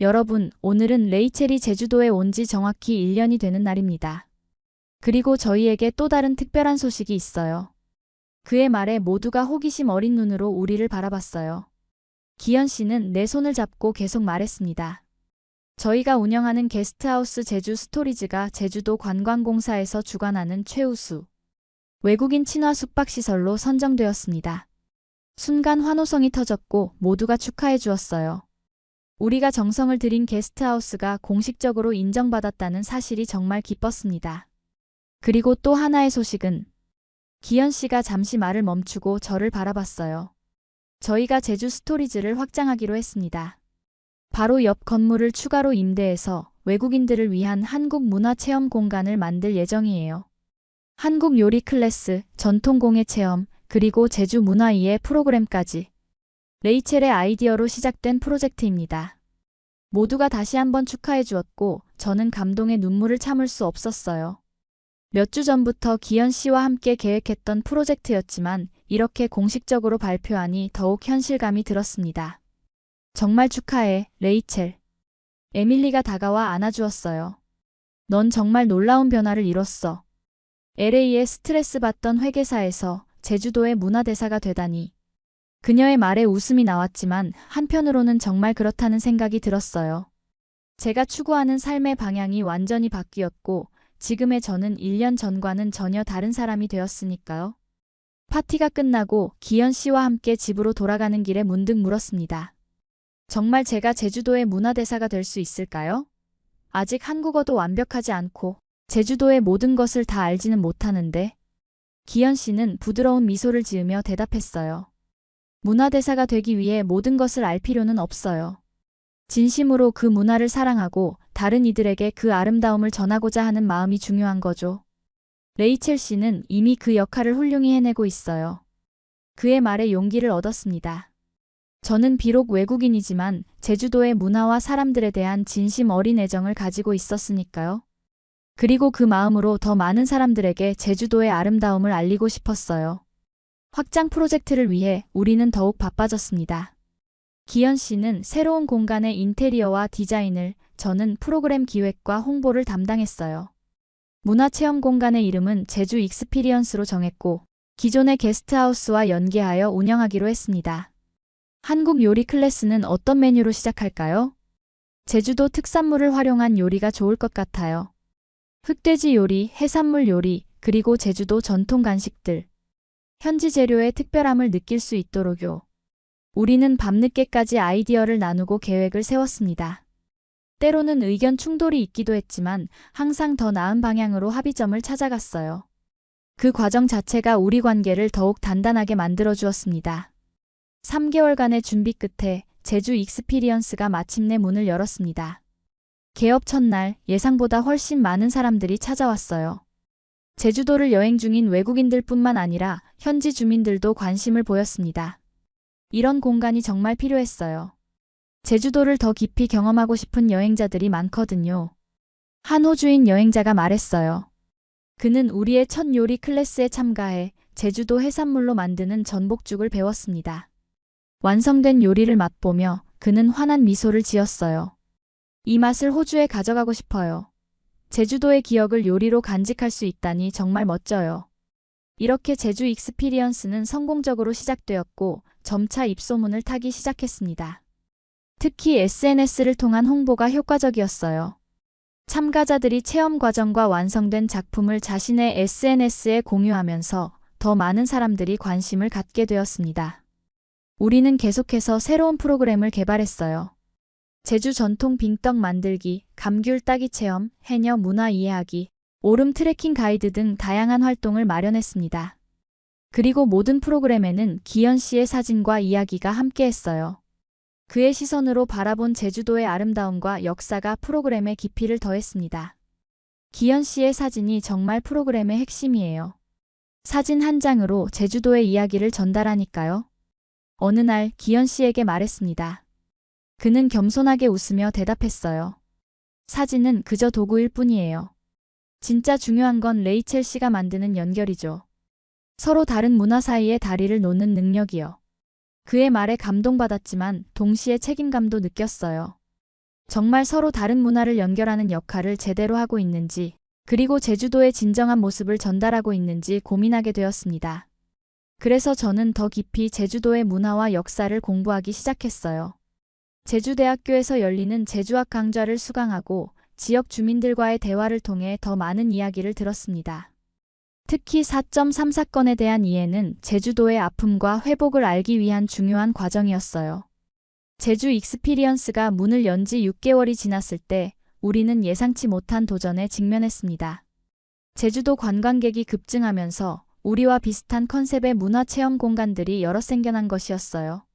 여러분, 오늘은 레이첼이 제주도에 온 지 정확히 1년이 되는 날입니다. 그리고 저희에게 또 다른 특별한 소식이 있어요. 그의 말에 모두가 호기심 어린 눈으로 우리를 바라봤어요. 기현 씨는 내 손을 잡고 계속 말했습니다. 저희가 운영하는 게스트하우스 제주 스토리즈가 제주도 관광공사에서 주관하는 최우수 외국인 친화 숙박시설로 선정되었습니다. 순간 환호성이 터졌고 모두가 축하해 주었어요. 우리가 정성을 들인 게스트하우스가 공식적으로 인정받았다는 사실이 정말 기뻤습니다. 그리고 또 하나의 소식은 기현 씨가 잠시 말을 멈추고 저를 바라봤어요. 저희가 제주 스토리즈를 확장하기로 했습니다. 바로 옆 건물을 추가로 임대해서 외국인들을 위한 한국 문화 체험 공간을 만들 예정이에요. 한국 요리 클래스, 전통 공예 체험, 그리고 제주 문화이해 프로그램까지. 레이첼의 아이디어로 시작된 프로젝트입니다. 모두가 다시 한번 축하해 주었고 저는 감동의 눈물을 참을 수 없었어요. 몇 주 전부터 기현 씨와 함께 계획했던 프로젝트였지만 이렇게 공식적으로 발표하니 더욱 현실감이 들었습니다. 정말 축하해, 레이첼. 에밀리가 다가와 안아주었어요. 넌 정말 놀라운 변화를 이뤘어. LA에 스트레스 받던 회계사에서 제주도의 문화대사가 되다니. 그녀의 말에 웃음이 나왔지만 한편으로는 정말 그렇다는 생각이 들었어요. 제가 추구하는 삶의 방향이 완전히 바뀌었고 지금의 저는 1년 전과는 전혀 다른 사람이 되었으니까요. 파티가 끝나고 기현 씨와 함께 집으로 돌아가는 길에 문득 물었습니다. 정말 제가 제주도의 문화대사가 될 수 있을까요? 아직 한국어도 완벽하지 않고 제주도의 모든 것을 다 알지는 못하는데. 기현 씨는 부드러운 미소를 지으며 대답했어요. 문화대사가 되기 위해 모든 것을 알 필요는 없어요. 진심으로 그 문화를 사랑하고 다른 이들에게 그 아름다움을 전하고자 하는 마음이 중요한 거죠. 레이첼 씨는 이미 그 역할을 훌륭히 해내고 있어요. 그의 말에 용기를 얻었습니다. 저는 비록 외국인이지만 제주도의 문화와 사람들에 대한 진심 어린 애정을 가지고 있었으니까요. 그리고 그 마음으로 더 많은 사람들에게 제주도의 아름다움을 알리고 싶었어요. 확장 프로젝트를 위해 우리는 더욱 바빠졌습니다. 기현 씨는 새로운 공간의 인테리어와 디자인을, 저는 프로그램 기획과 홍보를 담당했어요. 문화체험 공간의 이름은 제주 익스피리언스로 정했고 기존의 게스트하우스와 연계하여 운영하기로 했습니다. 한국 요리 클래스는 어떤 메뉴로 시작할까요? 제주도 특산물을 활용한 요리가 좋을 것 같아요. 흑돼지 요리, 해산물 요리, 그리고 제주도 전통 간식들. 현지 재료의 특별함을 느낄 수 있도록요. 우리는 밤늦게까지 아이디어를 나누고 계획을 세웠습니다. 때로는 의견 충돌이 있기도 했지만 항상 더 나은 방향으로 합의점을 찾아갔어요. 그 과정 자체가 우리 관계를 더욱 단단하게 만들어 주었습니다. 3개월간의 준비 끝에 제주 익스피리언스가 마침내 문을 열었습니다. 개업 첫날 예상보다 훨씬 많은 사람들이 찾아왔어요. 제주도를 여행 중인 외국인들 뿐만 아니라 현지 주민들도 관심을 보였습니다. 이런 공간이 정말 필요했어요. 제주도를 더 깊이 경험하고 싶은 여행자들이 많거든요. 한 호주인 여행자가 말했어요. 그는 우리의 첫 요리 클래스에 참가해 제주도 해산물로 만드는 전복죽을 배웠습니다. 완성된 요리를 맛보며 그는 환한 미소를 지었어요. 이 맛을 호주에 가져가고 싶어요. 제주도의 기억을 요리로 간직할 수 있다니 정말 멋져요. 이렇게 제주 익스피리언스는 성공적으로 시작되었고 점차 입소문을 타기 시작했습니다. 특히 SNS를 통한 홍보가 효과적이었어요. 참가자들이 체험 과정과 완성된 작품을 자신의 SNS에 공유하면서 더 많은 사람들이 관심을 갖게 되었습니다. 우리는 계속해서 새로운 프로그램을 개발했어요. 제주 전통 빙떡 만들기, 감귤 따기 체험, 해녀 문화 이해하기, 오름 트레킹 가이드 등 다양한 활동을 마련했습니다. 그리고 모든 프로그램에는 기현 씨의 사진과 이야기가 함께했어요. 그의 시선으로 바라본 제주도의 아름다움과 역사가 프로그램의 깊이를 더했습니다. 기현 씨의 사진이 정말 프로그램의 핵심이에요. 사진 한 장으로 제주도의 이야기를 전달하니까요. 어느 날 기현 씨에게 말했습니다. 그는 겸손하게 웃으며 대답했어요. 사진은 그저 도구일 뿐이에요. 진짜 중요한 건 레이첼 씨가 만드는 연결이죠. 서로 다른 문화 사이에 다리를 놓는 능력이요. 그의 말에 감동받았지만 동시에 책임감도 느꼈어요. 정말 서로 다른 문화를 연결하는 역할을 제대로 하고 있는지, 그리고 제주도의 진정한 모습을 전달하고 있는지 고민하게 되었습니다. 그래서 저는 더 깊이 제주도의 문화와 역사를 공부하기 시작했어요. 제주대학교에서 열리는 제주학 강좌를 수강하고 지역 주민들과의 대화를 통해 더 많은 이야기를 들었습니다. 특히 4.3 사건에 대한 이해는 제주도의 아픔과 회복을 알기 위한 중요한 과정이었어요. 제주 익스피리언스가 문을 연 지 6개월이 지났을 때 우리는 예상치 못한 도전에 직면했습니다. 제주도 관광객이 급증하면서 우리와 비슷한 컨셉의 문화체험 공간들이 여러 생겨난 것이었어요.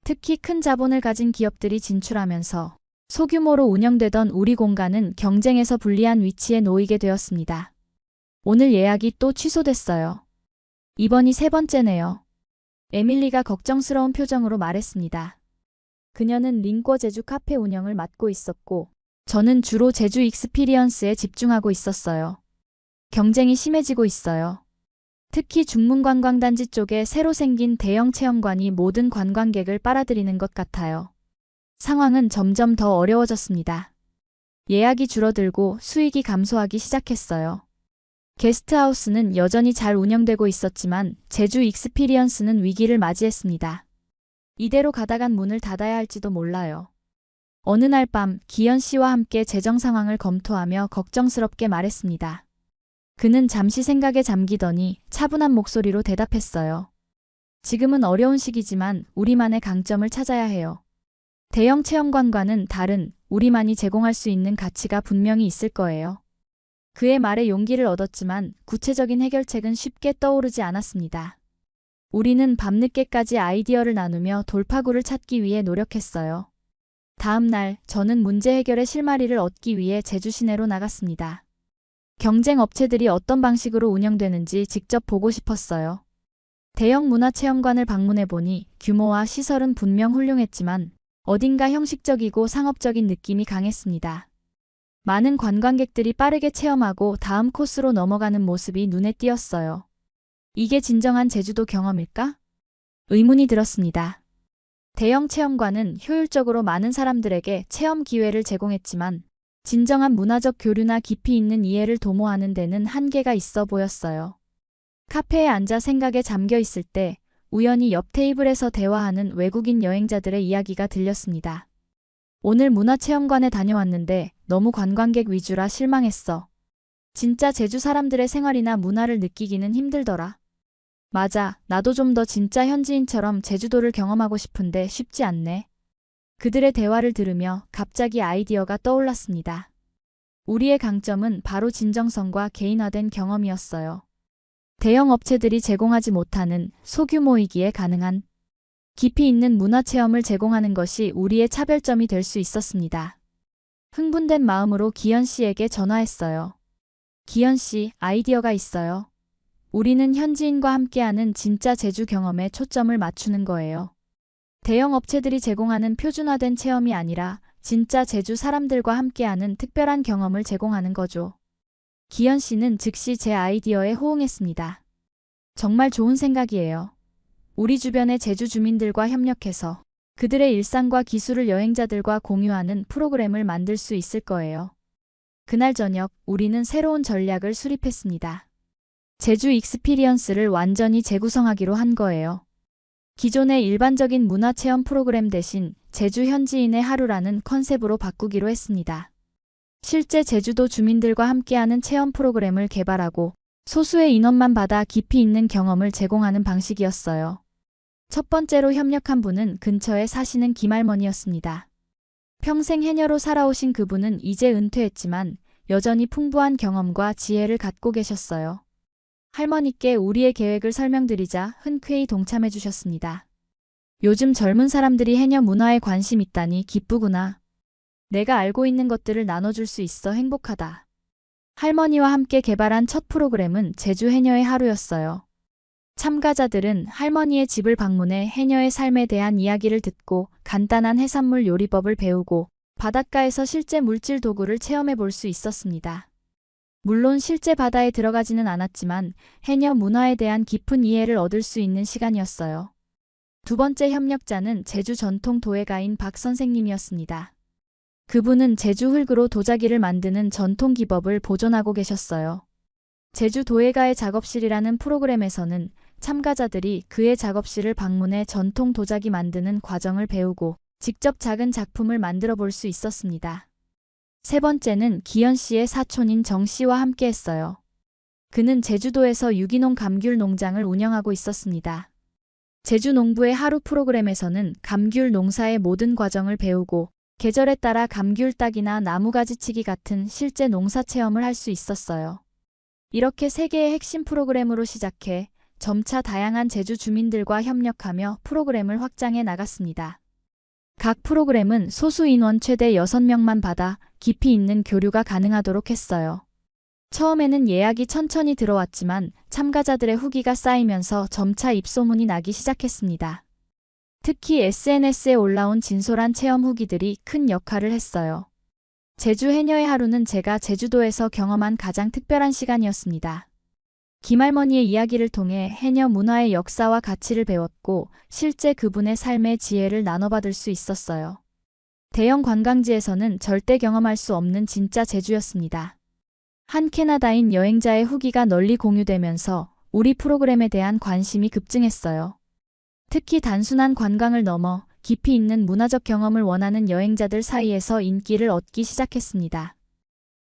특히 큰 자본을 가진 기업들이 진출하면서 소규모로 운영되던 우리 공간은 경쟁에서 불리한 위치에 놓이게 되었습니다. 오늘 예약이 또 취소됐어요. 이번이 세 번째네요. 에밀리가 걱정스러운 표정으로 말했습니다. 그녀는 링꼬 제주 카페 운영을 맡고 있었고 저는 주로 제주 익스피리언스에 집중하고 있었어요. 경쟁이 심해지고 있어요. 특히 중문관광단지 쪽에 새로 생긴 대형 체험관이 모든 관광객을 빨아들이는 것 같아요. 상황은 점점 더 어려워졌습니다. 예약이 줄어들고 수익이 감소하기 시작했어요. 게스트하우스는 여전히 잘 운영되고 있었지만 제주 익스피리언스는 위기를 맞이했습니다. 이대로 가다간 문을 닫아야 할지도 몰라요. 어느 날 밤 기현 씨와 함께 재정 상황을 검토하며 걱정스럽게 말했습니다. 그는 잠시 생각에 잠기더니 차분한 목소리로 대답했어요. 지금은 어려운 시기지만 우리만의 강점을 찾아야 해요. 대형 체험관과는 다른 우리만이 제공할 수 있는 가치가 분명히 있을 거예요. 그의 말에 용기를 얻었지만 구체적인 해결책은 쉽게 떠오르지 않았습니다. 우리는 밤늦게까지 아이디어를 나누며 돌파구를 찾기 위해 노력했어요. 다음 날 저는 문제 해결의 실마리를 얻기 위해 제주 시내로 나갔습니다. 경쟁 업체들이 어떤 방식으로 운영되는지 직접 보고 싶었어요. 대형 문화체험관을 방문해보니 규모와 시설은 분명 훌륭했지만 어딘가 형식적이고 상업적인 느낌이 강했습니다. 많은 관광객들이 빠르게 체험하고 다음 코스로 넘어가는 모습이 눈에 띄었어요. 이게 진정한 제주도 경험일까? 의문이 들었습니다. 대형 체험관은 효율적으로 많은 사람들에게 체험 기회를 제공했지만 진정한 문화적 교류나 깊이 있는 이해를 도모하는 데는 한계가 있어 보였어요. 카페에 앉아 생각에 잠겨 있을 때 우연히 옆 테이블에서 대화하는 외국인 여행자들의 이야기가 들렸습니다. 오늘 문화체험관에 다녀왔는데 너무 관광객 위주라 실망했어. 진짜 제주 사람들의 생활이나 문화를 느끼기는 힘들더라. 맞아, 나도 좀 더 진짜 현지인처럼 제주도를 경험하고 싶은데 쉽지 않네. 그들의 대화를 들으며 갑자기 아이디어가 떠올랐습니다. 우리의 강점은 바로 진정성과 개인화된 경험이었어요. 대형 업체들이 제공하지 못하는 소규모이기에 가능한 깊이 있는 문화체험을 제공하는 것이 우리의 차별점이 될 수 있었습니다. 흥분된 마음으로 기현 씨에게 전화했어요. 기현 씨, 아이디어가 있어요. 우리는 현지인과 함께하는 진짜 제주 경험에 초점을 맞추는 거예요. 대형 업체들이 제공하는 표준화된 체험이 아니라 진짜 제주 사람들과 함께하는 특별한 경험을 제공하는 거죠. 기현 씨는 즉시 제 아이디어에 호응했습니다. 정말 좋은 생각이에요. 우리 주변의 제주 주민들과 협력해서 그들의 일상과 기술을 여행자들과 공유하는 프로그램을 만들 수 있을 거예요. 그날 저녁 우리는 새로운 전략을 수립했습니다. 제주 익스피리언스를 완전히 재구성하기로 한 거예요. 기존의 일반적인 문화체험 프로그램 대신 제주 현지인의 하루라는 컨셉으로 바꾸기로 했습니다. 실제 제주도 주민들과 함께하는 체험 프로그램을 개발하고 소수의 인원만 받아 깊이 있는 경험을 제공하는 방식이었어요. 첫 번째로 협력한 분은 근처에 사시는 김할머니였습니다. 평생 해녀로 살아오신 그분은 이제 은퇴했지만 여전히 풍부한 경험과 지혜를 갖고 계셨어요. 할머니께 우리의 계획을 설명드리자 흔쾌히 동참해 주셨습니다. 요즘 젊은 사람들이 해녀 문화에 관심 있다니 기쁘구나. 내가 알고 있는 것들을 나눠줄 수 있어 행복하다. 할머니와 함께 개발한 첫 프로그램은 제주 해녀의 하루였어요. 참가자들은 할머니의 집을 방문해 해녀의 삶에 대한 이야기를 듣고 간단한 해산물 요리법을 배우고 바닷가에서 실제 물질 도구를 체험해 볼 수 있었습니다. 물론 실제 바다에 들어가지는 않았지만 해녀 문화에 대한 깊은 이해를 얻을 수 있는 시간이었어요. 두 번째 협력자는 제주 전통 도예가인 박 선생님이었습니다. 그분은 제주 흙으로 도자기를 만드는 전통 기법을 보존하고 계셨어요. 제주 도예가의 작업실이라는 프로그램에서는 참가자들이 그의 작업실을 방문해 전통 도자기 만드는 과정을 배우고 직접 작은 작품을 만들어 볼 수 있었습니다. 세 번째는 기현 씨의 사촌인 정 씨와 함께 했어요. 그는 제주도에서 유기농 감귤 농장을 운영하고 있었습니다. 제주 농부의 하루 프로그램에서는 감귤 농사의 모든 과정을 배우고 계절에 따라 감귤 따기나 나무가지 치기 같은 실제 농사 체험을 할 수 있었어요. 이렇게 3개의 핵심 프로그램으로 시작해 점차 다양한 제주 주민들과 협력하며 프로그램을 확장해 나갔습니다. 각 프로그램은 소수 인원 최대 6명만 받아 깊이 있는 교류가 가능하도록 했어요. 처음에는 예약이 천천히 들어왔지만 참가자들의 후기가 쌓이면서 점차 입소문이 나기 시작했습니다. 특히 SNS에 올라온 진솔한 체험 후기들이 큰 역할을 했어요. 제주 해녀의 하루는 제가 제주도에서 경험한 가장 특별한 시간이었습니다. 김할머니의 이야기를 통해 해녀 문화의 역사와 가치를 배웠고 실제 그분의 삶의 지혜를 나눠받을 수 있었어요. 대형 관광지에서는 절대 경험할 수 없는 진짜 제주였습니다. 한 캐나다인 여행자의 후기가 널리 공유되면서 우리 프로그램에 대한 관심이 급증했어요. 특히 단순한 관광을 넘어 깊이 있는 문화적 경험을 원하는 여행자들 사이에서 인기를 얻기 시작했습니다.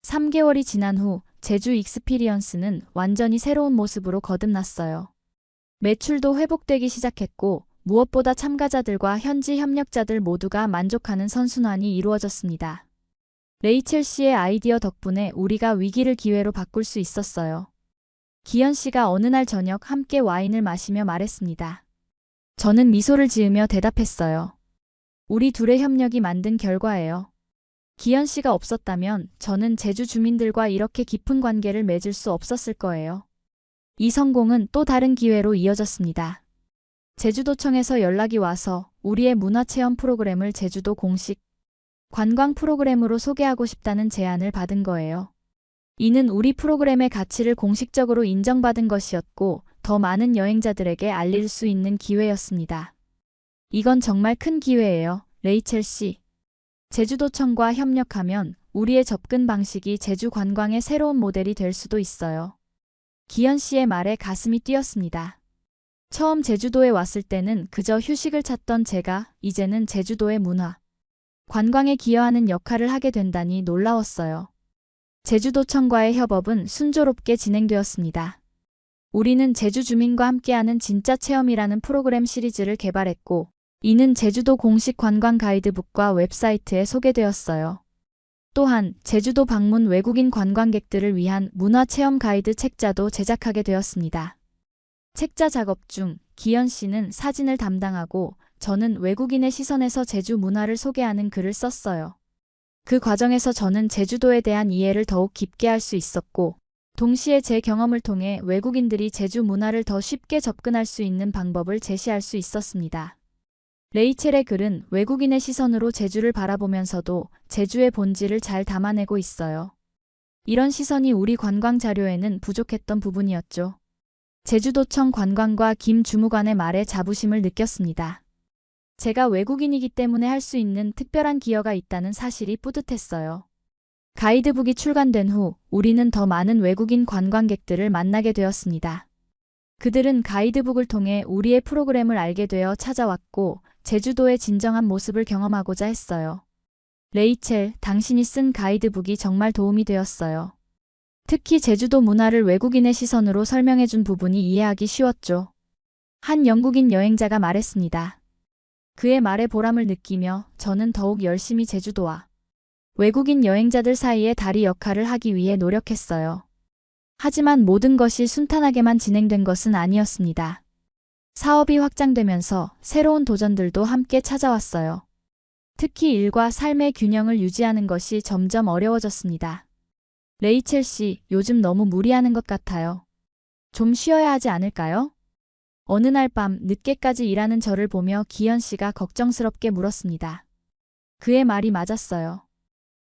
3개월이 지난 후 제주 익스피리언스는 완전히 새로운 모습으로 거듭났어요. 매출도 회복되기 시작했고 무엇보다 참가자들과 현지 협력자들 모두가 만족하는 선순환이 이루어졌습니다. 레이첼 씨의 아이디어 덕분에 우리가 위기를 기회로 바꿀 수 있었어요. 기현 씨가 어느 날 저녁 함께 와인을 마시며 말했습니다. 저는 미소를 지으며 대답했어요. 우리 둘의 협력이 만든 결과예요. 기현 씨가 없었다면 저는 제주 주민들과 이렇게 깊은 관계를 맺을 수 없었을 거예요. 이 성공은 또 다른 기회로 이어졌습니다. 제주도청에서 연락이 와서 우리의 문화체험 프로그램을 제주도 공식 관광 프로그램으로 소개하고 싶다는 제안을 받은 거예요. 이는 우리 프로그램의 가치를 공식적으로 인정받은 것이었고 더 많은 여행자들에게 알릴 수 있는 기회였습니다. 이건 정말 큰 기회예요, 레이첼 씨. 제주도청과 협력하면 우리의 접근 방식이 제주 관광의 새로운 모델이 될 수도 있어요. 기현 씨의 말에 가슴이 뛰었습니다. 처음 제주도에 왔을 때는 그저 휴식을 찾던 제가 이제는 제주도의 문화, 관광에 기여하는 역할을 하게 된다니 놀라웠어요. 제주도청과의 협업은 순조롭게 진행되었습니다. 우리는 제주 주민과 함께하는 진짜 체험이라는 프로그램 시리즈를 개발했고 이는 제주도 공식 관광 가이드북과 웹사이트에 소개되었어요. 또한 제주도 방문 외국인 관광객들을 위한 문화체험 가이드 책자도 제작하게 되었습니다. 책자 작업 중 기현 씨는 사진을 담당하고 저는 외국인의 시선에서 제주 문화를 소개하는 글을 썼어요. 그 과정에서 저는 제주도에 대한 이해를 더욱 깊게 할 수 있었고 동시에 제 경험을 통해 외국인들이 제주 문화를 더 쉽게 접근할 수 있는 방법을 제시할 수 있었습니다. 레이첼의 글은 외국인의 시선으로 제주를 바라보면서도 제주의 본질을 잘 담아내고 있어요. 이런 시선이 우리 관광 자료에는 부족했던 부분이었죠. 제주도청 관광과 김 주무관의 말에 자부심을 느꼈습니다. 제가 외국인이기 때문에 할 수 있는 특별한 기여가 있다는 사실이 뿌듯했어요. 가이드북이 출간된 후 우리는 더 많은 외국인 관광객들을 만나게 되었습니다. 그들은 가이드북을 통해 우리의 프로그램을 알게 되어 찾아왔고 제주도의 진정한 모습을 경험하고자 했어요. 레이첼, 당신이 쓴 가이드북이 정말 도움이 되었어요. 특히 제주도 문화를 외국인의 시선으로 설명해준 부분이 이해하기 쉬웠죠. 한 영국인 여행자가 말했습니다. 그의 말에 보람을 느끼며 저는 더욱 열심히 제주도와 외국인 여행자들 사이에 다리 역할을 하기 위해 노력했어요. 하지만 모든 것이 순탄하게만 진행된 것은 아니었습니다. 사업이 확장되면서 새로운 도전들도 함께 찾아왔어요. 특히 일과 삶의 균형을 유지하는 것이 점점 어려워졌습니다. 레이첼 씨, 요즘 너무 무리하는 것 같아요. 좀 쉬어야 하지 않을까요? 어느 날 밤 늦게까지 일하는 저를 보며 기현 씨가 걱정스럽게 물었습니다. 그의 말이 맞았어요.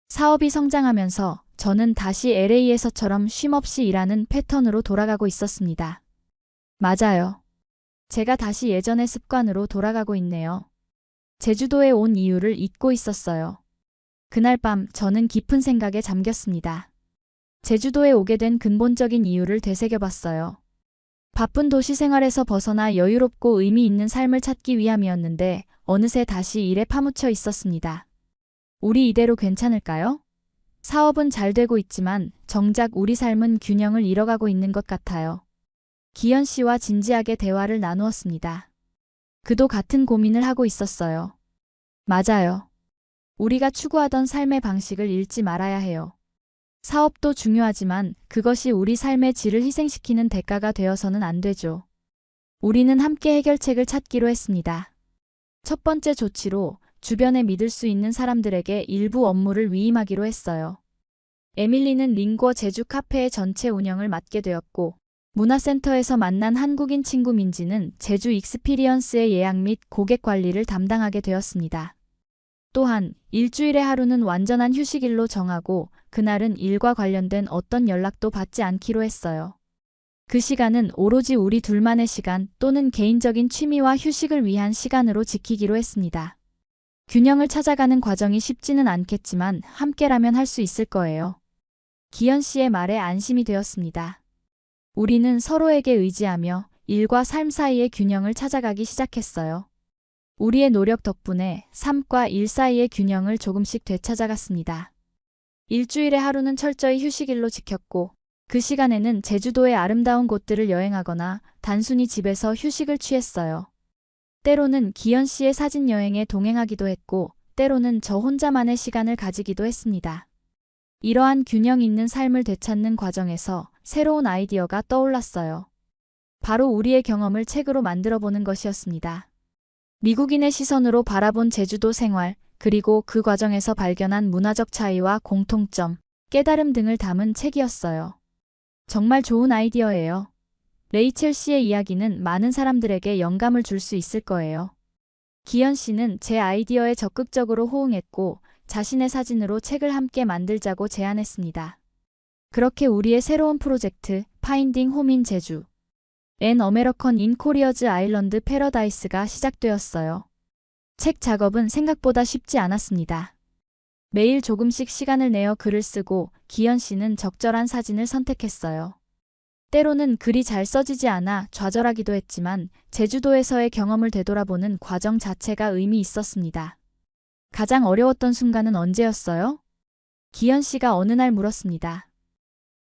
사업이 성장하면서 저는 다시 LA에서처럼 쉼없이 일하는 패턴으로 돌아가고 있었습니다. 맞아요. 제가 다시 예전의 습관으로 돌아가고 있네요. 제주도에 온 이유를 잊고 있었어요. 그날 밤 저는 깊은 생각에 잠겼습니다. 제주도에 오게 된 근본적인 이유를 되새겨봤어요. 바쁜 도시 생활에서 벗어나 여유롭고 의미 있는 삶을 찾기 위함이었는데 어느새 다시 일에 파묻혀 있었습니다. 우리 이대로 괜찮을까요? 사업은 잘 되고 있지만 정작 우리 삶은 균형을 잃어가고 있는 것 같아요. 기현 씨와 진지하게 대화를 나누었습니다. 그도 같은 고민을 하고 있었어요. 맞아요. 우리가 추구하던 삶의 방식을 잃지 말아야 해요. 사업도 중요하지만 그것이 우리 삶의 질을 희생시키는 대가가 되어서는 안 되죠. 우리는 함께 해결책을 찾기로 했습니다. 첫 번째 조치로 주변에 믿을 수 있는 사람들에게 일부 업무를 위임하기로 했어요. 에밀리는 링고 제주 카페의 전체 운영을 맡게 되었고, 문화센터에서 만난 한국인 친구 민지는 제주 익스피리언스의 예약 및 고객 관리를 담당하게 되었습니다. 또한 일주일에 하루는 완전한 휴식일로 정하고 그날은 일과 관련된 어떤 연락도 받지 않기로 했어요. 그 시간은 오로지 우리 둘만의 시간 또는 개인적인 취미와 휴식을 위한 시간으로 지키기로 했습니다. 균형을 찾아가는 과정이 쉽지는 않겠지만 함께라면 할 수 있을 거예요. 기현 씨의 말에 안심이 되었습니다. 우리는 서로에게 의지하며 일과 삶 사이의 균형을 찾아가기 시작했어요. 우리의 노력 덕분에 삶과 일 사이의 균형을 조금씩 되찾아갔습니다. 일주일에 하루는 철저히 휴식일로 지켰고 그 시간에는 제주도의 아름다운 곳들을 여행하거나 단순히 집에서 휴식을 취했어요. 때로는 기현 씨의 사진 여행에 동행하기도 했고 때로는 저 혼자만의 시간을 가지기도 했습니다. 이러한 균형 있는 삶을 되찾는 과정에서 새로운 아이디어가 떠올랐어요. 바로 우리의 경험을 책으로 만들어보는 것이었습니다. 미국인의 시선으로 바라본 제주도 생활, 그리고 그 과정에서 발견한 문화적 차이와 공통점, 깨달음 등을 담은 책이었어요. 정말 좋은 아이디어예요. 레이첼 씨의 이야기는 많은 사람들에게 영감을 줄 수 있을 거예요. 기현 씨는 제 아이디어에 적극적으로 호응했고 자신의 사진으로 책을 함께 만들자고 제안했습니다. 그렇게 우리의 새로운 프로젝트, 파인딩 홈 인 제주, 앤 어메리컨 인 코리어즈 아일랜드 패러다이스가 시작되었어요. 책 작업은 생각보다 쉽지 않았습니다. 매일 조금씩 시간을 내어 글을 쓰고 기현 씨는 적절한 사진을 선택했어요. 때로는 글이 잘 써지지 않아 좌절하기도 했지만 제주도에서의 경험을 되돌아보는 과정 자체가 의미 있었습니다. 가장 어려웠던 순간은 언제였어요? 기현 씨가 어느 날 물었습니다.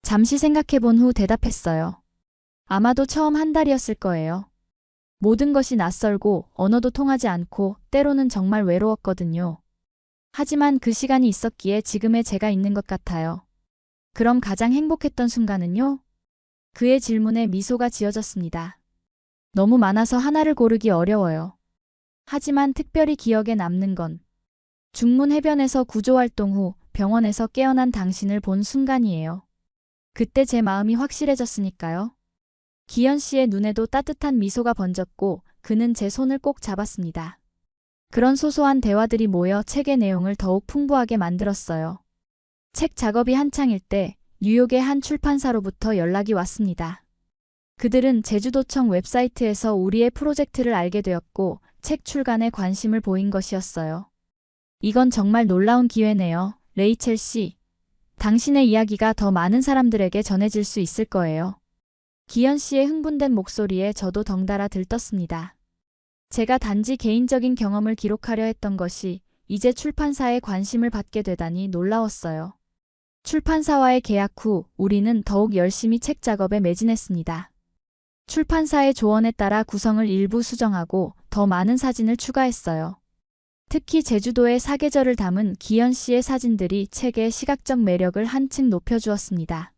잠시 생각해본 후 대답했어요. 아마도 처음 한 달이었을 거예요. 모든 것이 낯설고 언어도 통하지 않고 때로는 정말 외로웠거든요. 하지만 그 시간이 있었기에 지금의 제가 있는 것 같아요. 그럼 가장 행복했던 순간은요? 그의 질문에 미소가 지어졌습니다. 너무 많아서 하나를 고르기 어려워요. 하지만 특별히 기억에 남는 건 중문 해변에서 구조활동 후 병원에서 깨어난 당신을 본 순간이에요. 그때 제 마음이 확실해졌으니까요. 기현 씨의 눈에도 따뜻한 미소가 번졌고 그는 제 손을 꼭 잡았습니다. 그런 소소한 대화들이 모여 책의 내용을 더욱 풍부하게 만들었어요. 책 작업이 한창일 때 뉴욕의 한 출판사로부터 연락이 왔습니다. 그들은 제주도청 웹사이트에서 우리의 프로젝트를 알게 되었고 책 출간에 관심을 보인 것이었어요. 이건 정말 놀라운 기회네요, 레이첼 씨. 당신의 이야기가 더 많은 사람들에게 전해질 수 있을 거예요. 기현 씨의 흥분된 목소리에 저도 덩달아 들떴습니다. 제가 단지 개인적인 경험을 기록하려 했던 것이 이제 출판사의 관심을 받게 되다니 놀라웠어요. 출판사와의 계약 후 우리는 더욱 열심히 책 작업에 매진했습니다. 출판사의 조언에 따라 구성을 일부 수정하고 더 많은 사진을 추가했어요. 특히 제주도의 사계절을 담은 기현 씨의 사진들이 책의 시각적 매력을 한층 높여주었습니다.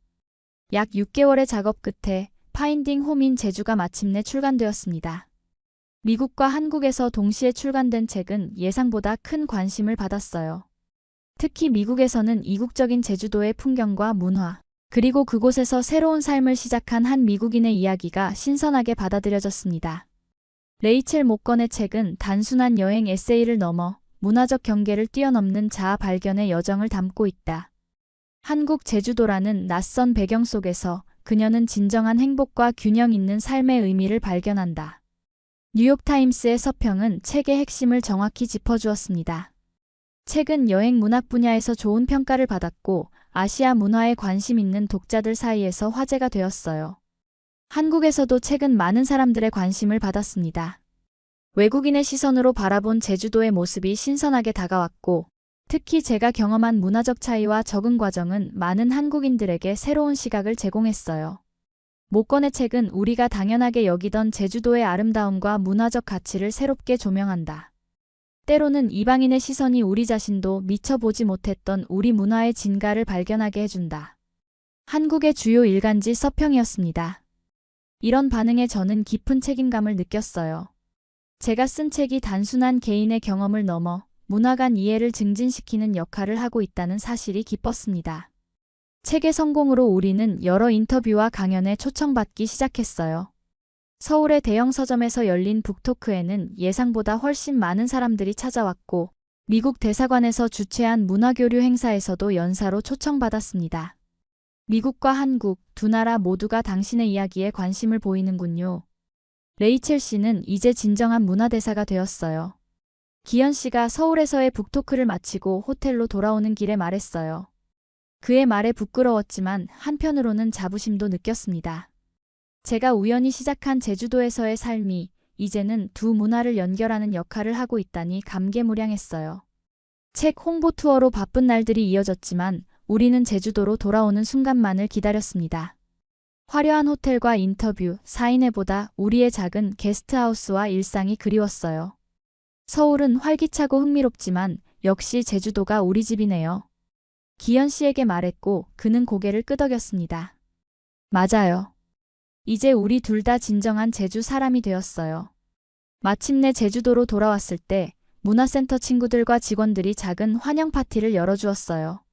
약 6개월의 작업 끝에 파인딩 홈인 제주가 마침내 출간되었습니다. 미국과 한국에서 동시에 출간된 책은 예상보다 큰 관심을 받았어요. 특히 미국에서는 이국적인 제주도의 풍경과 문화, 그리고 그곳에서 새로운 삶을 시작한 한 미국인의 이야기가 신선하게 받아들여졌습니다. 레이첼 모건의 책은 단순한 여행 에세이를 넘어 문화적 경계를 뛰어넘는 자아 발견의 여정을 담고 있다. 한국 제주도라는 낯선 배경 속에서 그녀는 진정한 행복과 균형 있는 삶의 의미를 발견한다. 뉴욕타임스의 서평은 책의 핵심을 정확히 짚어주었습니다. 책은 여행 문학 분야에서 좋은 평가를 받았고 아시아 문화에 관심 있는 독자들 사이에서 화제가 되었어요. 한국에서도 책은 많은 사람들의 관심을 받았습니다. 외국인의 시선으로 바라본 제주도의 모습이 신선하게 다가왔고, 특히 제가 경험한 문화적 차이와 적응 과정은 많은 한국인들에게 새로운 시각을 제공했어요. 모건의 책은 우리가 당연하게 여기던 제주도의 아름다움과 문화적 가치를 새롭게 조명한다. 때로는 이방인의 시선이 우리 자신도 미처 보지 못했던 우리 문화의 진가를 발견하게 해준다. 한국의 주요 일간지 서평이었습니다. 이런 반응에 저는 깊은 책임감을 느꼈어요. 제가 쓴 책이 단순한 개인의 경험을 넘어 문화 간 이해를 증진시키는 역할을 하고 있다는 사실이 기뻤습니다. 책의 성공으로 우리는 여러 인터뷰와 강연에 초청받기 시작했어요. 서울의 대형 서점에서 열린 북토크에는 예상보다 훨씬 많은 사람들이 찾아왔고, 미국 대사관에서 주최한 문화교류 행사에서도 연사로 초청받았습니다. 미국과 한국 두 나라 모두가 당신의 이야기에 관심을 보이는군요. 레이첼 씨는 이제 진정한 문화대사가 되었어요. 기현 씨가 서울에서의 북토크를 마치고 호텔로 돌아오는 길에 말했어요. 그의 말에 부끄러웠지만 한편으로는 자부심도 느꼈습니다. 제가 우연히 시작한 제주도에서의 삶이 이제는 두 문화를 연결하는 역할을 하고 있다니 감개무량했어요. 책 홍보 투어로 바쁜 날들이 이어졌지만 우리는 제주도로 돌아오는 순간만을 기다렸습니다. 화려한 호텔과 인터뷰, 사인회보다 우리의 작은 게스트하우스와 일상이 그리웠어요. 서울은 활기차고 흥미롭지만 역시 제주도가 우리 집이네요. 기현 씨에게 말했고 그는 고개를 끄덕였습니다. 맞아요. 이제 우리 둘 다 진정한 제주 사람이 되었어요. 마침내 제주도로 돌아왔을 때 문화센터 친구들과 직원들이 작은 환영 파티를 열어주었어요.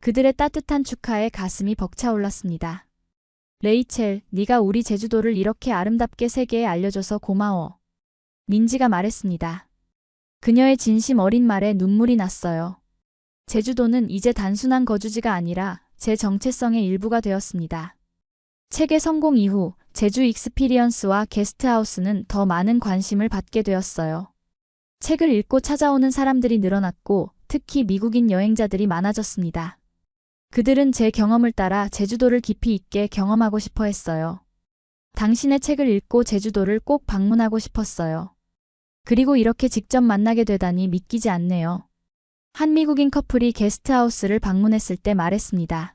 그들의 따뜻한 축하에 가슴이 벅차올랐습니다. 레이첼, 네가 우리 제주도를 이렇게 아름답게 세계에 알려줘서 고마워. 민지가 말했습니다. 그녀의 진심 어린 말에 눈물이 났어요. 제주도는 이제 단순한 거주지가 아니라 제 정체성의 일부가 되었습니다. 책의 성공 이후 제주 익스피리언스와 게스트하우스는 더 많은 관심을 받게 되었어요. 책을 읽고 찾아오는 사람들이 늘어났고 특히 미국인 여행자들이 많아졌습니다. 그들은 제 경험을 따라 제주도를 깊이 있게 경험하고 싶어 했어요. 당신의 책을 읽고 제주도를 꼭 방문하고 싶었어요. 그리고 이렇게 직접 만나게 되다니 믿기지 않네요. 한 미국인 커플이 게스트하우스를 방문했을 때 말했습니다.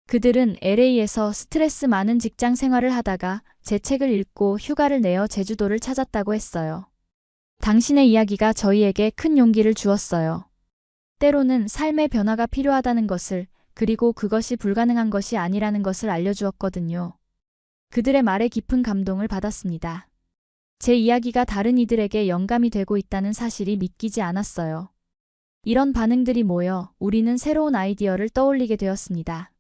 그들은 LA에서 스트레스 많은 직장 생활을 하다가 제 책을 읽고 휴가를 내어 제주도를 찾았다고 했어요. 당신의 이야기가 저희에게 큰 용기를 주었어요. 때로는 삶의 변화가 필요하다는 것을, 그리고 그것이 불가능한 것이 아니라는 것을 알려주었거든요. 그들의 말에 깊은 감동을 받았습니다. 제 이야기가 다른 이들에게 영감이 되고 있다는 사실이 믿기지 않았어요. 이런 반응들이 모여 우리는 새로운 아이디어를 떠올리게 되었습니다.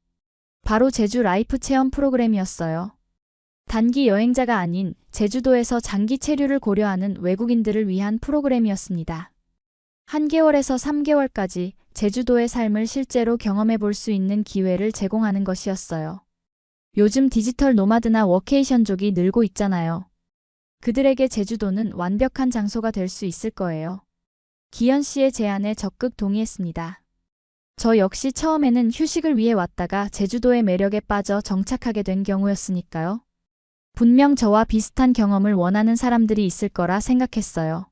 바로 제주 라이프 체험 프로그램이었어요. 단기 여행자가 아닌 제주도에서 장기 체류를 고려하는 외국인들을 위한 프로그램이었습니다. 1개월에서 3개월까지 제주도의 삶을 실제로 경험해 볼 수 있는 기회를 제공하는 것이었어요. 요즘 디지털 노마드나 워케이션족이 늘고 있잖아요. 그들에게 제주도는 완벽한 장소가 될 수 있을 거예요. 기현 씨의 제안에 적극 동의했습니다. 저 역시 처음에는 휴식을 위해 왔다가 제주도의 매력에 빠져 정착하게 된 경우였으니까요. 분명 저와 비슷한 경험을 원하는 사람들이 있을 거라 생각했어요.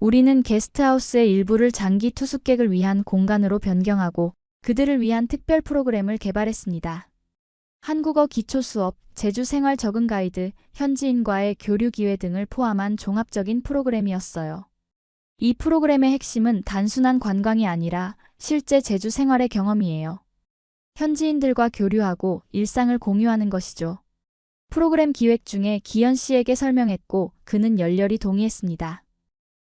우리는 게스트하우스의 일부를 장기 투숙객을 위한 공간으로 변경하고 그들을 위한 특별 프로그램을 개발했습니다. 한국어 기초 수업, 제주 생활 적응 가이드, 현지인과의 교류 기회 등을 포함한 종합적인 프로그램이었어요. 이 프로그램의 핵심은 단순한 관광이 아니라 실제 제주 생활의 경험이에요. 현지인들과 교류하고 일상을 공유하는 것이죠. 프로그램 기획 중에 기현 씨에게 설명했고 그는 열렬히 동의했습니다.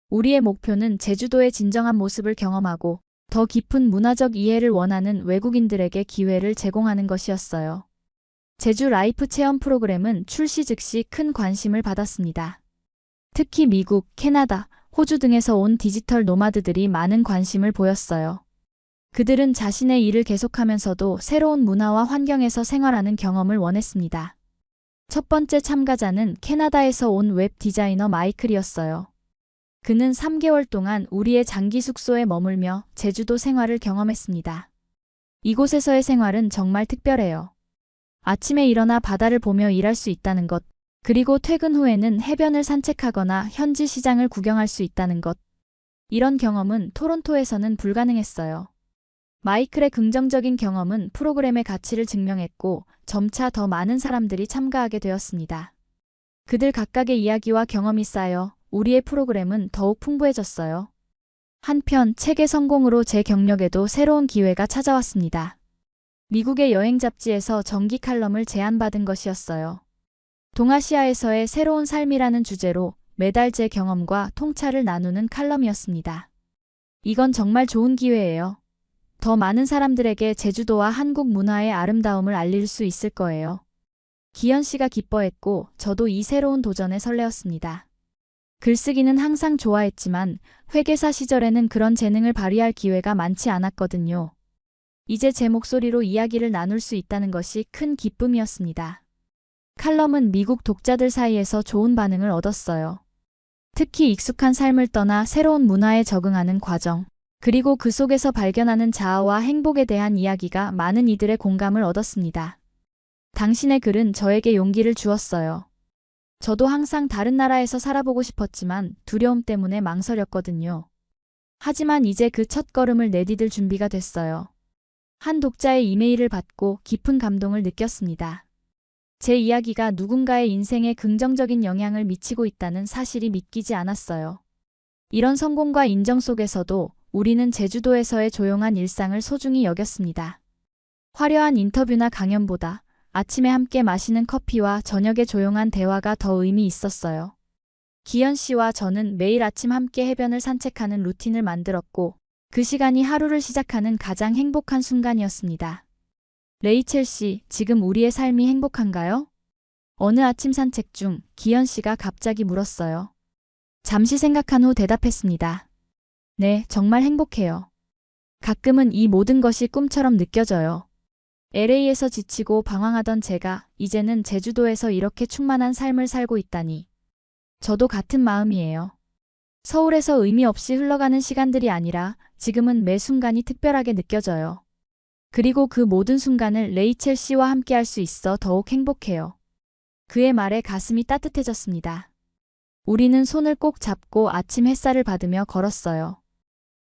우리의 목표는 제주도의 진정한 모습을 경험하고 더 깊은 문화적 이해를 원하는 외국인들에게 기회를 제공하는 것이었어요. 제주 라이프 체험 프로그램은 출시 즉시 큰 관심을 받았습니다. 특히 미국, 캐나다, 호주 등에서 온 디지털 노마드들이 많은 관심을 보였어요. 그들은 자신의 일을 계속하면서도 새로운 문화와 환경에서 생활하는 경험을 원했습니다. 첫 번째 참가자는 캐나다에서 온 웹 디자이너 마이클이었어요. 그는 3개월 동안 우리의 장기 숙소에 머물며 제주도 생활을 경험했습니다. 이곳에서의 생활은 정말 특별해요. 아침에 일어나 바다를 보며 일할 수 있다는 것, 그리고 퇴근 후에는 해변을 산책하거나 현지 시장을 구경할 수 있다는 것. 이런 경험은 토론토에서는 불가능했어요. 마이클의 긍정적인 경험은 프로그램의 가치를 증명했고 점차 더 많은 사람들이 참가하게 되었습니다. 그들 각각의 이야기와 경험이 쌓여 우리의 프로그램은 더욱 풍부해졌어요. 한편 책의 성공으로 제 경력에도 새로운 기회가 찾아왔습니다. 미국의 여행 잡지에서 정기 칼럼을 제안받은 것이었어요. 동아시아에서의 새로운 삶이라는 주제로 매달 제 경험과 통찰을 나누는 칼럼이었습니다. 이건 정말 좋은 기회예요. 더 많은 사람들에게 제주도와 한국 문화의 아름다움을 알릴 수 있을 거예요. 기현 씨가 기뻐했고 저도 이 새로운 도전에 설레었습니다. 글쓰기는 항상 좋아했지만 회계사 시절에는 그런 재능을 발휘할 기회가 많지 않았거든요. 이제 제 목소리로 이야기를 나눌 수 있다는 것이 큰 기쁨이었습니다. 칼럼은 미국 독자들 사이에서 좋은 반응을 얻었어요. 특히 익숙한 삶을 떠나 새로운 문화에 적응하는 과정, 그리고 그 속에서 발견하는 자아와 행복에 대한 이야기가 많은 이들의 공감을 얻었습니다. 당신의 글은 저에게 용기를 주었어요. 저도 항상 다른 나라에서 살아보고 싶었지만 두려움 때문에 망설였거든요. 하지만 이제 그 첫걸음을 내디딜 준비가 됐어요. 한 독자의 이메일을 받고 깊은 감동을 느꼈습니다. 제 이야기가 누군가의 인생에 긍정적인 영향을 미치고 있다는 사실이 믿기지 않았어요. 이런 성공과 인정 속에서도 우리는 제주도에서의 조용한 일상을 소중히 여겼습니다. 화려한 인터뷰나 강연보다 아침에 함께 마시는 커피와 저녁의 조용한 대화가 더 의미 있었어요. 기현 씨와 저는 매일 아침 함께 해변을 산책하는 루틴을 만들었고 그 시간이 하루를 시작하는 가장 행복한 순간이었습니다. 레이첼 씨, 지금 우리의 삶이 행복한가요? 어느 아침 산책 중 기현 씨가 갑자기 물었어요. 잠시 생각한 후 대답했습니다. 네, 정말 행복해요. 가끔은 이 모든 것이 꿈처럼 느껴져요. LA에서 지치고 방황하던 제가 이제는 제주도에서 이렇게 충만한 삶을 살고 있다니. 저도 같은 마음이에요. 서울에서 의미 없이 흘러가는 시간들이 아니라 지금은 매 순간이 특별하게 느껴져요. 그리고 그 모든 순간을 레이첼 씨와 함께 할 수 있어 더욱 행복해요. 그의 말에 가슴이 따뜻해졌습니다. 우리는 손을 꼭 잡고 아침 햇살을 받으며 걸었어요.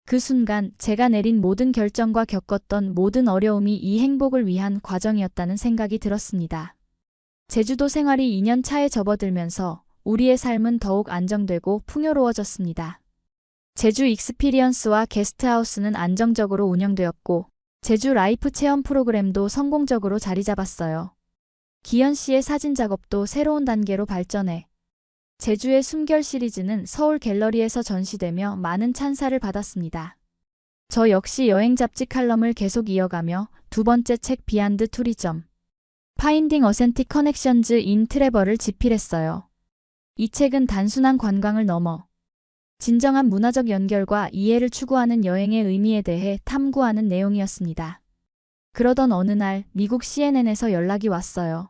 그 순간 제가 내린 모든 결정과 겪었던 모든 어려움이 이 행복을 위한 과정이었다는 생각이 들었습니다. 제주도 생활이 2년 차에 접어들면서 우리의 삶은 더욱 안정되고 풍요로워졌습니다. 제주 익스피리언스와 게스트하우스는 안정적으로 운영되었고 제주 라이프 체험 프로그램도 성공적으로 자리 잡았어요. 기현 씨의 사진 작업도 새로운 단계로 발전해 제주의 숨결 시리즈는 서울 갤러리에서 전시되며 많은 찬사를 받았습니다. 저 역시 여행 잡지 칼럼을 계속 이어가며 두 번째 책 비안드 투리점, 파인딩 어센틱 커넥션즈 인 트래벌을 집필했어요. 이 책은 단순한 관광을 넘어 진정한 문화적 연결과 이해를 추구하는 여행의 의미에 대해 탐구하는 내용이었습니다. 그러던 어느 날 미국 CNN에서 연락이 왔어요.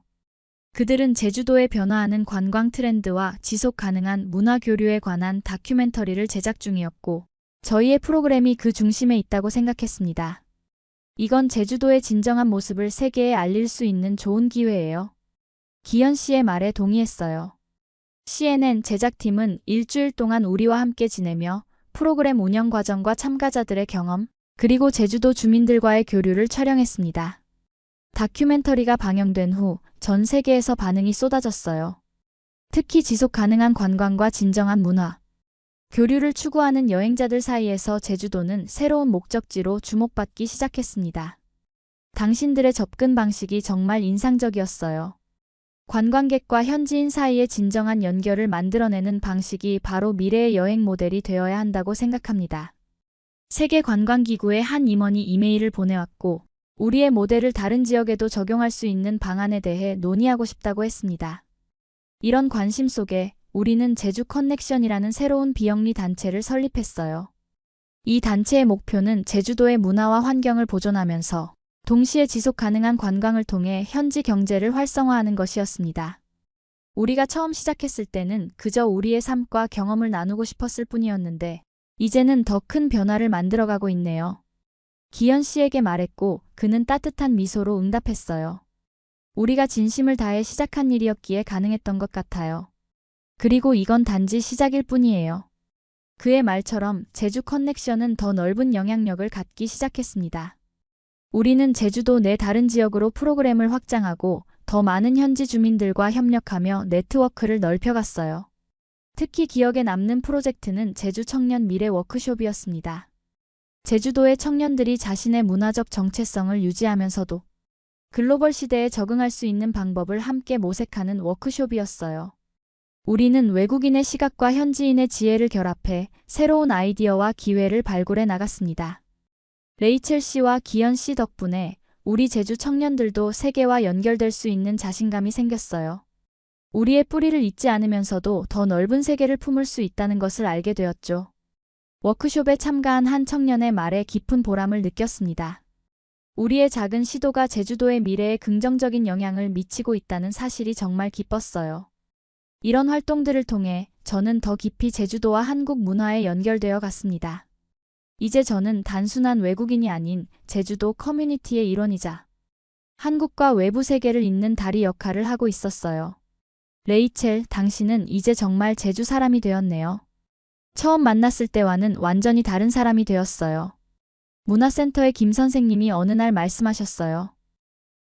그들은 제주도의 변화하는 관광 트렌드와 지속 가능한 문화 교류에 관한 다큐멘터리를 제작 중이었고 저희의 프로그램이 그 중심에 있다고 생각했습니다. 이건 제주도의 진정한 모습을 세계에 알릴 수 있는 좋은 기회예요. 기현 씨의 말에 동의했어요. CNN 제작팀은 일주일 동안 우리와 함께 지내며 프로그램 운영 과정과 참가자들의 경험, 그리고 제주도 주민들과의 교류를 촬영했습니다. 다큐멘터리가 방영된 후 전 세계에서 반응이 쏟아졌어요. 특히 지속 가능한 관광과 진정한 문화, 교류를 추구하는 여행자들 사이에서 제주도는 새로운 목적지로 주목받기 시작했습니다. 당신들의 접근 방식이 정말 인상적이었어요. 관광객과 현지인 사이의 진정한 연결을 만들어내는 방식이 바로 미래의 여행 모델이 되어야 한다고 생각합니다. 세계관광기구의 한 임원이 이메일을 보내왔고, 우리의 모델을 다른 지역에도 적용할 수 있는 방안에 대해 논의하고 싶다고 했습니다. 이런 관심 속에 우리는 제주 커넥션이라는 새로운 비영리 단체를 설립했어요. 이 단체의 목표는 제주도의 문화와 환경을 보존하면서 동시에 지속 가능한 관광을 통해 현지 경제를 활성화하는 것이었습니다. 우리가 처음 시작했을 때는 그저 우리의 삶과 경험을 나누고 싶었을 뿐이었는데 이제는 더 큰 변화를 만들어가고 있네요. 기현 씨에게 말했고 그는 따뜻한 미소로 응답했어요. 우리가 진심을 다해 시작한 일이었기에 가능했던 것 같아요. 그리고 이건 단지 시작일 뿐이에요. 그의 말처럼 제주 커넥션은 더 넓은 영향력을 갖기 시작했습니다. 우리는 제주도 내 다른 지역으로 프로그램을 확장하고 더 많은 현지 주민들과 협력하며 네트워크를 넓혀갔어요. 특히 기억에 남는 프로젝트는 제주 청년 미래 워크숍이었습니다. 제주도의 청년들이 자신의 문화적 정체성을 유지하면서도 글로벌 시대에 적응할 수 있는 방법을 함께 모색하는 워크숍이었어요. 우리는 외국인의 시각과 현지인의 지혜를 결합해 새로운 아이디어와 기회를 발굴해 나갔습니다. 레이첼 씨와 기현 씨 덕분에 우리 제주 청년들도 세계와 연결될 수 있는 자신감이 생겼어요. 우리의 뿌리를 잊지 않으면서도 더 넓은 세계를 품을 수 있다는 것을 알게 되었죠. 워크숍에 참가한 한 청년의 말에 깊은 보람을 느꼈습니다. 우리의 작은 시도가 제주도의 미래에 긍정적인 영향을 미치고 있다는 사실이 정말 기뻤어요. 이런 활동들을 통해 저는 더 깊이 제주도와 한국 문화에 연결되어 갔습니다. 이제 저는 단순한 외국인이 아닌 제주도 커뮤니티의 일원이자 한국과 외부 세계를 잇는 다리 역할을 하고 있었어요. 레이첼, 당신은 이제 정말 제주 사람이 되었네요. 처음 만났을 때와는 완전히 다른 사람이 되었어요. 문화센터의 김 선생님이 어느 날 말씀하셨어요.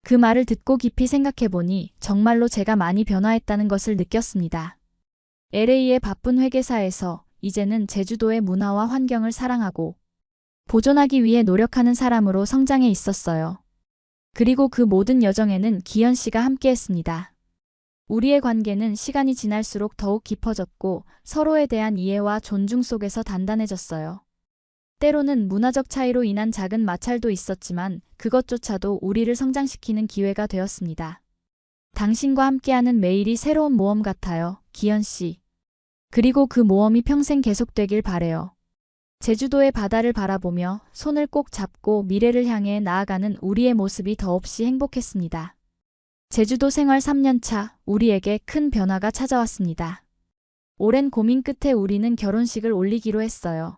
그 말을 듣고 깊이 생각해보니 정말로 제가 많이 변화했다는 것을 느꼈습니다. LA의 바쁜 회계사에서 이제는 제주도의 문화와 환경을 사랑하고 보존하기 위해 노력하는 사람으로 성장해 있었어요. 그리고 그 모든 여정에는 기현 씨가 함께했습니다. 우리의 관계는 시간이 지날수록 더욱 깊어졌고 서로에 대한 이해와 존중 속에서 단단해졌어요. 때로는 문화적 차이로 인한 작은 마찰도 있었지만 그것조차도 우리를 성장시키는 기회가 되었습니다. 당신과 함께하는 매일이 새로운 모험 같아요, 기현 씨. 그리고 그 모험이 평생 계속되길 바래요. 제주도의 바다를 바라보며 손을 꼭 잡고 미래를 향해 나아가는 우리의 모습이 더없이 행복했습니다. 제주도 생활 3년차, 우리에게 큰 변화가 찾아왔습니다. 오랜 고민 끝에 우리는 결혼식을 올리기로 했어요.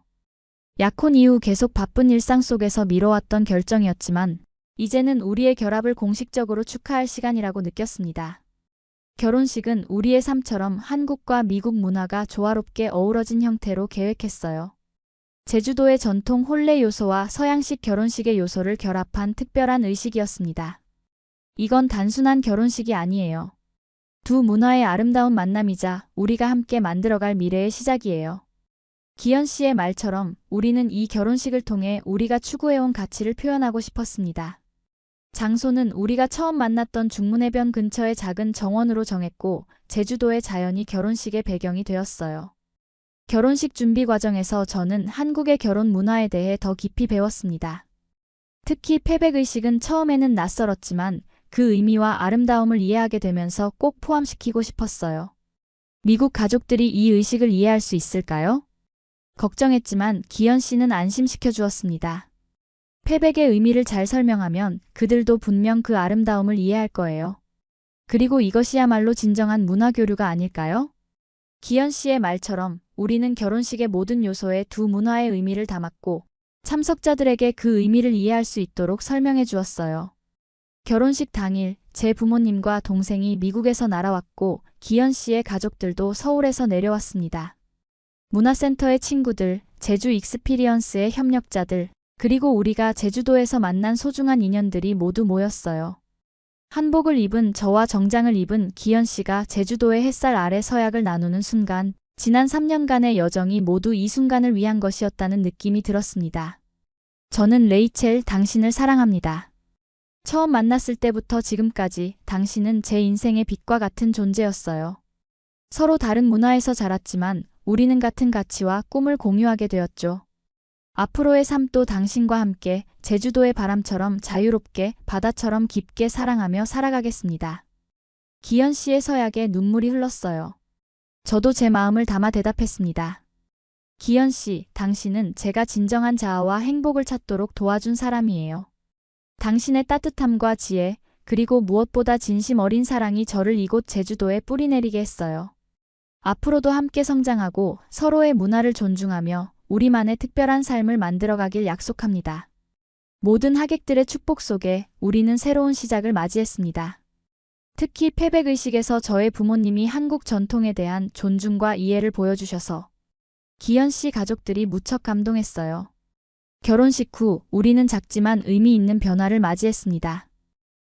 약혼 이후 계속 바쁜 일상 속에서 미뤄왔던 결정이었지만 이제는 우리의 결합을 공식적으로 축하할 시간이라고 느꼈습니다. 결혼식은 우리의 삶처럼 한국과 미국 문화가 조화롭게 어우러진 형태로 계획했어요. 제주도의 전통 혼례 요소와 서양식 결혼식의 요소를 결합한 특별한 의식이었습니다. 이건 단순한 결혼식이 아니에요. 두 문화의 아름다운 만남이자 우리가 함께 만들어갈 미래의 시작이에요. 기현 씨의 말처럼 우리는 이 결혼식을 통해 우리가 추구해온 가치를 표현하고 싶었습니다. 장소는 우리가 처음 만났던 중문해변 근처의 작은 정원으로 정했고 제주도의 자연이 결혼식의 배경이 되었어요. 결혼식 준비 과정에서 저는 한국의 결혼 문화에 대해 더 깊이 배웠습니다. 특히 패백의식은 처음에는 낯설었지만 그 의미와 아름다움을 이해하게 되면서 꼭 포함시키고 싶었어요. 미국 가족들이 이 의식을 이해할 수 있을까요? 걱정했지만 기현 씨는 안심시켜 주었습니다. 패백의 의미를 잘 설명하면 그들도 분명 그 아름다움을 이해할 거예요. 그리고 이것이야말로 진정한 문화교류가 아닐까요? 기현 씨의 말처럼 우리는 결혼식의 모든 요소에 두 문화의 의미를 담았고 참석자들에게 그 의미를 이해할 수 있도록 설명해 주었어요. 결혼식 당일 제 부모님과 동생이 미국에서 날아왔고 기현 씨의 가족들도 서울에서 내려왔습니다. 문화센터의 친구들, 제주 익스피리언스의 협력자들, 그리고 우리가 제주도에서 만난 소중한 인연들이 모두 모였어요. 한복을 입은 저와 정장을 입은 기현 씨가 제주도의 햇살 아래 서약을 나누는 순간, 지난 3년간의 여정이 모두 이 순간을 위한 것이었다는 느낌이 들었습니다. 저는 레이첼, 당신을 사랑합니다. 처음 만났을 때부터 지금까지 당신은 제 인생의 빛과 같은 존재였어요. 서로 다른 문화에서 자랐지만 우리는 같은 가치와 꿈을 공유하게 되었죠. 앞으로의 삶도 당신과 함께 제주도의 바람처럼 자유롭게 바다처럼 깊게 사랑하며 살아가겠습니다. 기현 씨의 서약에 눈물이 흘렀어요. 저도 제 마음을 담아 대답했습니다. 기현 씨, 당신은 제가 진정한 자아와 행복을 찾도록 도와준 사람이에요. 당신의 따뜻함과 지혜, 그리고 무엇보다 진심 어린 사랑이 저를 이곳 제주도에 뿌리내리게 했어요. 앞으로도 함께 성장하고 서로의 문화를 존중하며 우리만의 특별한 삶을 만들어가길 약속합니다. 모든 하객들의 축복 속에 우리는 새로운 시작을 맞이했습니다. 특히 패백의식에서 저의 부모님이 한국 전통에 대한 존중과 이해를 보여주셔서 기현 씨 가족들이 무척 감동했어요. 결혼식 후 우리는 작지만 의미 있는 변화를 맞이했습니다.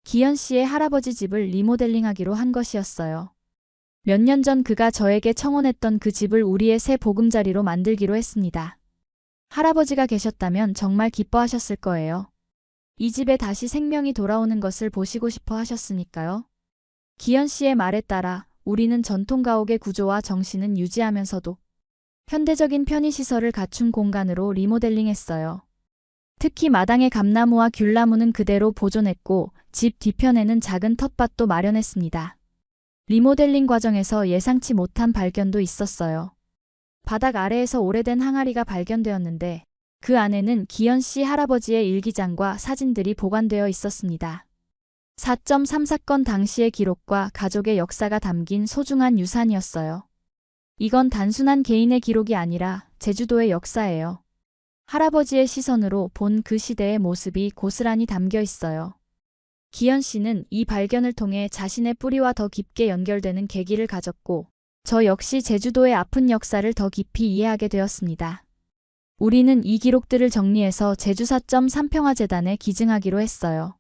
기현 씨의 할아버지 집을 리모델링하기로 한 것이었어요. 몇 년 전 그가 저에게 청혼했던 그 집을 우리의 새 보금자리로 만들기로 했습니다. 할아버지가 계셨다면 정말 기뻐하셨을 거예요. 이 집에 다시 생명이 돌아오는 것을 보시고 싶어 하셨으니까요. 기현 씨의 말에 따라 우리는 전통 가옥의 구조와 정신은 유지하면서도 현대적인 편의시설을 갖춘 공간으로 리모델링했어요. 특히 마당의 감나무와 귤나무는 그대로 보존했고 집 뒤편에는 작은 텃밭도 마련했습니다. 리모델링 과정에서 예상치 못한 발견도 있었어요. 바닥 아래에서 오래된 항아리가 발견되었는데 그 안에는 기현 씨 할아버지의 일기장과 사진들이 보관되어 있었습니다. 4.3 사건 당시의 기록과 가족의 역사가 담긴 소중한 유산이었어요. 이건 단순한 개인의 기록이 아니라 제주도의 역사예요. 할아버지의 시선으로 본 그 시대의 모습이 고스란히 담겨 있어요. 기현 씨는 이 발견을 통해 자신의 뿌리와 더 깊게 연결되는 계기를 가졌고 저 역시 제주도의 아픈 역사를 더 깊이 이해하게 되었습니다. 우리는 이 기록들을 정리해서 제주 4.3 평화재단에 기증하기로 했어요.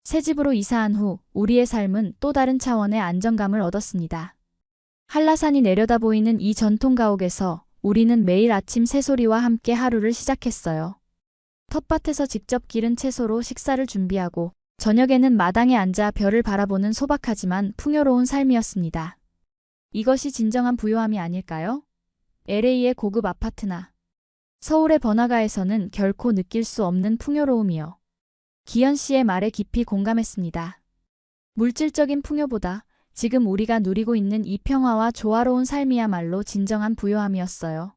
새 집으로 이사한 후 우리의 삶은 또 다른 차원의 안정감을 얻었습니다. 한라산이 내려다 보이는 이 전통 가옥에서 우리는 매일 아침 새소리와 함께 하루를 시작했어요. 텃밭에서 직접 기른 채소로 식사를 준비하고 저녁에는 마당에 앉아 별을 바라보는 소박하지만 풍요로운 삶이었습니다. 이것이 진정한 부요함이 아닐까요? LA의 고급 아파트나 서울의 번화가에서는 결코 느낄 수 없는 풍요로움이요. 기현 씨의 말에 깊이 공감했습니다. 물질적인 풍요보다 지금 우리가 누리고 있는 이 평화와 조화로운 삶이야말로 진정한 부요함이었어요.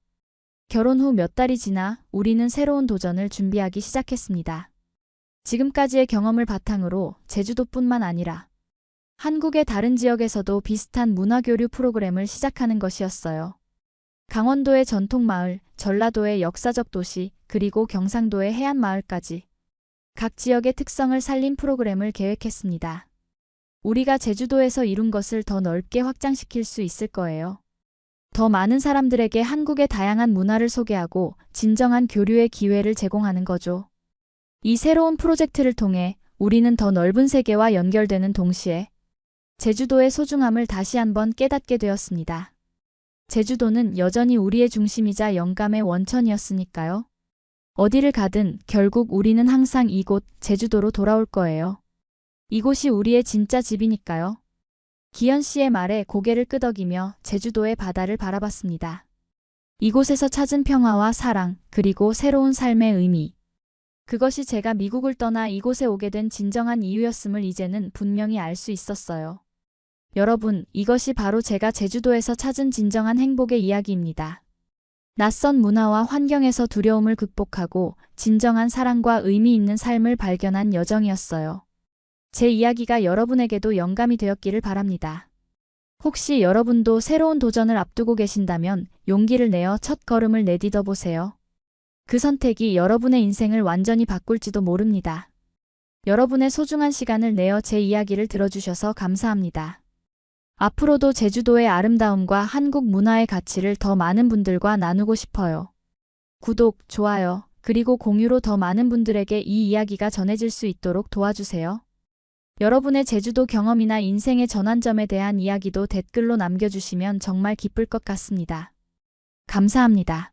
결혼 후 몇 달이 지나 우리는 새로운 도전을 준비하기 시작했습니다. 지금까지의 경험을 바탕으로 제주도뿐만 아니라 한국의 다른 지역에서도 비슷한 문화교류 프로그램을 시작하는 것이었어요. 강원도의 전통마을, 전라도의 역사적 도시, 그리고 경상도의 해안마을까지 각 지역의 특성을 살린 프로그램을 계획했습니다. 우리가 제주도에서 이룬 것을 더 넓게 확장시킬 수 있을 거예요. 더 많은 사람들에게 한국의 다양한 문화를 소개하고 진정한 교류의 기회를 제공하는 거죠. 이 새로운 프로젝트를 통해 우리는 더 넓은 세계와 연결되는 동시에 제주도의 소중함을 다시 한번 깨닫게 되었습니다. 제주도는 여전히 우리의 중심이자 영감의 원천이었으니까요. 어디를 가든 결국 우리는 항상 이곳 제주도로 돌아올 거예요. 이곳이 우리의 진짜 집이니까요. 기현 씨의 말에 고개를 끄덕이며 제주도의 바다를 바라봤습니다. 이곳에서 찾은 평화와 사랑, 그리고 새로운 삶의 의미. 그것이 제가 미국을 떠나 이곳에 오게 된 진정한 이유였음을 이제는 분명히 알 수 있었어요. 여러분, 이것이 바로 제가 제주도에서 찾은 진정한 행복의 이야기입니다. 낯선 문화와 환경에서 두려움을 극복하고 진정한 사랑과 의미 있는 삶을 발견한 여정이었어요. 제 이야기가 여러분에게도 영감이 되었기를 바랍니다. 혹시 여러분도 새로운 도전을 앞두고 계신다면 용기를 내어 첫 걸음을 내딛어 보세요. 그 선택이 여러분의 인생을 완전히 바꿀지도 모릅니다. 여러분의 소중한 시간을 내어 제 이야기를 들어주셔서 감사합니다. 앞으로도 제주도의 아름다움과 한국 문화의 가치를 더 많은 분들과 나누고 싶어요. 구독, 좋아요, 그리고 공유로 더 많은 분들에게 이 이야기가 전해질 수 있도록 도와주세요. 여러분의 제주도 경험이나 인생의 전환점에 대한 이야기도 댓글로 남겨주시면 정말 기쁠 것 같습니다. 감사합니다.